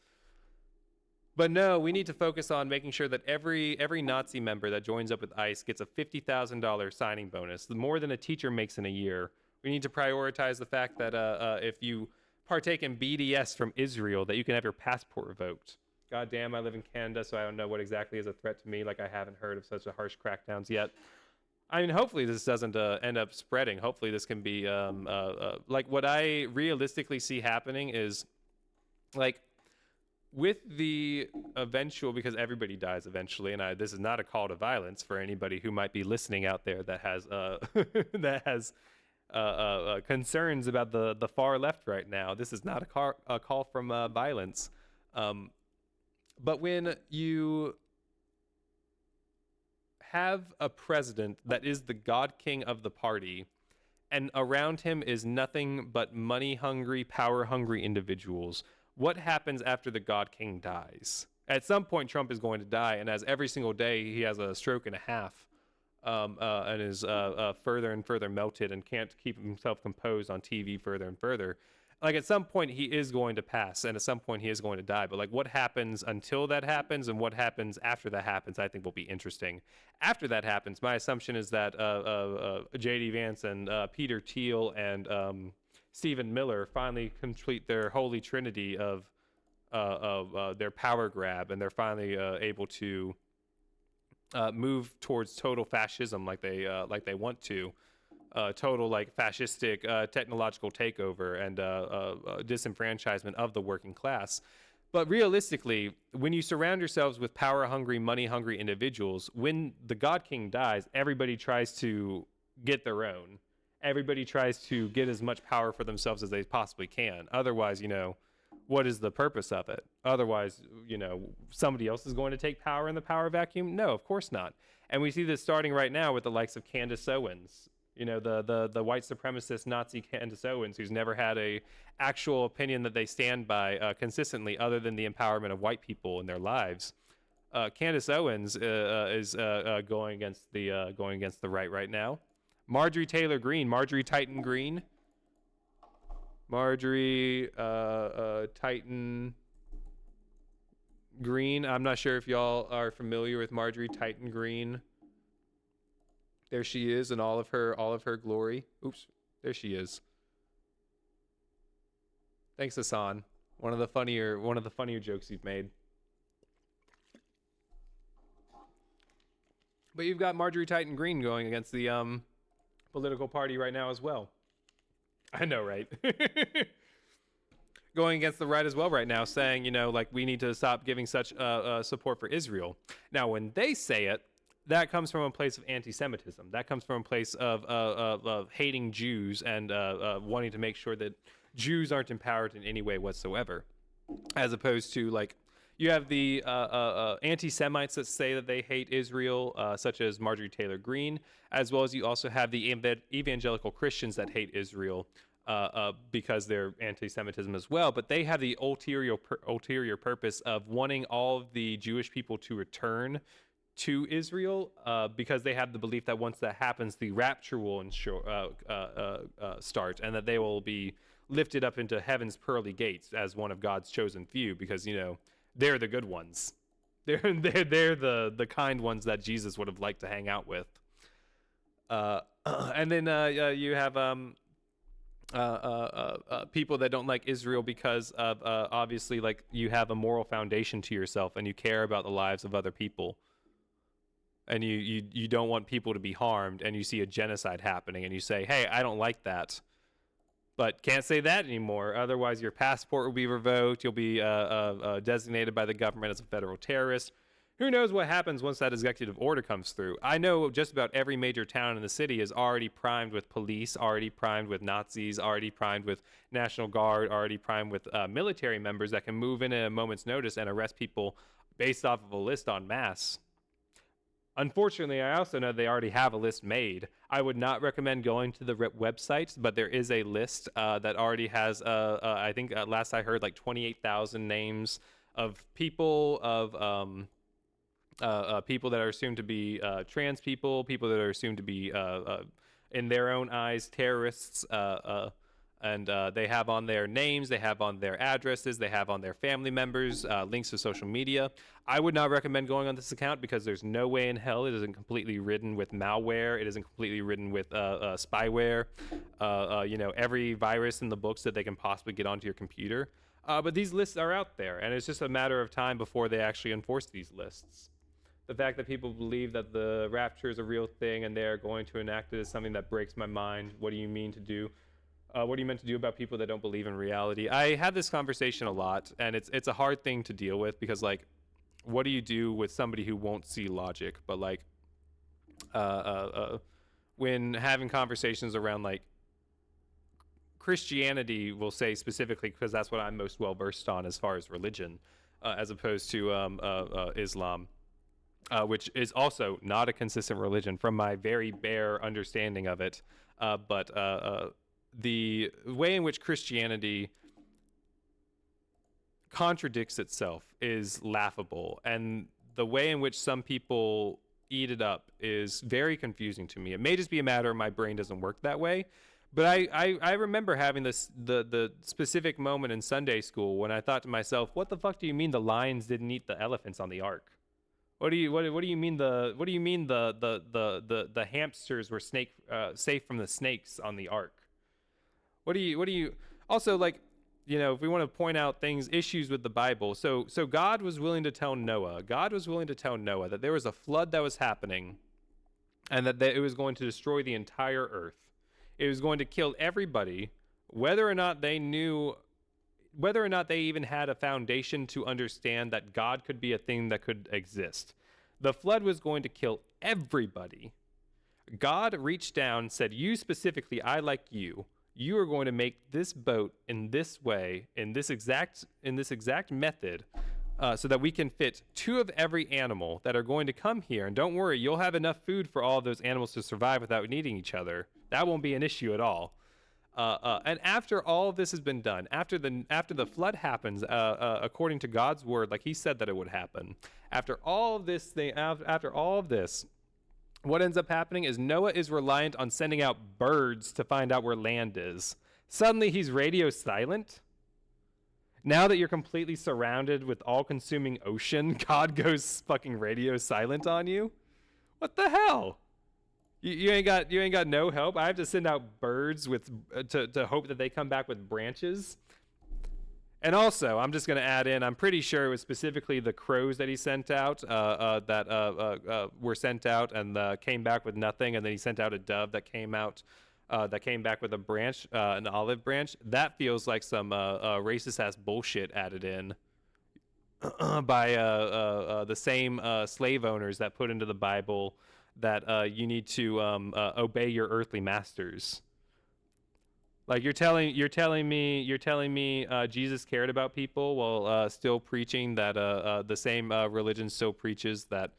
But no, we need to focus on making sure that every Nazi member that joins up with ICE gets a $50,000 signing bonus, more than a teacher makes in a year. We need to prioritize the fact that if you partake in BDS from Israel, that you can have your passport revoked. God damn, I live in Canada, so I don't know what exactly is a threat to me. Like, I haven't heard of such a harsh crackdowns yet. I mean, hopefully this doesn't end up spreading. Hopefully this can be like, what I realistically see happening is, like, with the eventual, because everybody dies eventually, and this is not a call to violence for anybody who might be listening out there that has that has concerns about the far left right now. This is not a call from violence. But when you have a president that is the God King of the party, and around him is nothing but money-hungry, power-hungry individuals, what happens after the God King dies? At some point, Trump is going to die, and as every single day he has a stroke and a half, and is further and further melted and can't keep himself composed on TV further and further. like at some point he is going to pass, and at some point he is going to die. But like what happens until that happens, and what happens after that happens, I think will be interesting. After that happens, my assumption is that J.D. Vance and Peter Thiel and Stephen Miller finally complete their holy trinity of their power grab, and they're finally able to move towards total fascism, like they want to. Total like fascistic technological takeover and disenfranchisement of the working class. But realistically, when you surround yourselves with power-hungry, money-hungry individuals, when the God King dies, everybody tries to get their own. Everybody tries to get as much power for themselves as they possibly can. Otherwise, what is the purpose of it? Otherwise, somebody else is going to take power in the power vacuum? No, of course not. And we see this starting right now with the likes of Candace Owens. The white supremacist Nazi Candace Owens, who's never had a actual opinion that they stand by consistently, other than the empowerment of white people in their lives. Candace Owens is going against the right now. Marjorie Taylor Greene, Marjorie Titan Greene, Marjorie Titan Greene. I'm not sure if y'all are familiar with Marjorie Titan Greene. There she is in all of her glory. Oops, there she is. Thanks, Hassan. One of the funnier jokes you've made. But you've got Marjorie Titan Greene going against the political party right now as well. I know, right? Going against the right as well right now, saying, we need to stop giving such support for Israel. Now, when they say it, that comes from a place of anti-Semitism. That comes from a place of hating Jews and wanting to make sure that Jews aren't empowered in any way whatsoever. As opposed to, you have the anti-Semites that say that they hate Israel, such as Marjorie Taylor Greene, as well as you also have the evangelical Christians that hate Israel because they're anti-Semitism as well. But they have the ulterior purpose of wanting all of the Jewish people to return to Israel because they have the belief that once that happens, the rapture will start, and that they will be lifted up into heaven's pearly gates as one of God's chosen few, because they're the good ones. They're the kind ones that Jesus would have liked to hang out with. And then you have people that don't like Israel because of obviously you have a moral foundation to yourself and you care about the lives of other people. And you don't want people to be harmed, and you see a genocide happening, and you say, hey, I don't like that. But can't say that anymore. Otherwise, your passport will be revoked. You'll be designated by the government as a federal terrorist. Who knows what happens once that executive order comes through? I know just about every major town in the city is already primed with police, already primed with Nazis, already primed with National Guard, already primed with military members that can move in at a moment's notice and arrest people based off of a list en masse. Unfortunately, I also know they already have a list made. I would not recommend going to the website, but there is a list that already has, I think last I heard, 28,000 names of people, people that are assumed to be trans people that are assumed to be, in their own eyes, terrorists, and they have on their names, they have on their addresses, they have on their family members, links to social media. I would not recommend going on this account because there's no way in hell it isn't completely ridden with malware. It isn't completely ridden with spyware. Every virus in the books that they can possibly get onto your computer. But these lists are out there, and it's just a matter of time before they actually enforce these lists. The fact that people believe that the rapture is a real thing and they're going to enact it is something that breaks my mind. What do you mean to do? What are you meant to do about people that don't believe in reality? I have this conversation a lot, and it's a hard thing to deal with because, what do you do with somebody who won't see logic? But, when having conversations around, Christianity, will say specifically, because that's what I'm most well-versed on as far as religion, as opposed to Islam, which is also not a consistent religion from my very bare understanding of it. But the way in which Christianity contradicts itself is laughable, and the way in which some people eat it up is very confusing to me. It may just be a matter of my brain doesn't work that way, But I remember having the specific moment in Sunday school when I thought to myself, what the fuck do you mean the lions didn't eat the elephants on the ark? What do you mean the hamsters were safe from the snakes on the ark? What do you also, like, you know, if we want to point out issues with the Bible, so God was willing to tell Noah that there was a flood that was happening, and that it was going to destroy the entire earth. It was going to kill everybody, whether or not they even had a foundation to understand that God could be a thing that could exist. The flood was going to kill everybody. God reached down, said, you specifically, I like you. You are going to make this boat in this way, in this exact method, so that we can fit 2 of every animal that are going to come here. And don't worry, you'll have enough food for all of those animals to survive without needing each other. That won't be an issue at all. And after all of this has been done, after the flood happens, according to God's word, like he said that it would happen, after all of this, what ends up happening is Noah is reliant on sending out birds to find out where land is. Suddenly he's radio silent. Now that you're completely surrounded with all-consuming ocean, God goes fucking radio silent on you? What the hell? You ain't got no help. I have to send out birds to hope that they come back with branches. And also, I'm just gonna add in, I'm pretty sure it was specifically the crows that he sent out that were sent out and came back with nothing, and then he sent out a dove that came back with a branch, an olive branch. That feels like some racist ass bullshit added in by the same slave owners that put into the Bible that you need to obey your earthly masters. Like you're telling me Jesus cared about people while still preaching that the same religion still preaches that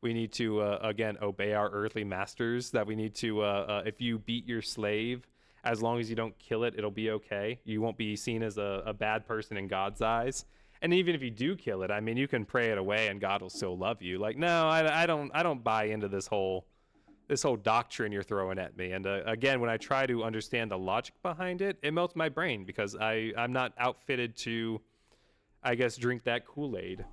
we need to again obey our earthly masters, that we need to if you beat your slave, as long as you don't kill it, it'll be okay. You won't be seen as a bad person in God's eyes. And even if you do kill it, I mean, you can pray it away and God will still love you. Like, no, I don't buy into this whole doctrine you're throwing at me. And again, when I try to understand the logic behind it, it melts my brain because I'm not outfitted to, I guess, drink that Kool-Aid.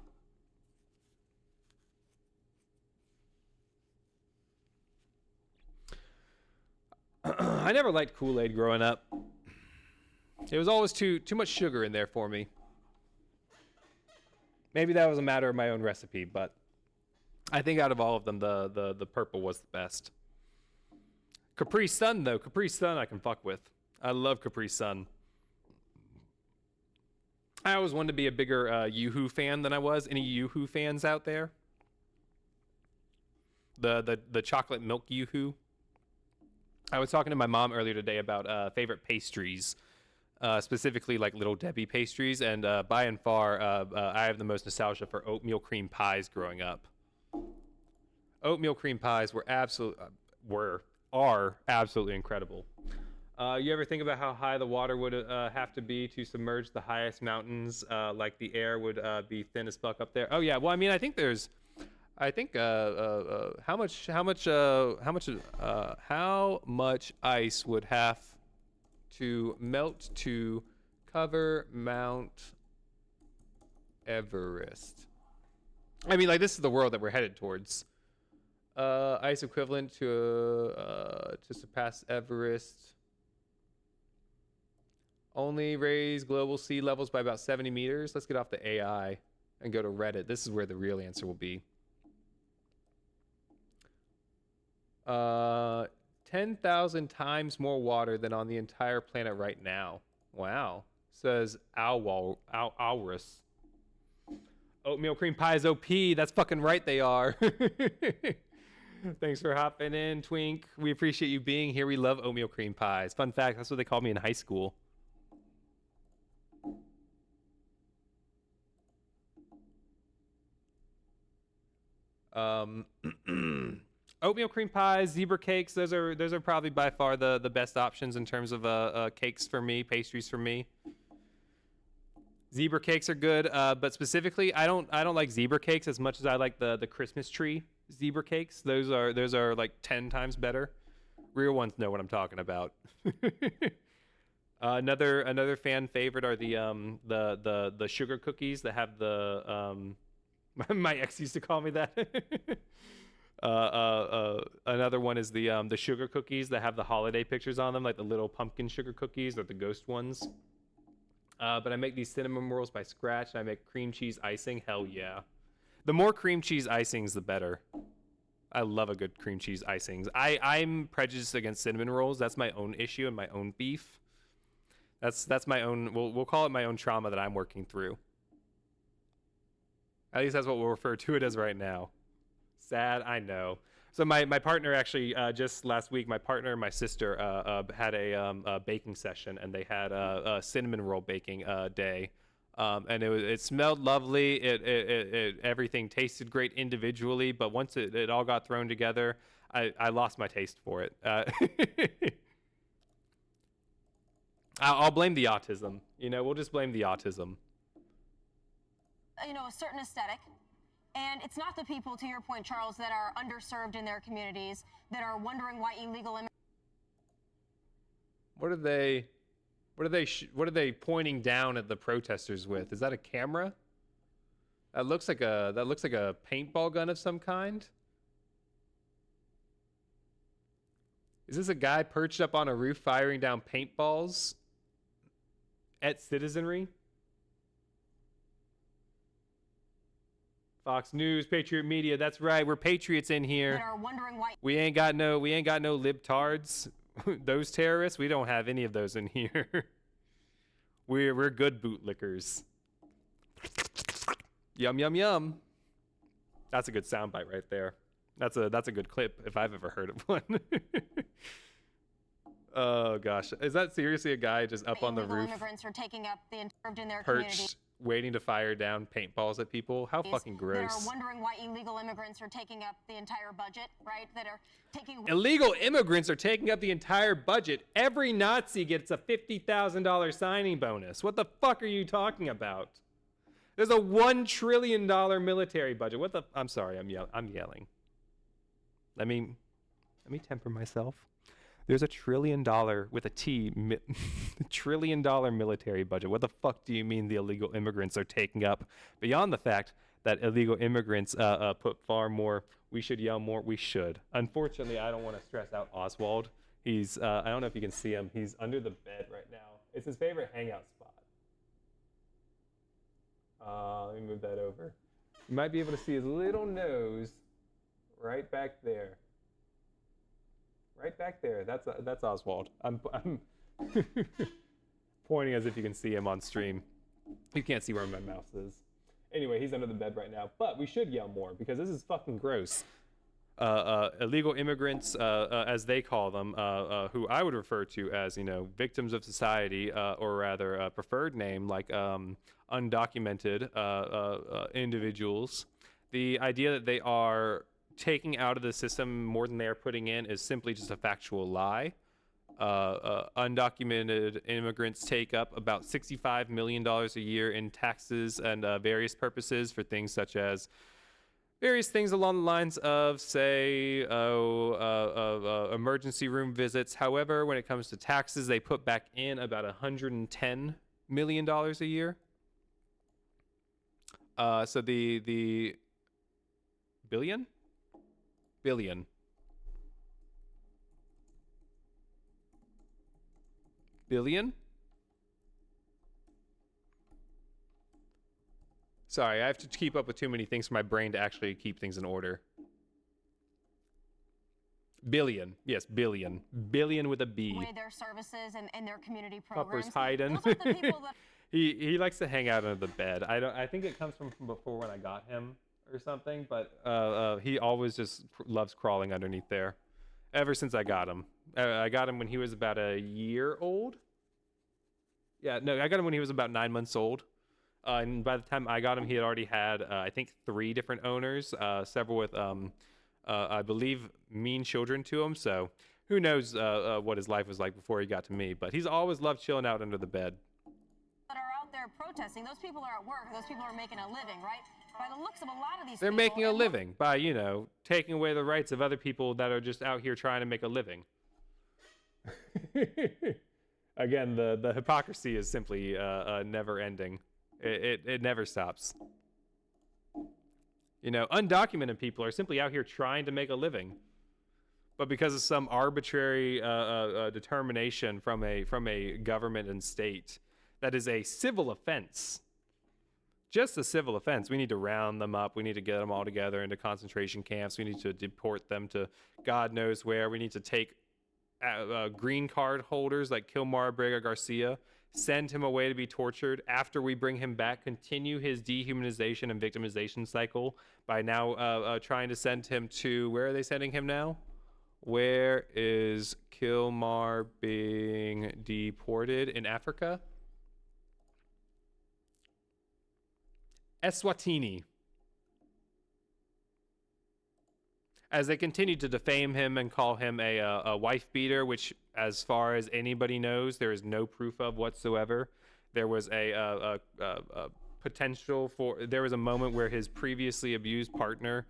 I never liked Kool-Aid growing up. It was always too much sugar in there for me. Maybe that was a matter of my own recipe, but I think out of all of them, the purple was the best. Capri Sun, though. Capri Sun I can fuck with. I love Capri Sun. I always wanted to be a bigger Yoo-Hoo fan than I was. Any Yoo-Hoo fans out there? The chocolate milk Yoo-Hoo. I was talking to my mom earlier today about favorite pastries. Specifically like Little Debbie pastries, and by and far, I have the most nostalgia for oatmeal cream pies growing up. Oatmeal cream pies are absolutely incredible. You ever think about how high the water would have to be to submerge the highest mountains? Like the air would be thin as fuck up there. Oh yeah, well I mean I think how much ice would have to melt to cover Mount Everest? I mean, like, this is the world that we're headed towards. Ice equivalent to surpass Everest. Only raise global sea levels by about 70 meters. Let's get off the AI and go to Reddit. This is where the real answer will be. 10,000 times more water than on the entire planet right now. Wow. Says Alrus. Oatmeal cream pies OP. That's fucking right they are. Thanks for hopping in, Twink. We appreciate you being here. We love oatmeal cream pies. Fun fact, that's what they called me in high school. Oatmeal cream pies, zebra cakes, those are probably by far the best options in terms of cakes for me, pastries for me. Zebra cakes are good, but specifically I don't like zebra cakes as much as I like the Christmas tree zebra cakes. Those are like 10 times better. Real ones know what I'm talking about. Another fan favorite are the sugar cookies that have the my ex used to call me that. Another one is the sugar cookies that have the holiday pictures on them, like the little pumpkin sugar cookies or the ghost ones. But I make these cinnamon rolls by scratch, and I make cream cheese icing. Hell yeah. The more cream cheese icings, the better. I love a good cream cheese icings. I'm prejudiced against cinnamon rolls. That's my own issue and my own beef. That's my own, we'll call it my own trauma that I'm working through. At least that's what we'll refer to it as right now. Sad, I know. So my partner actually, just last week, my partner and my sister had a baking session, and they had a cinnamon roll baking day. And it smelled lovely. It everything tasted great individually, but once it all got thrown together, I lost my taste for it. I'll blame the autism. We'll just blame the autism. A certain aesthetic. And it's not the people, to your point, Charles, that are underserved in their communities that are wondering why illegal immigrants. What are they pointing down at the protesters with? Is that a camera? That looks like a paintball gun of some kind. Is this a guy perched up on a roof firing down paintballs at citizenry? Fox News, Patriot Media. That's right. We're patriots in here. That are wondering why. We ain't got no libtards. Those terrorists, we don't have any of those in here. We're good bootlickers. Yum yum yum. That's a good soundbite right there. That's a good clip if I've ever heard of one. Oh gosh, is that seriously a guy just up on the roof? Immigrants are taking up the underserved in their perched, community. Waiting to fire down paintballs at people. How fucking gross. That are wondering why illegal immigrants are taking up the entire budget, right? That are taking. Illegal immigrants are taking up the entire budget. Every Nazi gets a $50,000 signing bonus. What the fuck are you talking about? There's a $1 trillion military budget. I'm sorry, I'm yelling. Let me temper myself. There's a $1 trillion with a T, $1 trillion military budget. What the fuck do you mean the illegal immigrants are taking up? Beyond the fact that illegal immigrants put far more, we should yell more, we should. Unfortunately, I don't want to stress out Oswald. He's, I don't know if you can see him. He's under the bed right now. It's his favorite hangout spot. Let me move that over. You might be able to see his little nose right back there. Right back there. That's Oswald. I'm pointing as if you can see him on stream. You can't see where my mouse is. Anyway, he's under the bed right now. But we should yell more because this is fucking gross. Illegal immigrants, as they call them, who I would refer to as, victims of society, or rather a preferred name like undocumented individuals. The idea that they are taking out of the system more than they are putting in is simply just a factual lie. Undocumented immigrants take up about $65 million a year in taxes and various purposes for things such as various things along the lines of, say, emergency room visits. However, when it comes to taxes, they put back in about $110 million a year. So the billion? Billion. Billion? Sorry, I have to keep up with too many things for my brain to actually keep things in order. Billion. Yes, billion. Billion with a B. Their services and their community programs. Pupper's hiding. Those are the people that... He likes to hang out under the bed. I think it comes from before when I got him or something, but he always just loves crawling underneath there. Ever since I got him. I got him when he was about a year old. Yeah, no, I got him when he was about 9 months old. And by the time I got him, he had already had, I think, 3 different owners, several with, I believe, mean children to him. So who knows what his life was like before he got to me. But he's always loved chilling out under the bed. That are out there protesting, those people are at work. Those people are making a living, right? By the looks of a lot of these They're people, making a living by, taking away the rights of other people that are just out here trying to make a living. Again, the hypocrisy is simply never ending. It never stops. You know, undocumented people are simply out here trying to make a living, but because of some arbitrary determination from a government and state, that is a civil offense. Just a civil offense. We need to round them up. We need to get them all together into concentration camps. We need to deport them to God knows where. We need to take green card holders like Kilmar Brega Garcia, send him away to be tortured. After we bring him back, continue his dehumanization and victimization cycle by now trying to send him to, where are they sending him now? Where is Kilmar being deported? In Africa? Eswatini. As they continue to defame him and call him a wife beater, which, as far as anybody knows, there is no proof of whatsoever. There was a potential for, there was a moment where his previously abused partner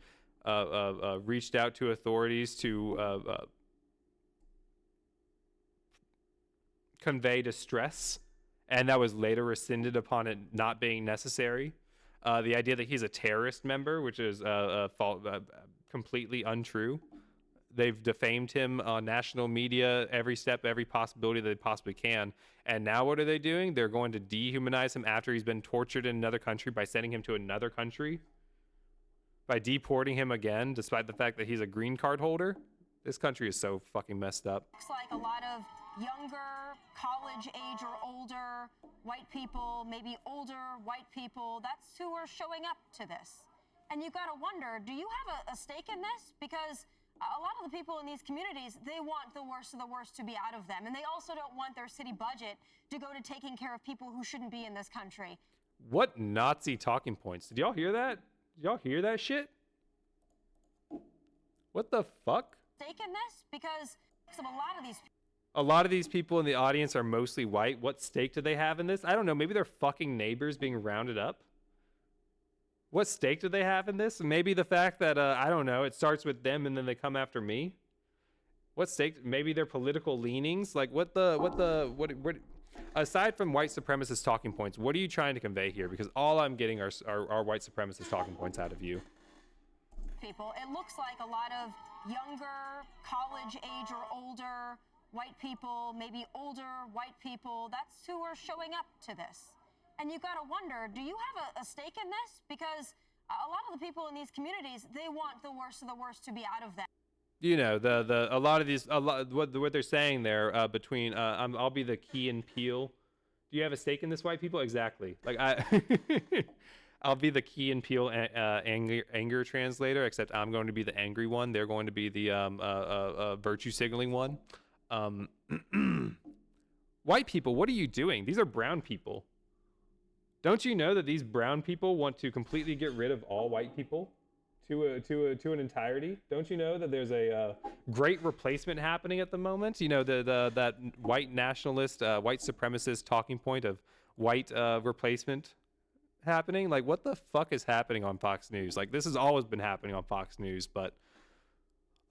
reached out to authorities to convey distress, and that was later rescinded upon it not being necessary. The idea that he's a terrorist member, which is completely untrue. They've defamed him on national media, every step, every possibility that they possibly can. And now what are they doing? They're going to dehumanize him after he's been tortured in another country by sending him to another country, by deporting him again, despite the fact that he's a green card holder. This country is so fucking messed up. Looks like a lot of younger, college age or older white people, maybe older white people, that's who are showing up to this. And you gotta wonder, do you have a stake in this? Because a lot of the people in these communities, they want the worst of the worst to be out of them. And they also don't want their city budget to go to taking care of people who shouldn't be in this country. What Nazi talking points? Did y'all hear that? Did y'all hear that shit? What the fuck? Stake in this? Because of a lot of these people in the audience are mostly white. What stake do they have in this? I don't know. Maybe they're fucking neighbors being rounded up. What stake do they have in this? Maybe the fact that, I don't know, it starts with them and then they come after me? What stake? Maybe their political leanings? Like, what, aside from white supremacist talking points, what are you trying to convey here? Because all I'm getting are white supremacist talking points out of you. People, it looks like a lot of younger, college age or older white people, maybe older white people, that's who are showing up to this. And you gotta wonder, do you have a stake in this? Because a lot of the people in these communities, they want the worst of the worst to be out of them. You know, what they're saying there between I'll be the Key and Peele. Do you have a stake in this, white people? Exactly. Like I'll be the Key and Peele anger translator, except I'm going to be the angry one. They're going to be the virtue signaling one. White people, what are you doing? These are brown people. Don't you know that these brown people want to completely get rid of all white people to an entirety? Don't you know that there's a great replacement happening at the moment? You know, that white nationalist, white supremacist talking point of white replacement happening? Like, what the fuck is happening on Fox News? Like, this has always been happening on Fox News, but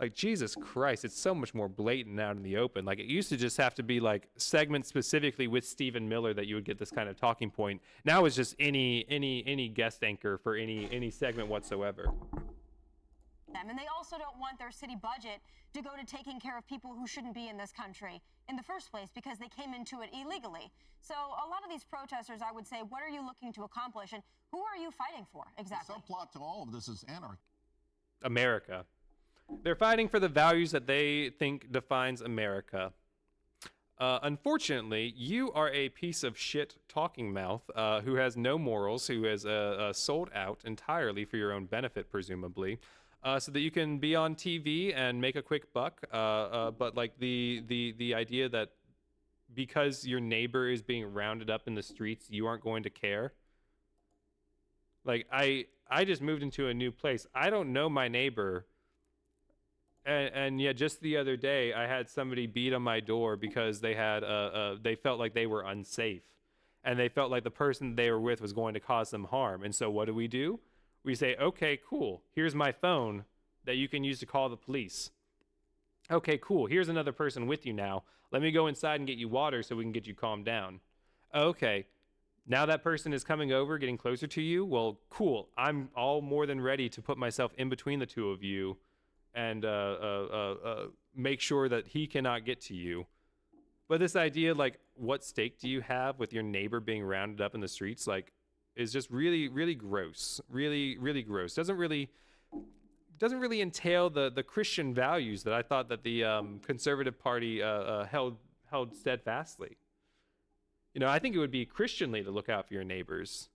like, Jesus Christ, it's so much more blatant out in the open. Like, it used to just have to be like segments specifically with Stephen Miller that you would get this kind of talking point. Now it's just any guest anchor for any segment whatsoever. And they also don't want their city budget to go to taking care of people who shouldn't be in this country in the first place because they came into it illegally. So a lot of these protesters, I would say, what are you looking to accomplish and who are you fighting for exactly? The subplot to all of this is anarchy. America. They're fighting for the values that they think defines America. Unfortunately, you are a piece of shit talking mouth who has no morals, who has sold out entirely for your own benefit, presumably, so that you can be on TV and make a quick buck. But like the idea that because your neighbor is being rounded up in the streets, you aren't going to care. Like, I just moved into a new place. I don't know my neighbor. And yet, just the other day, I had somebody beat on my door because they had they felt like they were unsafe, and they felt like the person they were with was going to cause them harm. And so, what do? We say, okay, cool. Here's my phone that you can use to call the police. Okay, cool. Here's another person with you now. Let me go inside and get you water so we can get you calmed down. Okay. Now that person is coming over, getting closer to you. Well, cool. I'm all more than ready to put myself in between the two of you and make sure that he cannot get to you. But this idea, like, what stake do you have with your neighbor being rounded up in the streets, like, is just really, really gross. Really, really gross. Doesn't really entail the Christian values that I thought that the Conservative Party held steadfastly. You know, I think it would be Christianly to look out for your neighbors,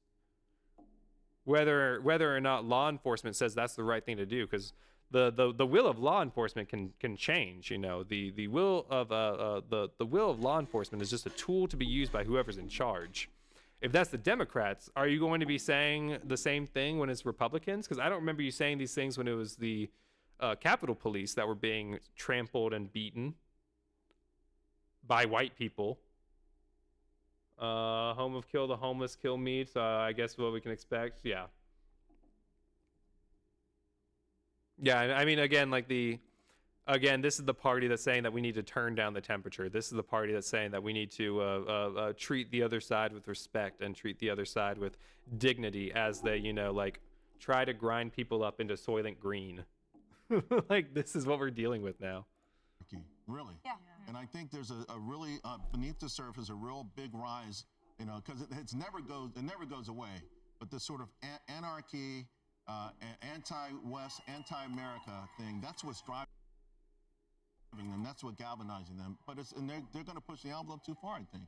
whether or not law enforcement says that's the right thing to do, because the will of law enforcement can change. You know, the will of the will of law enforcement is just a tool to be used by whoever's in charge. If that's the Democrats, are you going to be saying the same thing when it's Republicans? Because I don't remember you saying these things when it was the Capitol Police that were being trampled and beaten by white people. Home of kill the homeless, kill me. So I guess what we can expect. Yeah. Yeah, I mean, again, this is the party that's saying that we need to turn down the temperature. This is the party that's saying that we need to treat the other side with respect and treat the other side with dignity as they, you know, like, try to grind people up into Soylent Green. Like, this is what we're dealing with now. Really? Yeah. And I think there's a really, beneath the surface, a real big rise, you know, because it never goes away. But this sort of anarchy, anti-West, anti-America thing, that's what's driving them. That's what galvanizing them. But they're going to push the envelope too far, I think.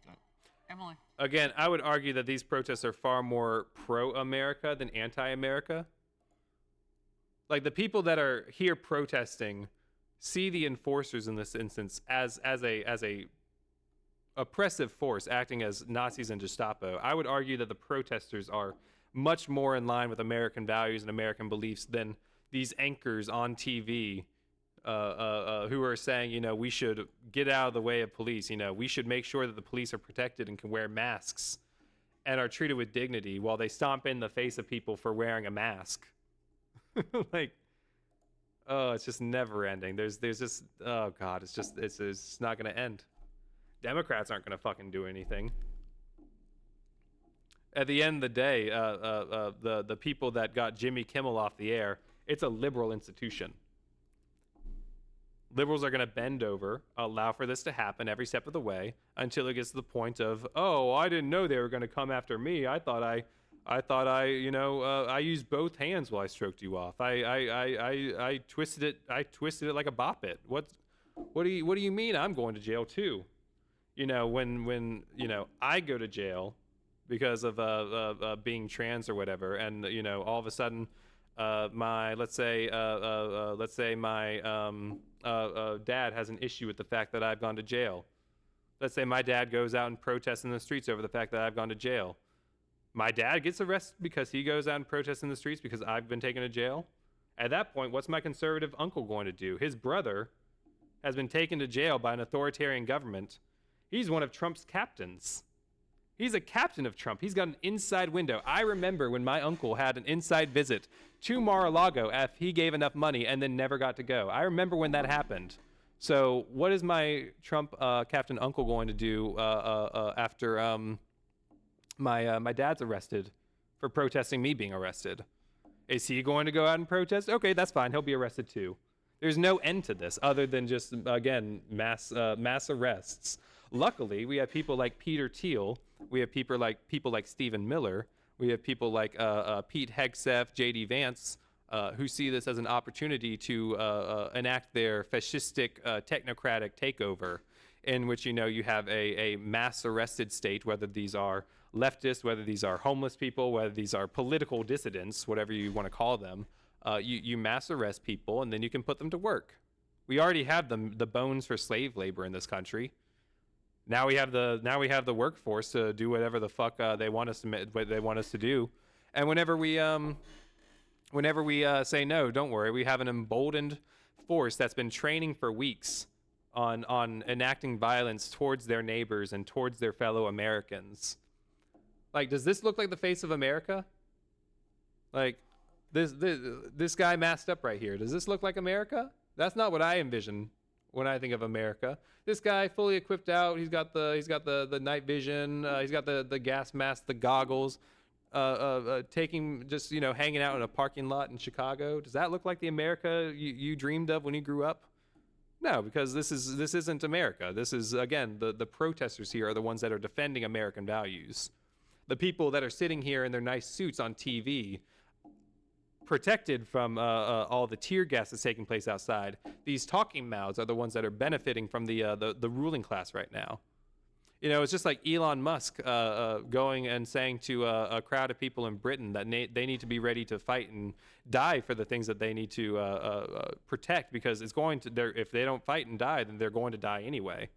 Emily. Again, I would argue that these protests are far more pro-America than anti-America. Like, the people that are here protesting see the enforcers in this instance as a oppressive force acting as Nazis and Gestapo. I would argue that the protesters are much more in line with American values and American beliefs than these anchors on TV who are saying, you know, we should get out of the way of police. You know, we should make sure that the police are protected and can wear masks and are treated with dignity while they stomp in the face of people for wearing a mask. Like, oh, it's just never ending. There's just, oh God, it's not going to end. Democrats aren't going to fucking do anything. At the end of the day, the people that got Jimmy Kimmel off the air, it's a liberal institution. Liberals are going to bend over, allow for this to happen every step of the way until it gets to the point of, oh, I didn't know they were going to come after me. I thought I, you know, I used both hands while I stroked you off. I twisted it like a bop it. What do you mean I'm going to jail too? You know, when you know, I go to jail because of being trans or whatever, and you know, all of a sudden, let's say my dad has an issue with the fact that I've gone to jail. Let's say my dad goes out and protests in the streets over the fact that I've gone to jail. My dad gets arrested because he goes out and protests in the streets because I've been taken to jail. At that point, what's my conservative uncle going to do? His brother has been taken to jail by an authoritarian government. He's one of Trump's captains. He's a captain of Trump. He's got an inside window. I remember when my uncle had an inside visit to Mar-a-Lago if he gave enough money and then never got to go. I remember when that happened. So what is my Trump captain uncle going to do after my dad's arrested for protesting me being arrested? Is he going to go out and protest? Okay, that's fine. He'll be arrested too. There's no end to this other than just, again, mass arrests. Luckily, we have people like Peter Thiel. We have people like Stephen Miller. We have people like Pete Hegseth, J.D. Vance, who see this as an opportunity to enact their fascistic technocratic takeover, in which, you know, you have a mass arrested state, whether these are leftists, whether these are homeless people, whether these are political dissidents, whatever you want to call them. You mass arrest people and then you can put them to work. We already have the bones for slave labor in this country. Now we have the workforce to do whatever the fuck they want us to do. And whenever we say no, don't worry, we have an emboldened force that's been training for weeks on enacting violence towards their neighbors and towards their fellow Americans. Like, does this look like the face of America? Like, this guy masked up right here. Does this look like America? That's not what I envision when I think of America. This guy fully equipped out. He's got the night vision. He's got the gas mask, the goggles. Taking just hanging out in a parking lot in Chicago. Does that look like the America you dreamed of when you grew up? No, because this isn't America. This is, again, the protesters here are the ones that are defending American values. The people that are sitting here in their nice suits on TV, protected from all the tear gas that's taking place outside. These talking mouths are the ones that are benefiting from the ruling class right now. It's just like Elon Musk going and saying to a crowd of people in Britain that they need to be ready to fight and die for the things that they need to protect, because if they don't fight and die, then they're going to die anyway.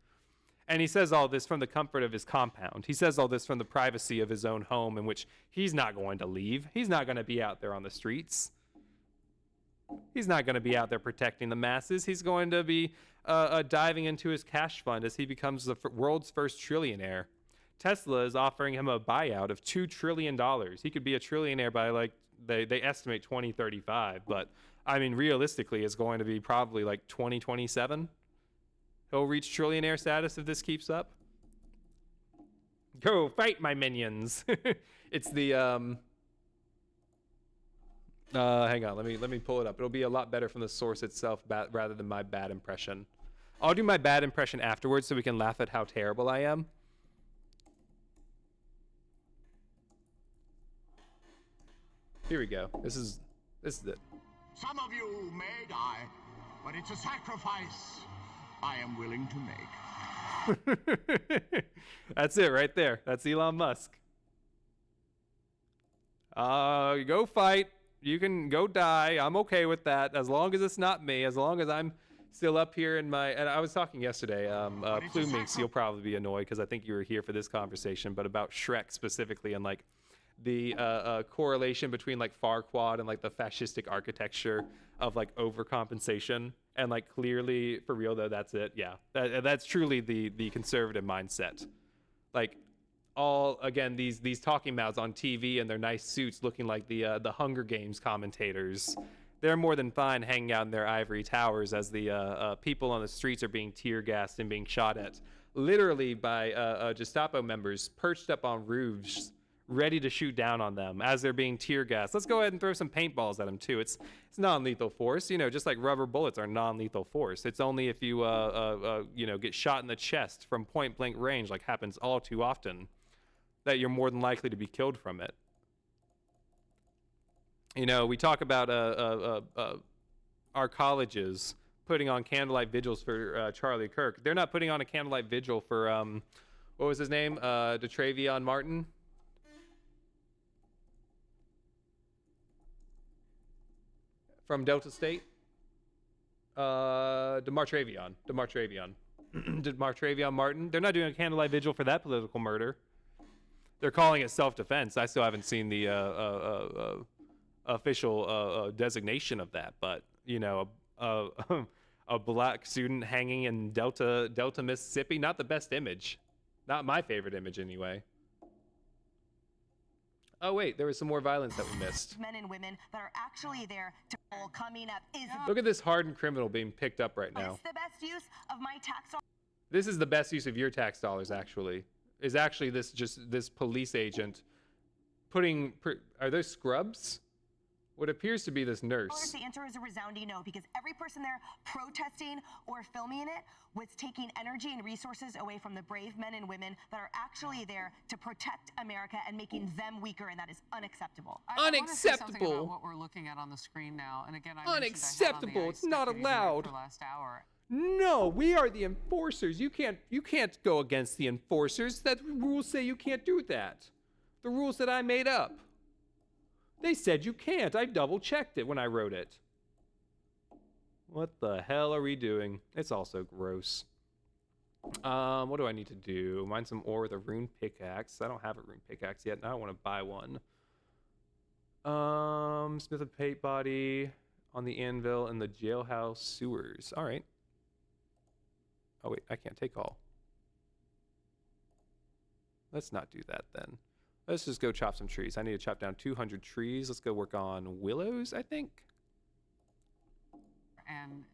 And he says all this from the comfort of his compound. He says all this from the privacy of his own home, in which he's not going to leave. He's not going to be out there on the streets. He's not going to be out there protecting the masses. He's going to be diving into his cash fund as he becomes the world's first trillionaire. Tesla is offering him a buyout of $2 trillion. He could be a trillionaire by they estimate 2035, but I mean, realistically, it's going to be probably like 2027. He'll reach trillionaire status if this keeps up. Go fight, my minions. It's the hang on, let me pull it up. It'll be a lot better from the source itself rather than my bad impression. I'll do my bad impression afterwards so we can laugh at how terrible I am. Here we go. This is it. Some of you may die, but it's a sacrifice I am willing to make. That's it right there. That's Elon Musk. Go fight. You can go die. I'm okay with that, as long as it's not me. As long as I'm still up here in my. And I was talking yesterday. Pluminx, you'll probably be annoyed because I think you were here for this conversation, but about Shrek specifically and the correlation between Farquaad and the fascistic architecture of overcompensation. And clearly, for real though, that's it. Yeah, that's truly the conservative mindset. All again, these talking mouths on TV and their nice suits, looking like the Hunger Games commentators. They're more than fine hanging out in their ivory towers as the people on the streets are being tear gassed and being shot at, literally by Gestapo members perched up on roofs, ready to shoot down on them as they're being tear gassed. Let's go ahead and throw some paintballs at them too. It's non-lethal force, just like rubber bullets are non-lethal force. It's only if you get shot in the chest from point blank range, like happens all too often, that you're more than likely to be killed from it. We talk about our colleges putting on candlelight vigils for Charlie Kirk. They're not putting on a candlelight vigil for what was his name? DeTravion Martin. From Delta State. DeMartravion Martin. They're not doing a candlelight vigil for that political murder. They're calling it self-defense. I still haven't seen the official designation of that, but a black student hanging in Delta, Mississippi, not the best image. Not my favorite image anyway. Oh wait, there was some more violence that we missed. Men and women that are actually there to coming up is Look at this hardened criminal being picked up right now. It's the best use of my tax dollars. This is the best use of your tax dollars, actually. Is actually this police agent putting, are those scrubs? What appears to be this nurse. The answer is a resounding no, because every person there protesting or filming it was taking energy and resources away from the brave men and women that are actually there to protect America and making them weaker, and that is unacceptable. I wanna say something about what we're looking at on the screen now, and again, Unacceptable. It's not allowed. For last hour. No, we are the enforcers. You can't go against the enforcers. That rules say you can't do that. The rules that I made up. They said you can't. I double checked it when I wrote it. What the hell are we doing? It's also gross. What do I need to do? Mine some ore with a rune pickaxe. I don't have a rune pickaxe yet, and I don't want to buy one. Smith of Pate body on the anvil in the jailhouse sewers. All right. Oh wait, I can't take all. Let's not do that then. Let's just go chop some trees. I need to chop down 200 trees. Let's go work on willows, I think. And,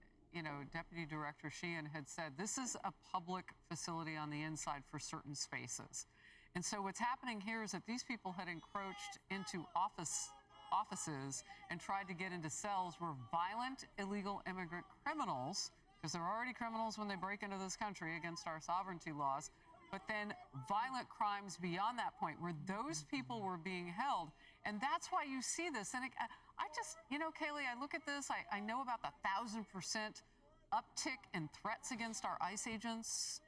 Deputy Director Sheehan had said, this is a public facility on the inside for certain spaces. And so what's happening here is that these people had encroached into offices and tried to get into cells where violent illegal immigrant criminals, because they're already criminals when they break into this country against our sovereignty laws, but then violent crimes beyond that point where those people were being held. And that's why you see this. And I just, Kaylee, I look at this, I know about the 1,000% uptick in threats against our ICE agents,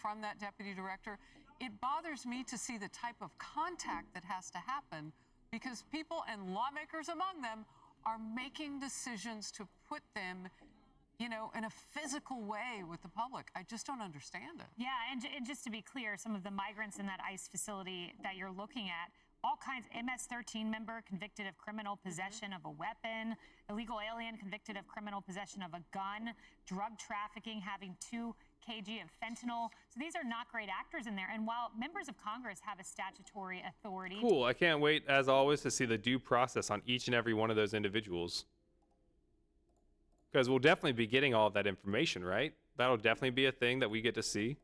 from that deputy director. It bothers me to see the type of contact that has to happen because people and lawmakers among them are making decisions to put them in a physical way with the public. I just don't understand it. Yeah, and just to be clear, some of the migrants in that ICE facility that you're looking at, all kinds, MS-13 member convicted of criminal possession of a weapon, illegal alien convicted of criminal possession of a gun, drug trafficking, having 2 kg of fentanyl. So these are not great actors in there. And while members of Congress have a statutory authority... Cool. I can't wait, as always, to see the due process on each and every one of those individuals. Because we'll definitely be getting all of that information, right? That'll definitely be a thing that we get to see.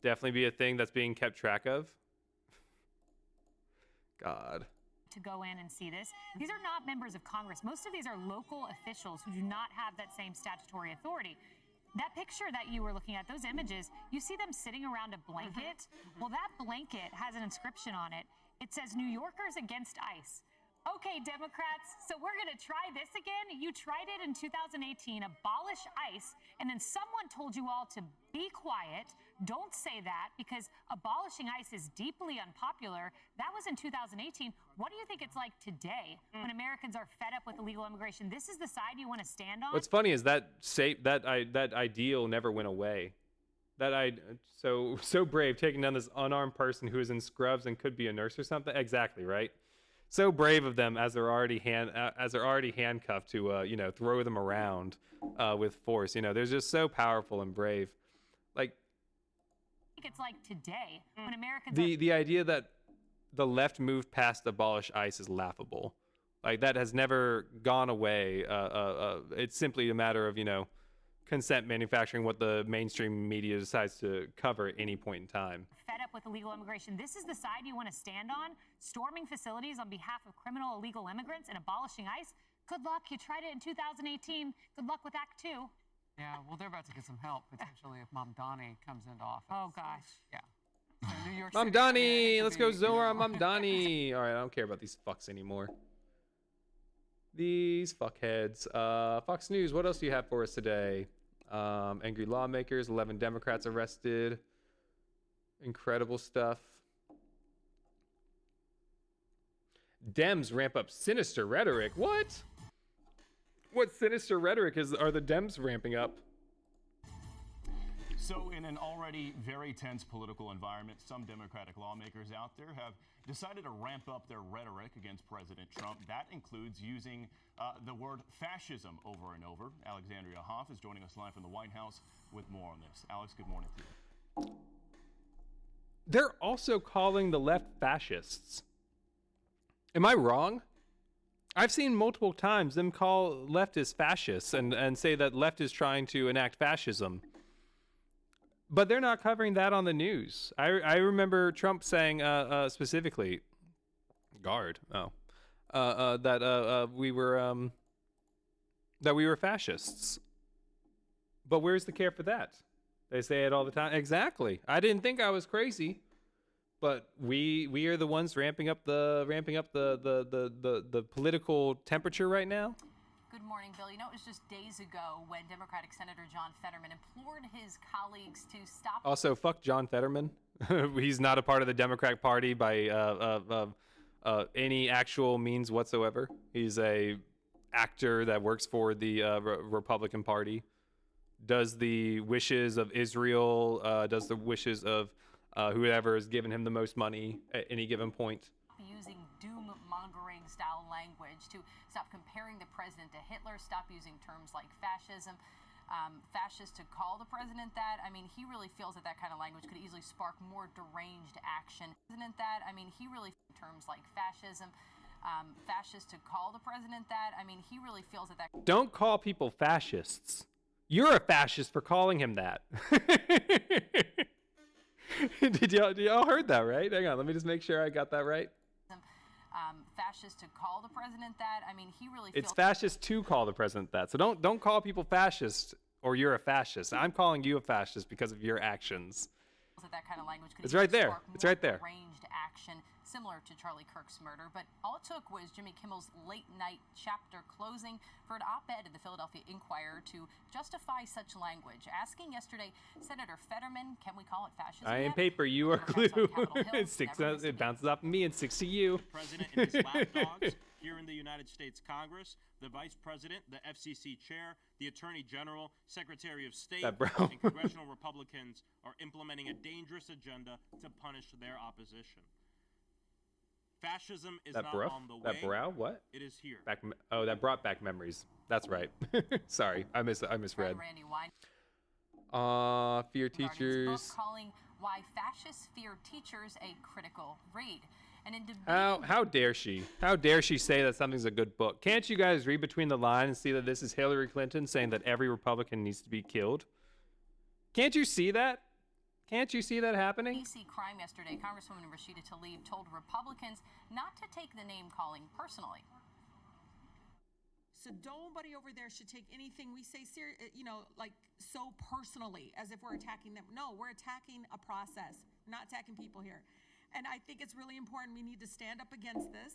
Definitely be a thing that's being kept track of. God. To go in and see this. These are not members of Congress. Most of these are local officials who do not have that same statutory authority. That picture that you were looking at, those images, you see them sitting around a blanket. Well, that blanket has an inscription on it. It says, New Yorkers against ICE. Okay, Democrats, so we're going to try this again. You tried it in 2018, abolish ICE, and then someone told you all to be quiet. Don't say that because abolishing ICE is deeply unpopular. That was in 2018. What do you think it's like today when Americans are fed up with illegal immigration? This is the side you want to stand on? What's funny is that ideal never went away. So brave taking down this unarmed person who is in scrubs and could be a nurse or something. Exactly, right? So brave of them as they're already handcuffed to throw them around with force. They're just so powerful and brave. Like, I think it's like today when Americans the idea that the left moved past abolish ICE is laughable. Like, that has never gone away. It's simply a matter of consent manufacturing what the mainstream media decides to cover at any point in time. Fed up with illegal immigration. This is the side you want to stand on? Storming facilities on behalf of criminal illegal immigrants and abolishing ICE? Good luck. You tried it in 2018. Good luck with Act 2. Yeah, well, they're about to get some help, potentially, if Mom Donnie comes into office. Oh, gosh. Yeah. So New York Mom City, Donnie! Let's go Zora, Mom Donnie! All right, I don't care about these fucks anymore. These fuckheads. Fox News, what else do you have for us today? Angry lawmakers, 11 Democrats arrested. Incredible stuff. Dems ramp up sinister rhetoric. What? What sinister rhetoric are the Dems ramping up? So in an already very tense political environment, some Democratic lawmakers out there have decided to ramp up their rhetoric against President Trump. That includes using the word fascism over and over. Alexandria Hoff is joining us live from the White House with more on this. Alex, good morning to you. They're also calling the left fascists. Am I wrong? I've seen multiple times them call leftists fascists and say that left is trying to enact fascism. But they're not covering that on the news. I remember Trump saying specifically, that we were fascists. But where's the care for that? They say it all the time. Exactly. I didn't think I was crazy, but we are the ones ramping up the political temperature right now. Good morning, Bill. It was just days ago when Democratic Senator John Fetterman implored his colleagues to stop. Also, fuck John Fetterman. He's not a part of the Democratic Party by any actual means whatsoever. He's a actor that works for the Republican Party. Does the wishes of Israel, does the wishes of whoever has given him the most money at any given point. Using doom-mongering style language, to stop comparing the president to Hitler, stop using terms like fascism, fascist to call the president that. I mean, he really feels that kind of language could easily spark more deranged action. Terms like fascism, fascist to call the president that. I mean, he really feels that that. Don't call people fascists. You're a fascist for calling him that. Did y'all heard that, right? Hang on, let me just make sure I got that right. Fascist to call the president that. I mean, he really feels. It's fascist to call the president that. So don't call people fascist or you're a fascist. I'm calling you a fascist because of your actions. That kind of language could It's right there. spark It's more right there. Arranged action similar to Charlie Kirk's murder, but all it took was Jimmy Kimmel's late night chapter closing for an op-ed in the Philadelphia Inquirer to justify such language, asking yesterday Senator Fetterman, can we call it fascism? I am yet? paper, you are glue. Hill It bounces off me and sticks to you. President and his lapdogs here in the United States Congress, the Vice President, the FCC Chair, the Attorney General, Secretary of State, That bro. and congressional Republicans are implementing a dangerous agenda to punish their opposition. Fascism is That not brow? on the way. That brow? What? It is here. Oh, that brought back memories. That's right. Sorry, I misread. Randy Wein. Fear Regarding his book, teachers. calling Why Fascists Fear Teachers a critical read. And in debate, How dare she? How dare she say that something's a good book? Can't you guys read between the lines and see that this is Hillary Clinton saying that every Republican needs to be killed? Can't you see that? Can't you see that happening? DC crime yesterday, Congresswoman Rashida Tlaib told Republicans not to take the name calling personally. So nobody over there should take anything we say like so personally, as if we're attacking them. No, we're attacking a process, not attacking people here. And I think it's really important. We need to stand up against this.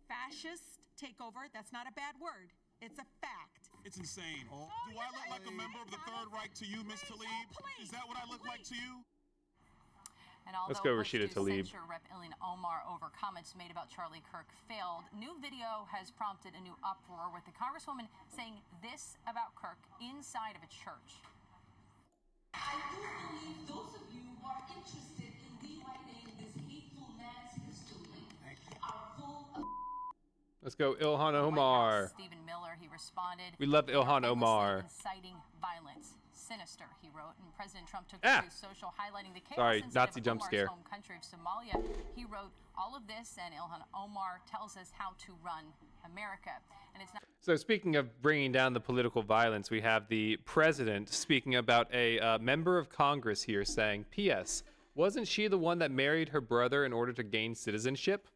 Fascist takeover, that's not a bad word. It's a fact. It's insane. Do I look like a member of the Third Reich to you, Ms. Tlaib? Is that what I look like to you? And although Let's go, push Rashida to Tlaib. censure Rep. Ilhan Omar over comments made about Charlie Kirk failed, new video has prompted a new uproar with the Congresswoman saying this about Kirk inside of a church. I do believe those of you who are interested in rewriting this hateful man's history are full of. Let's go, Ilhan Omar. Stephen Miller, he responded. We love Ilhan "They're Omar. endlessly inciting violence. Sinister," he wrote. And President Trump took Ah! to his social, highlighting the chaos Sorry, inside Nazi of jump Omar's scare. home country of Somalia. He wrote all of this, and Ilhan Omar tells us how to run America. And it's not. So speaking of bringing down the political violence, we have the president speaking about a member of Congress here saying, P.S. Wasn't she the one that married her brother in order to gain citizenship?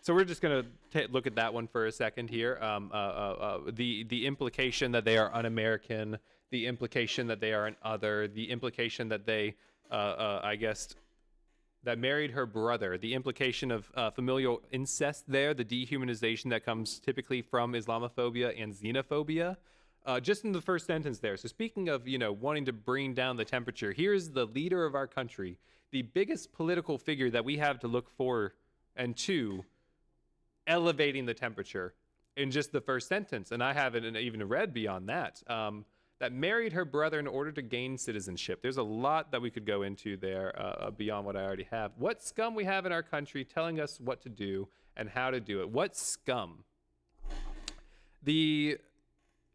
So we're just going to look at that one for a second here. The implication that they are un-American, the implication that they are an other, the implication that they, I guess, that married her brother, the implication of familial incest there, the dehumanization that comes typically from Islamophobia and xenophobia, just in the first sentence there. So speaking of, wanting to bring down the temperature, here's the leader of our country, the biggest political figure that we have to look for and to elevating the temperature in just the first sentence. And I haven't even read beyond that. That married her brother in order to gain citizenship. There's a lot that we could go into there beyond what I already have. What scum we have in our country telling us what to do and how to do it. What scum? The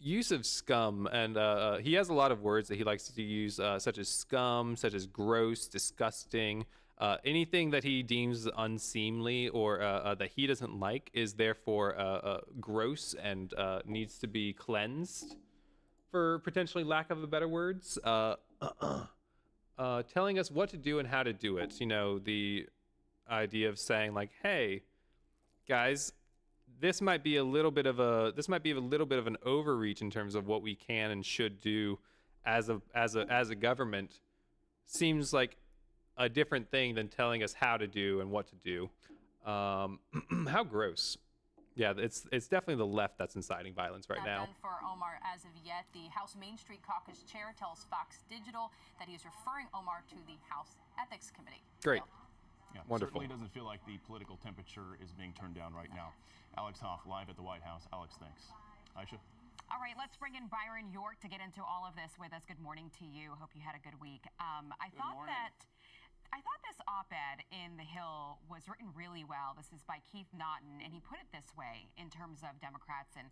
use of scum, and he has a lot of words that he likes to use, such as scum, such as gross, disgusting. Anything that he deems unseemly or that he doesn't like is therefore gross and needs to be cleansed, for potentially lack of a better words. Telling us what to do and how to do it. The idea of saying like, hey, guys, this might be a little bit of an overreach in terms of what we can and should do as a government. Seems like a different thing than telling us how to do and what to do. How gross. Yeah, it's definitely the left that's inciting violence right now. Not done for Omar as of yet. The House Main Street Caucus chair tells Fox Digital that he is referring Omar to the House Ethics Committee. Great. Yeah, Wonderful. Certainly doesn't feel like the political temperature is being turned down right now. Alex Hoff, live at the White House. Alex, thanks. Aisha? All right, let's bring in Byron York to get into all of this with us. Good morning to you. Hope you had a good week. I thought this op-ed in The Hill was written really well. This is by Keith Naughton, and he put it this way in terms of Democrats and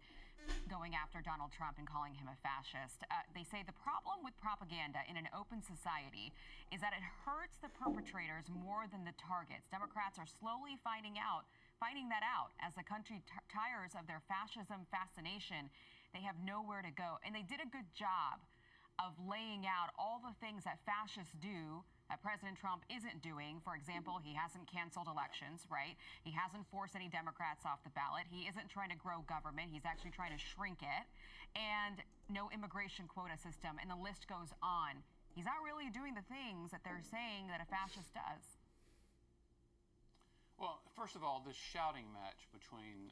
going after Donald Trump and calling him a fascist. They say the problem with propaganda in an open society is that it hurts the perpetrators more than the targets. Democrats are slowly finding out finding that out. As the country tires of their fascism fascination, they have nowhere to go. And they did a good job of laying out all the things that fascists do that President Trump isn't doing. For example, he hasn't canceled elections, right? He hasn't forced any Democrats off the ballot. He isn't trying to grow government. He's actually trying to shrink it. And no immigration quota system, and the list goes on. He's not really doing the things that they're saying that a fascist does. Well, first of all, this shouting match between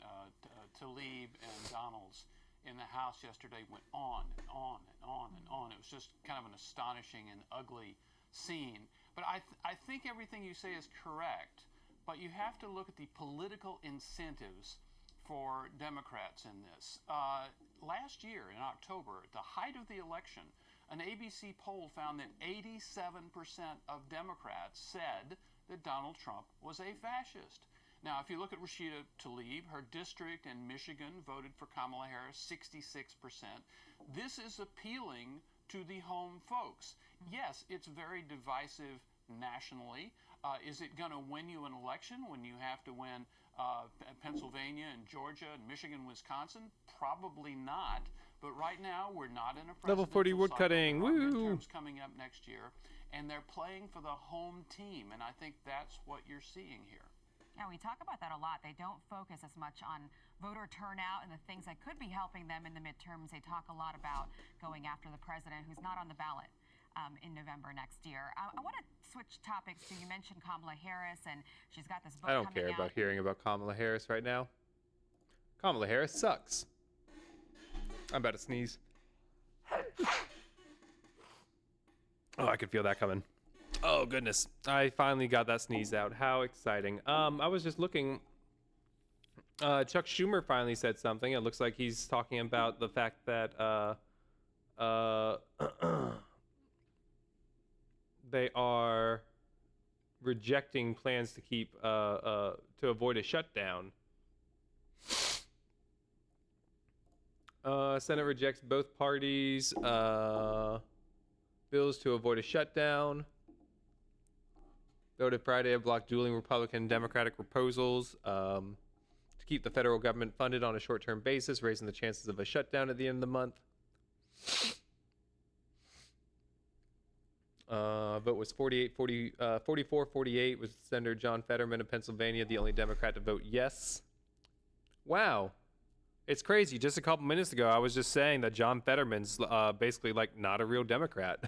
Tlaib and Donalds in the House yesterday went on and on and on and on. It was just kind of an astonishing and ugly scene. But I think everything you say is correct, but you have to look at the political incentives for Democrats in this. Last year in October, at the height of the election, an ABC poll found that 87% of Democrats said that Donald Trump was a fascist. Now, if you look at Rashida Tlaib, her district in Michigan voted for Kamala Harris, 66%. This is appealing to the home folks. Yes, it's very divisive nationally. Is it going to win you an election when you have to win Pennsylvania and Georgia and Michigan, Wisconsin? Probably not. But right now, we're not in a Level 40 woodcutting. Woo! Midterms coming up next year, and they're playing for the home team, and I think that's what you're seeing here. Yeah, we talk about that a lot. They don't focus as much on voter turnout and the things that could be helping them in the midterms. They talk a lot about going after the president who's not on the ballot in November next year. I want to switch topics. So you mentioned Kamala Harris, and she's got this book I don't care about hearing about Kamala Harris right now. Kamala Harris sucks. I'm about to sneeze. Oh, I could feel that coming. Oh, goodness. I finally got that sneeze out. How exciting. I was just looking. Chuck Schumer finally said something. It looks like he's talking about the fact that they are rejecting plans to keep to avoid a shutdown. Senate rejects both parties' bills to avoid a shutdown. Voted Friday to block dueling Republican and Democratic proposals to keep the federal government funded on a short-term basis, raising the chances of a shutdown at the end of the month. Vote was 44-48 with Senator John Fetterman of Pennsylvania, the only Democrat to vote yes. Wow. It's crazy. Just a couple minutes ago, I was just saying that John Fetterman's basically like not a real Democrat.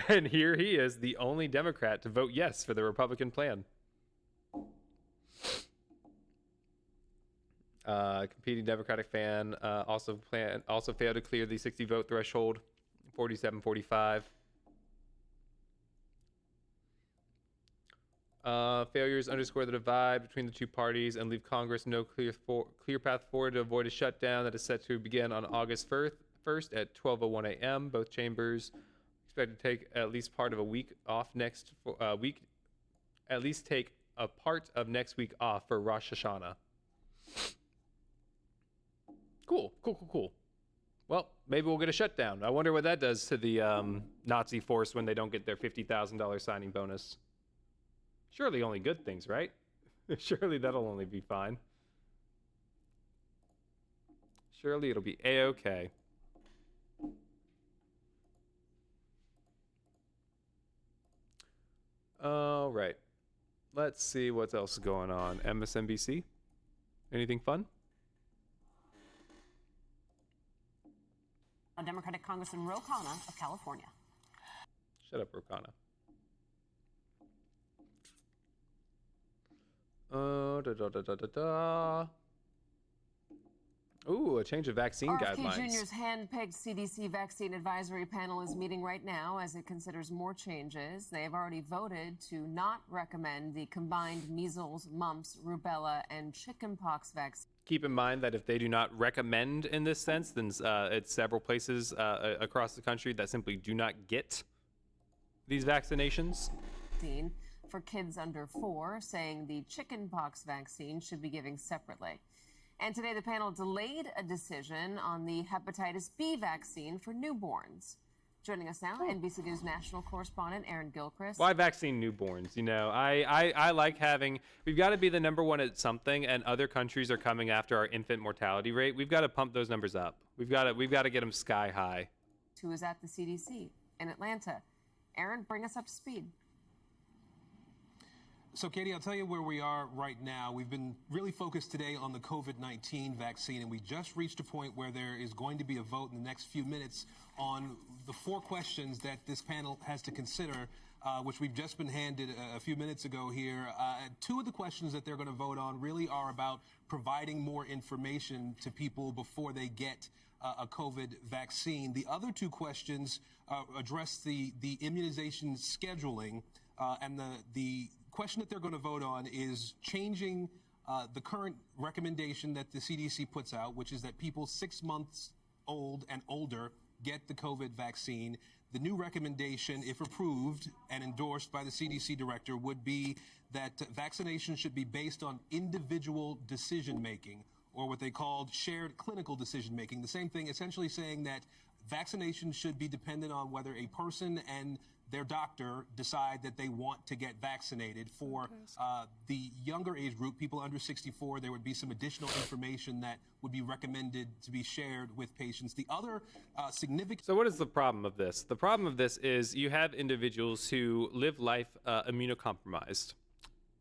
And here he is, the only Democrat to vote yes for the Republican plan. Competing Democratic fan also failed to clear the 60 vote threshold, 47-45. Failures underscore the divide between the two parties and leave Congress no clear path forward to avoid a shutdown that is set to begin on August 1st at 12:01 a.m. Both chambers expect to take at least part of a week off next week. At least take a part of next week off for Rosh Hashanah. Cool. Well, maybe we'll get a shutdown. I wonder what that does to the Nazi force when they don't get their $50,000 signing bonus. Surely only good things, right? Surely that'll only be fine. Surely it'll be A-okay. All right. Let's see what else is going on. MSNBC? Anything fun? Democratic Congressman Ro Khanna of California. Shut up, Ro Khanna. Ooh, a change of vaccine guidelines. RFK Jr.'s hand-picked CDC vaccine advisory panel is meeting right now as it considers more changes. They have already voted to not recommend the combined measles, mumps, rubella, and chickenpox vaccine. Keep in mind that if they do not recommend in this sense, then it's several places across the country that simply do not get these vaccinations. For kids under 4, saying the chickenpox vaccine should be given separately. And today the panel delayed a decision on the hepatitis B vaccine for newborns. Joining us now, NBC News national correspondent Aaron Gilchrist. Why vaccine newborns? You know, I like having, we've got to be the number one at something, and other countries are coming after our infant mortality rate. We've got to pump those numbers up. We've got to get them sky high. Who is at the CDC in Atlanta. Aaron, bring us up to speed. So, Katie, I'll tell you where we are right now. We've been really focused today on the COVID-19 vaccine, and we just reached a point where there is going to be a vote in the next few minutes on the 4 questions that this panel has to consider, which we've just been handed a few minutes ago here. 2 of the questions that they're going to vote on really are about providing more information to people before they get a COVID vaccine. The other 2 questions address the immunization scheduling, and the question that they're going to vote on is changing the current recommendation that the CDC puts out, which is that people 6 months old and older get the COVID vaccine. The new recommendation, if approved and endorsed by the CDC director, would be that vaccination should be based on individual decision-making, or what they called shared clinical decision-making. The same thing, essentially saying that vaccination should be dependent on whether a person and their doctor decide that they want to get vaccinated. For the younger age group, people under 64, there would be some additional information that would be recommended to be shared with patients. The other significant... So what is the problem of this? The problem of this is you have individuals who live life immunocompromised.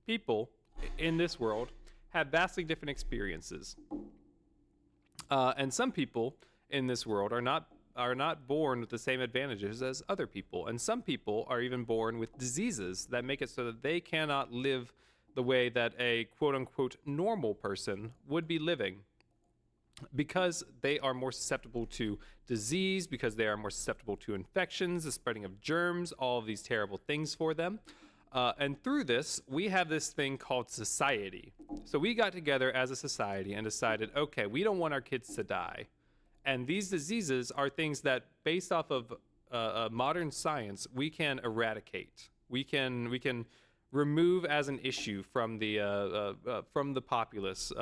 People in this world have vastly different experiences. And some people in this world are not born with the same advantages as other people. And some people are even born with diseases that make it so that they cannot live the way that a quote-unquote normal person would be living, because they are more susceptible to disease, because they are more susceptible to infections, the spreading of germs, all of these terrible things for them. And through this, we have this thing called society. So we got together as a society and decided, okay, we don't want our kids to die. And these diseases are things that, based off of modern science, we can eradicate. We can remove as an issue from the populace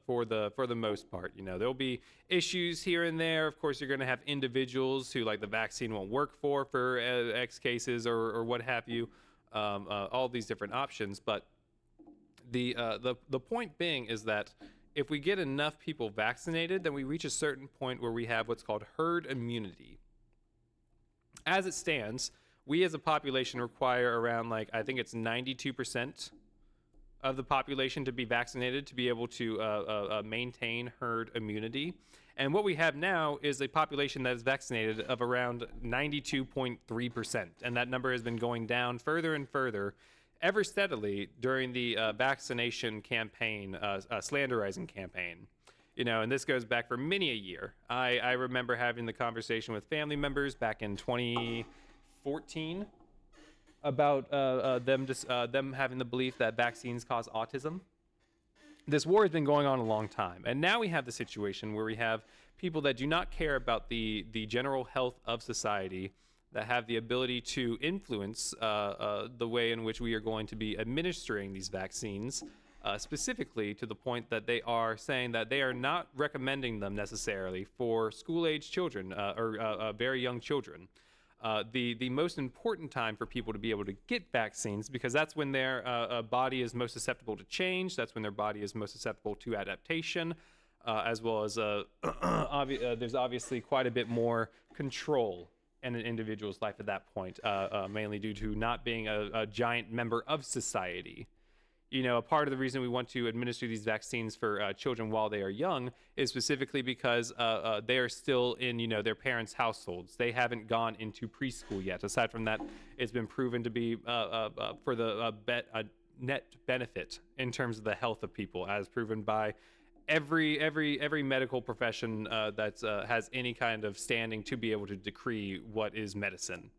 for the most part. You know, there'll be issues here and there. Of course, you're going to have individuals who, like, the vaccine won't work for X cases or what have you. All these different options, but the point being is that if we get enough people vaccinated, then we reach a certain point where we have what's called herd immunity. As it stands, we as a population require around, like, I think it's 92% of the population to be vaccinated to be able to maintain herd immunity. And what we have now is a population that is vaccinated of around 92.3%. And that number has been going down further and further ever steadily during the vaccination campaign, slanderizing campaign. You know, and this goes back for many a year. I remember having the conversation with family members back in 2014 about them having the belief that vaccines cause autism. This war has been going on a long time, and now we have the situation where we have people that do not care about the general health of society, that have the ability to influence the way in which we are going to be administering these vaccines, specifically to the point that they are saying that they are not recommending them necessarily for school-age children or very young children. The most important time for people to be able to get vaccines, because that's when their body is most susceptible to change, that's when their body is most susceptible to adaptation, as well as there's obviously quite a bit more control in an individual's life at that point, mainly due to not being a giant member of society. You know, a part of the reason we want to administer these vaccines for children while they are young is specifically because they are still in, you know, their parents' households. They haven't gone into preschool yet. Aside from that, it's been proven to be for the net benefit in terms of the health of people, as proven by every medical profession that has any kind of standing to be able to decree what is medicine.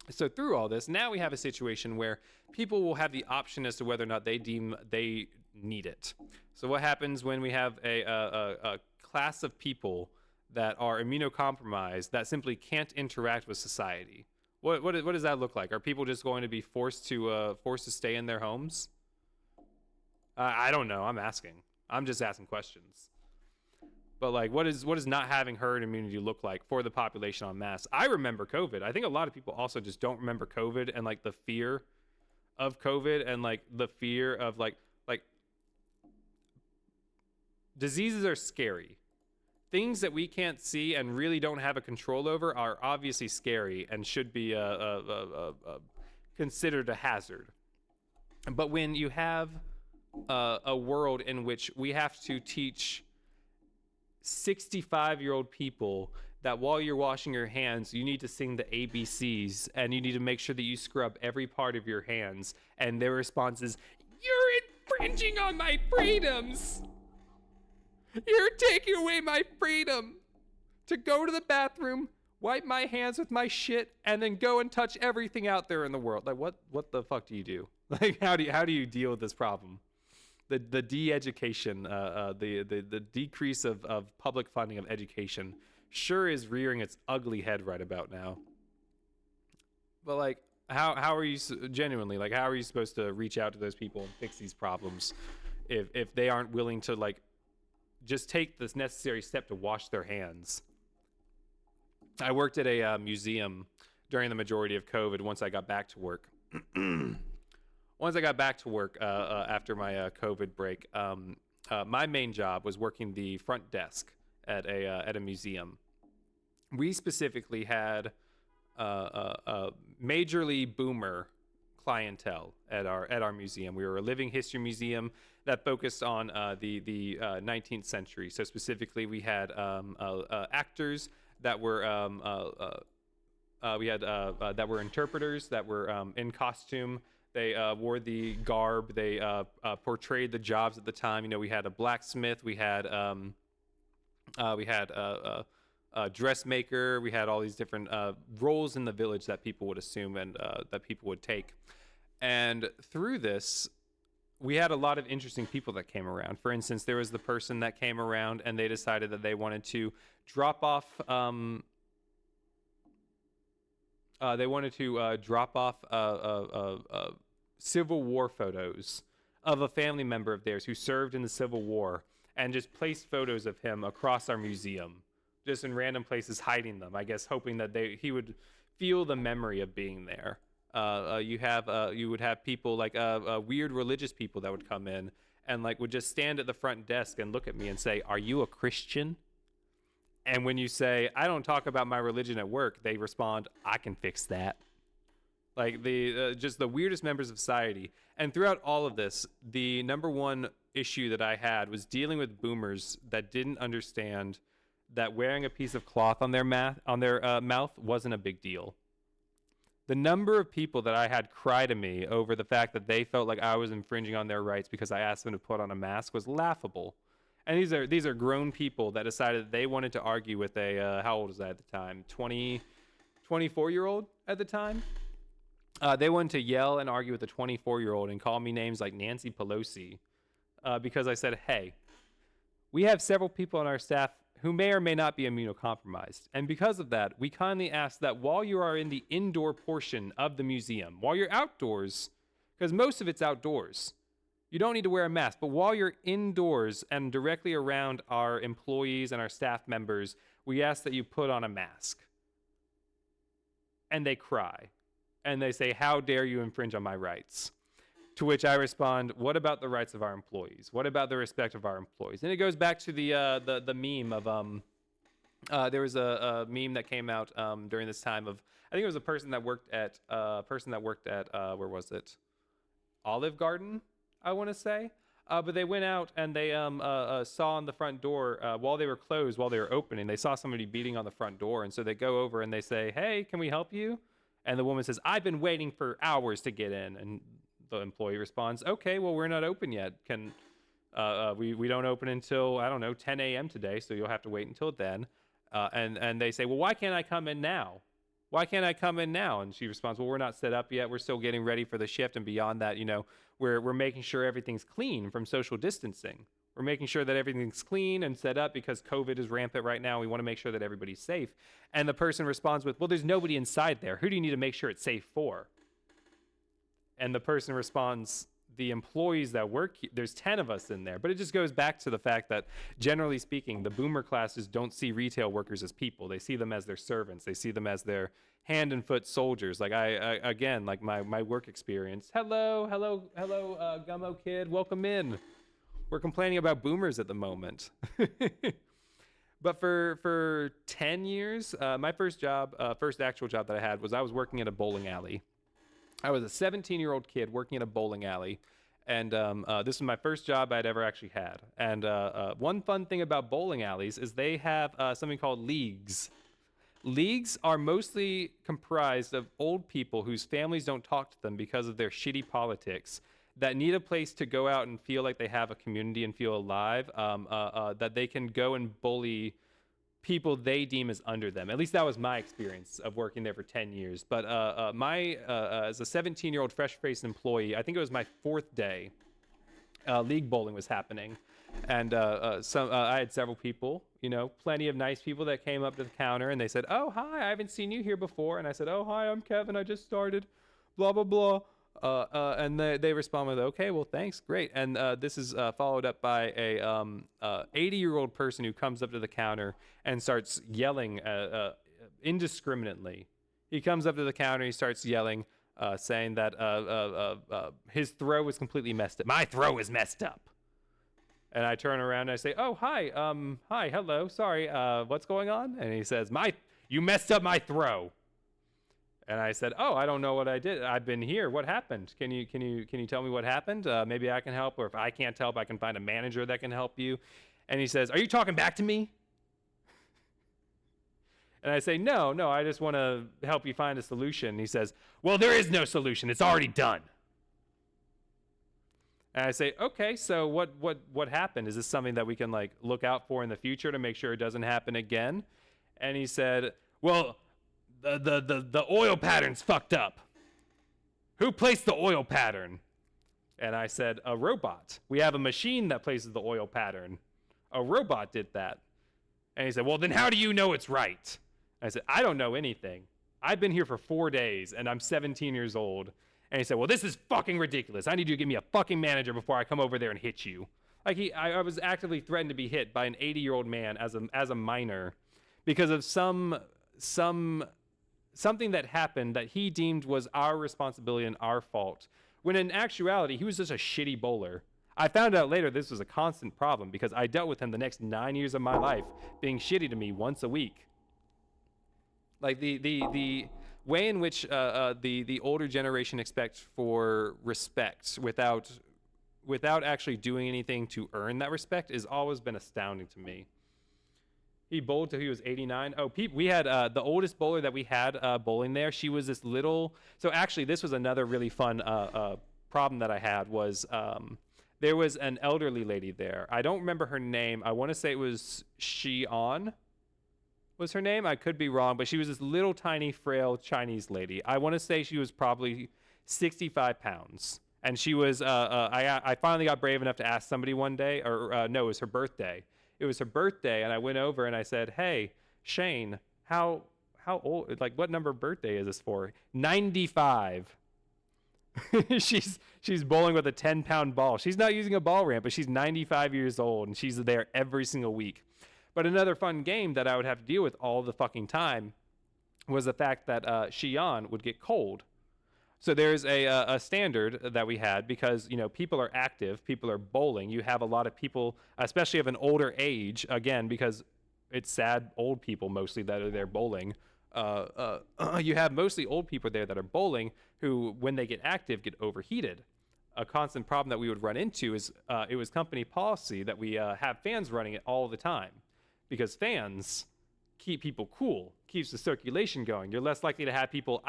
So through all this, now we have a situation where people will have the option as to whether or not they deem they need it. So what happens when we have a class of people that are immunocompromised that simply can't interact with society? What does that look like? Are people just going to be forced to stay in their homes? I don't know. I'm just asking questions. But like, what does not having herd immunity look like for the population en masse? I remember COVID. I think a lot of people also just don't remember COVID and like the fear of COVID and like the fear of like diseases are scary. Things that we can't see and really don't have a control over are obviously scary and should be considered a hazard. But when you have a world in which we have to teach 65-year-old people that while you're washing your hands, you need to sing the ABCs and you need to make sure that you scrub every part of your hands, and their response is, "You're infringing on my freedoms. You're taking away my freedom to go to the bathroom, wipe my hands with my shit, and then go and touch everything out there in the world." Like, what the fuck do you do? Like, how do you deal with this problem? The de-education, the decrease of public funding of education sure is rearing its ugly head right about now. But like, how are you genuinely, like, how are you supposed to reach out to those people and fix these problems if they aren't willing to like just take this necessary step to wash their hands? I worked at a museum during the majority of COVID once I got back to work. Once I got back to work after my COVID break, my main job was working the front desk at a museum. We specifically had a majorly boomer clientele at our museum. We were a living history museum that focused on the 19th century. So specifically, we had actors that were that were interpreters that were in costume. They wore the garb. They portrayed the jobs at the time. You know, we had a blacksmith. We had a dressmaker. We had all these different roles in the village that people would assume and that people would take. And through this, we had a lot of interesting people that came around. For instance, there was the person that came around and they decided that they wanted to drop off. Civil War photos of a family member of theirs who served in the Civil War, and just placed photos of him across our museum, just in random places, hiding them, I guess, hoping that he would feel the memory of being there. You would have people like weird religious people that would come in and like would just stand at the front desk and look at me and say, "Are you a Christian?" And when you say, "I don't talk about my religion at work," they respond, "I can fix that." Like just the weirdest members of society. And throughout all of this, the number one issue that I had was dealing with boomers that didn't understand that wearing a piece of cloth on their mouth wasn't a big deal. The number of people that I had cry to me over the fact that they felt like I was infringing on their rights because I asked them to put on a mask was laughable. And these are grown people that decided that they wanted to argue with a how old was I at the time? 24-year-old at the time. They wanted to yell and argue with a 24-year-old and call me names like Nancy Pelosi because I said, "Hey, we have several people on our staff who may or may not be immunocompromised. And because of that, we kindly ask that while you are in the indoor portion of the museum, while you're outdoors, because most of it's outdoors, you don't need to wear a mask. But while you're indoors and directly around our employees and our staff members, we ask that you put on a mask." And they cry. And they say, "How dare you infringe on my rights?" To which I respond, "What about the rights of our employees? What about the respect of our employees?" And it goes back to the meme of there was a meme that came out during this time of, I think it was a person that worked at where was it? Olive Garden, I want to say. But they went out and they saw on the front door while they were closed, while they were opening, they saw somebody beating on the front door, and so they go over and they say, "Hey, can we help you?" And the woman says, "I've been waiting for hours to get in." And the employee responds, "Okay, well, we're not open yet. We don't open until, I don't know, 10 a.m. today, so you'll have to wait until then." And they say, "Well, why can't I come in now? Why can't I come in now?" And she responds, "Well, we're not set up yet. We're still getting ready for the shift. And beyond that, you know, we're making sure everything's clean from social distancing. We're making sure that everything's clean and set up because COVID is rampant right now. We want to make sure that everybody's safe." And the person responds with, "Well, there's nobody inside there. Who do you need to make sure it's safe for?" And the person responds the employees that work here, there's 10 of us in there, but it just goes back to the fact that generally speaking, the boomer classes don't see retail workers as people. They see them as their servants. They see them as their hand and foot soldiers. Like I again, like my work experience. Hello, Gummo kid, welcome in. We're complaining about boomers at the moment. But for 10 years, my first actual job that I had was I was working at a bowling alley. I was a 17-year-old kid working at a bowling alley, and this was my first job I'd ever actually had. And one fun thing about bowling alleys is they have something called leagues. Leagues are mostly comprised of old people whose families don't talk to them because of their shitty politics, that need a place to go out and feel like they have a community and feel alive, that they can go and bully people they deem as under them. At least that was my experience of working there for 10 years. But as a 17-year-old fresh-faced employee, I think it was my 4th day, league bowling was happening. And I had several people, plenty of nice people that came up to the counter and they said, "Oh, hi, I haven't seen you here before." And I said, "Oh, hi, I'm Kevin. I just started, blah, blah, blah." And they respond with, "Okay, well, thanks, great." And this is followed up by a 80-year-old person who comes up to the counter and starts yelling indiscriminately. He comes up to the counter, he starts yelling, saying that his throw was completely messed up. "My throw is messed up." And I turn around and I say, "Oh, hi, hello, sorry, what's going on?" And he says, "You messed up my throw." And I said, "Oh, I don't know what I did. I've been here. What happened? Can you tell me what happened? Maybe I can help, or if I can't help, I can find a manager that can help you." And he says, "Are you talking back to me?" And I say, No, I just want to help you find a solution." And he says, "Well, there is no solution. It's already done." And I say, "Okay, so what happened? Is this something that we can look out for in the future to make sure it doesn't happen again?" And he said, "Well, the oil pattern's fucked up. Who placed the oil pattern?" And I said, "A robot. We have a machine that places the oil pattern. A robot did that." And he said, "Well, then how do you know it's right?" I said, "I don't know anything. I've been here for 4 days and I'm 17 years old." And he said, "Well, this is fucking ridiculous. I need you to give me a fucking manager before I come over there and hit you." I was actively threatened to be hit by an 80-year-old man as a minor because of something that happened that he deemed was our responsibility and our fault, when in actuality, he was just a shitty bowler. I found out later this was a constant problem because I dealt with him the next 9 years of my life being shitty to me once a week. Like the way in which the older generation expects for respect without actually doing anything to earn that respect has always been astounding to me. He bowled till he was 89. Oh, we had the oldest bowler that we had bowling there. She was this little. So actually, this was another really fun problem that I had was there was an elderly lady there. I don't remember her name. I want to say it was Xi'an was her name. I could be wrong, but she was this little tiny frail Chinese lady. I want to say she was probably 65 pounds. And she was, I finally got brave enough to ask somebody one day, or no, it was her birthday. It was her birthday, and I went over and I said, "Hey, Shane, how old, what number birthday is this for?" 95. She's bowling with a 10-pound ball. She's not using a ball ramp, but she's 95 years old, and she's there every single week. But another fun game that I would have to deal with all the fucking time was the fact that Xi'an would get cold. So there's a standard that we had because, people are active, people are bowling. You have a lot of people, especially of an older age, again, because it's sad old people mostly that are there bowling. You have mostly old people there that are bowling who, when they get active, get overheated. A constant problem that we would run into is it was company policy that we have fans running it all the time because fans keep people cool, keeps the circulation going. You're less likely to have people,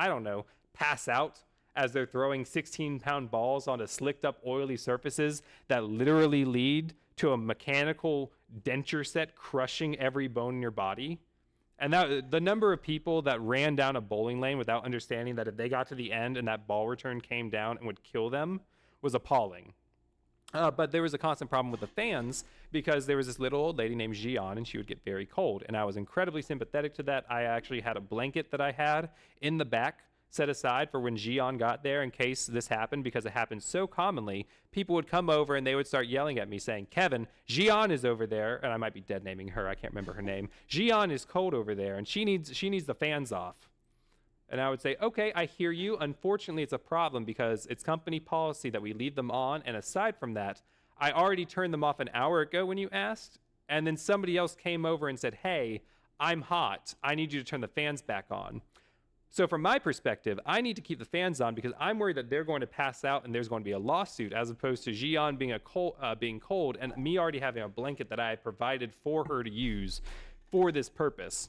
pass out as they're throwing 16-pound balls onto slicked-up, oily surfaces that literally lead to a mechanical denture set crushing every bone in your body. And the number of people that ran down a bowling lane without understanding that if they got to the end and that ball return came down and would kill them was appalling. But there was a constant problem with the fans because there was this little old lady named Xi'an, and she would get very cold. And I was incredibly sympathetic to that. I actually had a blanket that I had in the back set aside for when Xi'an got there in case this happened, because it happened so commonly. People would come over and they would start yelling at me saying, Kevin, Xi'an is over there. And I might be dead naming her. I can't remember her name. Xi'an is cold over there and she needs the fans off. And I would say, okay, I hear you. Unfortunately, it's a problem because it's company policy that we leave them on. And aside from that, I already turned them off an hour ago when you asked. And then somebody else came over and said, hey, I'm hot. I need you to turn the fans back on. So from my perspective, I need to keep the fans on because I'm worried that they're going to pass out and there's going to be a lawsuit, as opposed to Xi'an being cold and me already having a blanket that I had provided for her to use for this purpose.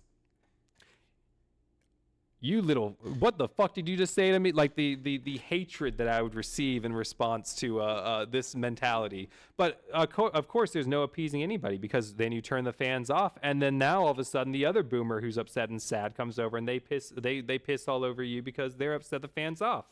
You little, what the fuck did you just say to me? Like the hatred that I would receive in response to this mentality. But of course, there's no appeasing anybody, because then you turn the fans off, and then now all of a sudden the other boomer who's upset and sad comes over and they piss all over you because they're upset the fans off.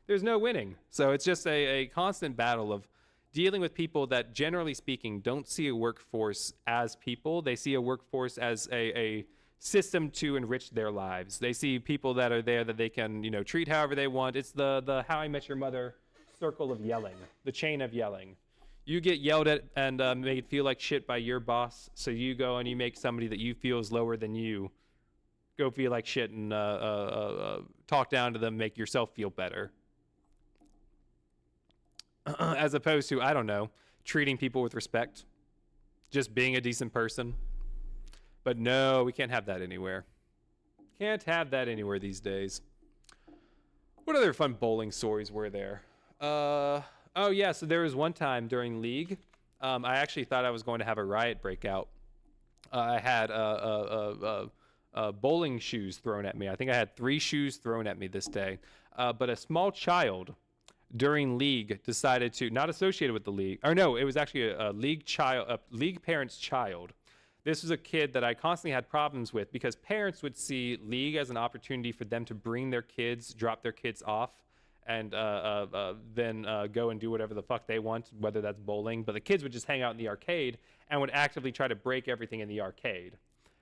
There's no winning. So it's just a constant battle of dealing with people that, generally speaking, don't see a workforce as people. They see a workforce as a system to enrich their lives. They see people that are there that they can, treat however they want. It's the How I Met Your Mother circle of yelling, the chain of yelling. You get yelled at and made feel like shit by your boss, so you go and you make somebody that you feel is lower than you go feel like shit and talk down to them, make yourself feel better. As opposed to, I don't know, treating people with respect, just being a decent person. But no, we can't have that anywhere. Can't have that anywhere these days. What other fun bowling stories were there? Oh yeah, so there was one time during League, I actually thought I was going to have a riot break out. I had bowling shoes thrown at me. I think I had 3 shoes thrown at me this day. But a small child during League decided to, not associated with the League, or no, it was actually a League parent's child. This was a kid that I constantly had problems with because parents would see League as an opportunity for them to bring their kids, drop their kids off, and then go and do whatever the fuck they want, whether that's bowling. But the kids would just hang out in the arcade and would actively try to break everything in the arcade.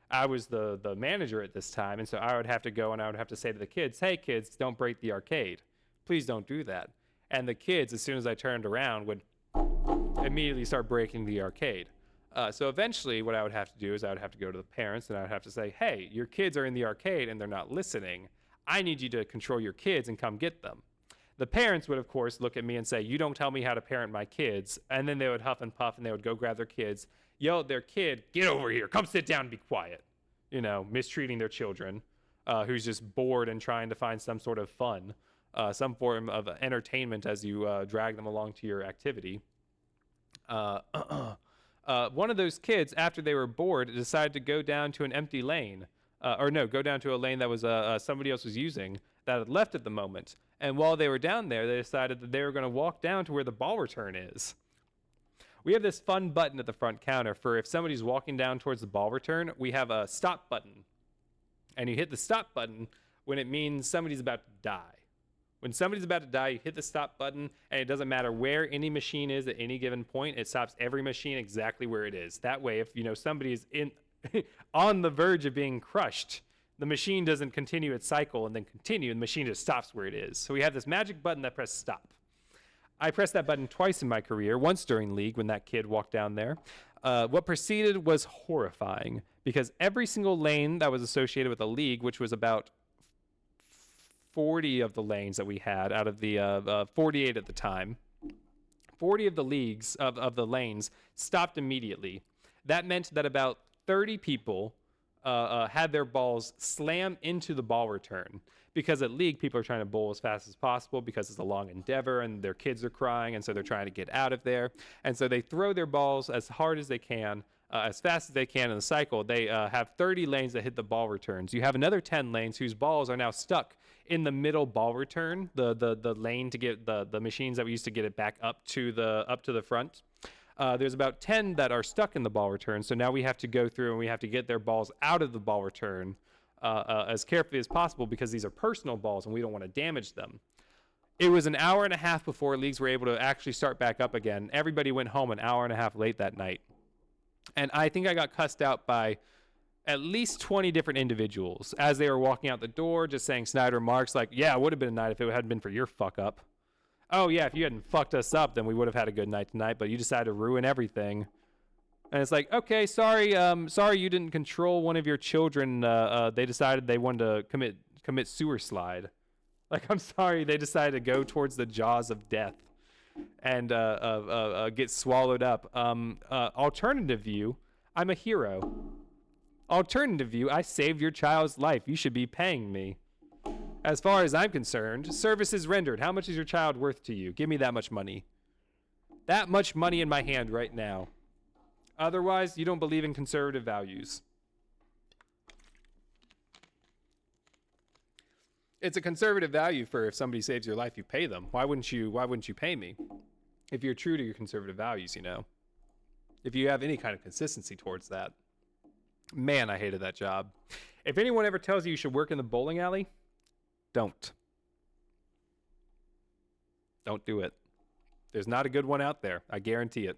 I was the manager at this time, and so I would have to go and I would have to say to the kids, hey kids, don't break the arcade. Please don't do that. And the kids, as soon as I turned around, would immediately start breaking the arcade. So eventually what I would have to do is I would have to go to the parents and I would have to say, hey, your kids are in the arcade and they're not listening. I need you to control your kids and come get them. The parents would, of course, look at me and say, you don't tell me how to parent my kids. And then they would huff and puff and they would go grab their kids, yell at their kid, get over here, come sit down and be quiet. Mistreating their children, who's just bored and trying to find some sort of fun, some form of entertainment as you drag them along to your activity. One of those kids, after they were bored, decided to go down to an empty lane. Go down to a lane that was somebody else was using that had left at the moment. And while they were down there, they decided that they were going to walk down to where the ball return is. We have this fun button at the front counter for if somebody's walking down towards the ball return, we have a stop button. And you hit the stop button when it means somebody's about to die. When somebody's about to die, you hit the stop button, and it doesn't matter where any machine is at any given point. It stops every machine exactly where it is. That way, if somebody is on the verge of being crushed, the machine doesn't continue its cycle and then continue, and the machine just stops where it is. So we have this magic button that presses stop. I pressed that button twice in my career, once during League when that kid walked down there. What preceded was horrifying, because every single lane that was associated with the League, which was about 40 of the lanes that we had out of the 48 at the time, 40 of the leagues of the lanes stopped immediately. That meant that about 30 people had their balls slam into the ball return, because at League people are trying to bowl as fast as possible because it's a long endeavor and their kids are crying, and so they're trying to get out of there, and so they throw their balls as hard as they can, as fast as they can in the cycle. They have 30 lanes that hit the ball returns. You have another 10 lanes whose balls are now stuck in the middle ball return, the lane to get the machines that we used to get it back up to the front. There's about 10 that are stuck in the ball return, so now we have to go through and we have to get their balls out of the ball return as carefully as possible, because these are personal balls and we don't want to damage them. It was an hour and a half before leagues were able to actually start back up again. Everybody went home an hour and a half late that night. And I think I got cussed out by at least 20 different individuals as they were walking out the door, just saying snide remarks like, yeah, it would have been a night if it hadn't been for your fuck up. Oh, yeah, if you hadn't fucked us up, then we would have had a good night tonight, but you decided to ruin everything. And it's like, okay, sorry you didn't control one of your children. They decided they wanted to commit sewer slide. Like, I'm sorry, they decided to go towards the jaws of death and get swallowed up. Alternative view, I'm a hero. Alternative view, I saved your child's life. You should be paying me. As far as I'm concerned, services rendered. How much is your child worth to you? Give me that much money. That much money in my hand right now. Otherwise, you don't believe in conservative values. It's a conservative value for if somebody saves your life, you pay them. Why wouldn't you pay me? If you're true to your conservative values, you know. If you have any kind of consistency towards that. Man, I hated that job. If anyone ever tells you should work in the bowling alley, don't. Don't do it. There's not a good one out there. I guarantee it.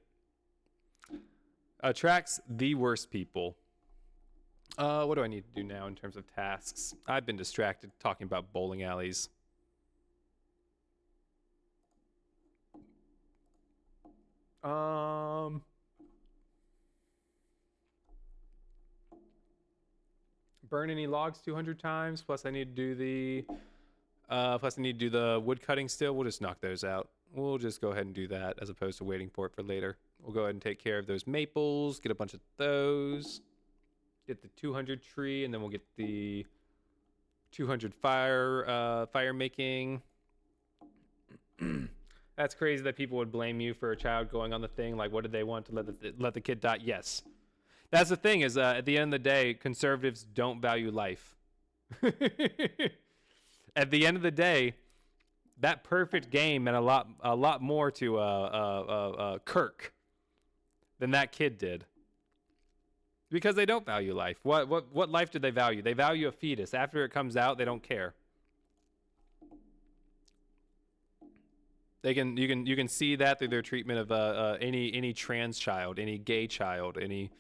Attracts the worst people. What do I need to do now in terms of tasks? I've been distracted talking about bowling alleys. Burn any logs 200 times. Plus I need to do the wood cutting still. We'll just knock those out. We'll just go ahead and do that as opposed to waiting for it for later. We'll go ahead and take care of those maples, get a bunch of those, get the 200 tree, and then we'll get the 200 fire making. That's crazy that people would blame you for a child going on the thing. Like, what did they want to let the kid die? Yes. That's the thing is, at the end of the day, conservatives don't value life. At the end of the day, that perfect game meant a lot more to Kirk than that kid did. Because they don't value life. What life do they value? They value a fetus. After it comes out, they don't care. You can see that through their treatment of any trans child, any gay child, any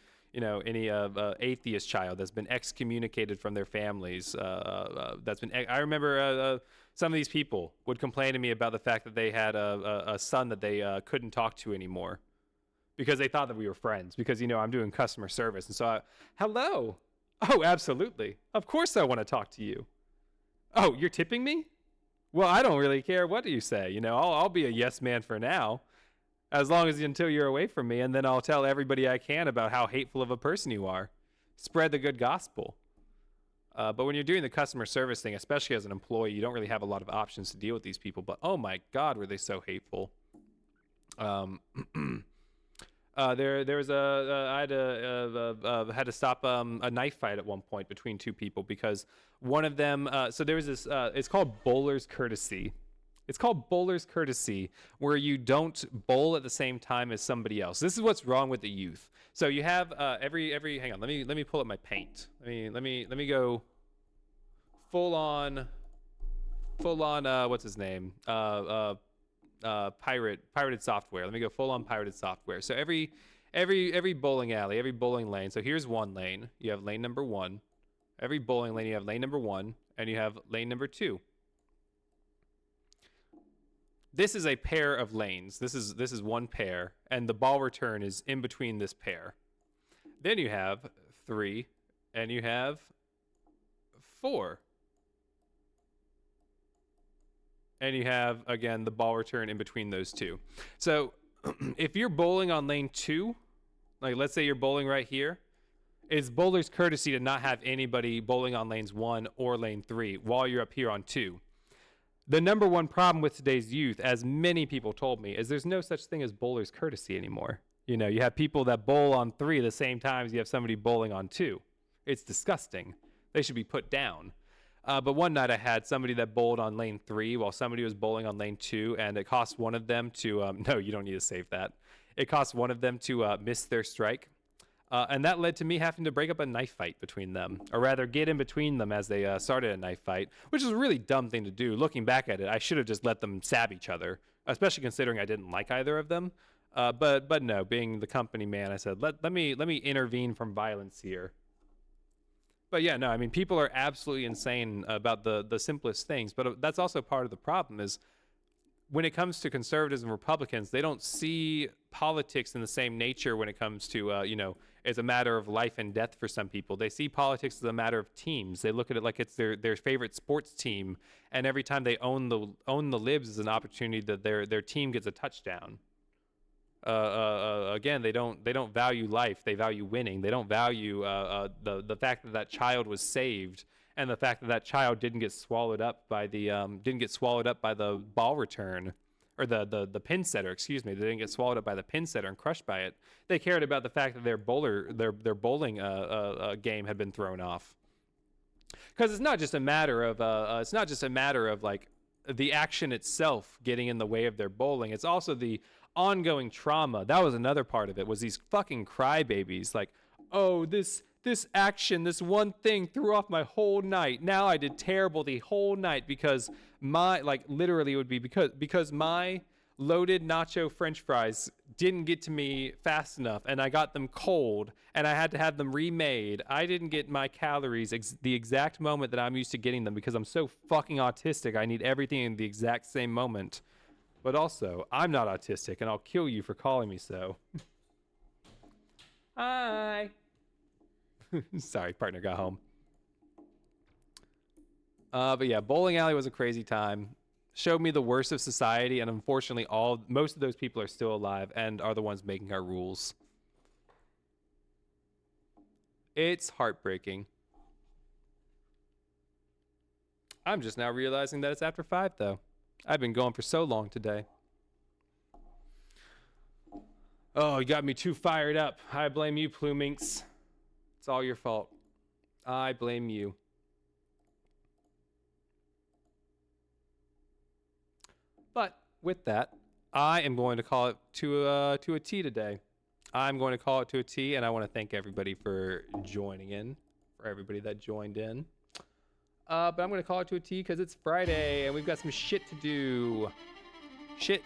atheist child that's been excommunicated from their families. I remember some of these people would complain to me about the fact that they had a son that they couldn't talk to anymore because they thought that we were friends because, I'm doing customer service. And so, hello. Oh, absolutely. Of course I want to talk to you. Oh, you're tipping me? Well, I don't really care what you say. I'll be a yes man for now. As long as until you're away from me, and then I'll tell everybody I can about how hateful of a person you are. Spread the good gospel. But when you're doing the customer service thing, especially as an employee, you don't really have a lot of options to deal with these people. But oh my God, were they so hateful? There was I had to stop a knife fight at one point between two people because one of them. So there was this. It's called bowler's courtesy. It's called bowler's courtesy, where you don't bowl at the same time as somebody else. This is what's wrong with the youth. So you have every. Hang on, let me pull up my paint. Let me go full on. What's his name? Pirated software. Let me go full on pirated software. So every bowling alley, every bowling lane. So here's one lane. You have lane number 1. Every bowling lane, you have lane number 1, and you have lane number 2. This is a pair of lanes. This is one pair, and the ball return is in between this pair. Then you have 3, and you have 4. And you have, again, the ball return in between those two. So if you're bowling on lane 2, like let's say you're bowling right here, it's bowler's courtesy to not have anybody bowling on lanes 1 or lane 3 while you're up here on 2. The number one problem with today's youth, as many people told me, is there's no such thing as bowler's courtesy anymore. You have people that bowl on 3 at the same time as you have somebody bowling on 2. It's disgusting. They should be put down. But one night I had somebody that bowled on lane 3 while somebody was bowling on lane 2, and it cost one of them to, no, you don't need to save that. It cost one of them to miss their strike. And that led to me having to break up a knife fight between them, or rather get in between them as they started a knife fight, which is a really dumb thing to do. Looking back at it, I should have just let them stab each other, especially considering I didn't like either of them. But no, being the company man, I said, let me intervene from violence here. But yeah, no, I mean, people are absolutely insane about the simplest things. But that's also part of the problem is when it comes to conservatives and Republicans, they don't see politics in the same nature when it comes to, as a matter of life and death for some people. They see politics as a matter of teams. They look at it like it's their favorite sports team, and every time they own the libs is an opportunity that their team gets a touchdown. Again, they don't value life. They value winning. They don't value the fact that child was saved, and the fact that child didn't get swallowed up by the ball return, or the pin setter. Excuse me. They didn't get swallowed up by the pin setter and crushed by it. They cared about the fact that their bowling game had been thrown off. Because it's not just a matter of like the action itself getting in the way of their bowling. It's also the ongoing trauma. That was another part of it, was these fucking crybabies. Like, oh, this action, this one thing threw off my whole night. Now I did terrible the whole night because literally it would be because my loaded nacho french fries didn't get to me fast enough, and I got them cold, and I had to have them remade. I didn't get my calories the exact moment that I'm used to getting them because I'm so fucking autistic. I need everything in the exact same moment. But also, I'm not autistic, and I'll kill you for calling me so. Hi. Sorry, partner got home. But yeah, bowling alley was a crazy time. Showed me the worst of society, and unfortunately, most of those people are still alive and are the ones making our rules. It's heartbreaking. I'm just now realizing that it's after 5, though. I've been going for so long today. Oh, you got me too fired up. I blame you, Pluminx. It's all your fault. I blame you. But with that, I am going to call it to a T today. I'm going to call it to a T, and I want to thank everybody for joining in, for everybody that joined in. But I'm going to call it to a T because it's Friday, and we've got some shit to do. Shit.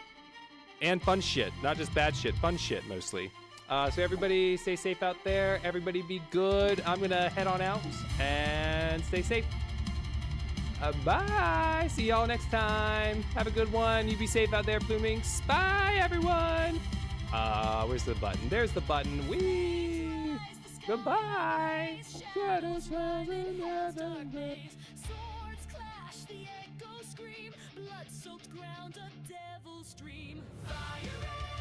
And fun shit. Not just bad shit. Fun shit, mostly. So everybody stay safe out there. Everybody be good. I'm going to head on out and stay safe. Bye. See y'all next time. Have a good one. You be safe out there, Pluminx. Bye, everyone. Where's the button? There's the button. Whee! Goodbye. Shadows rise in the blaze. Swords clash, the echoes scream. Blood-soaked ground, a devil's dream. Fire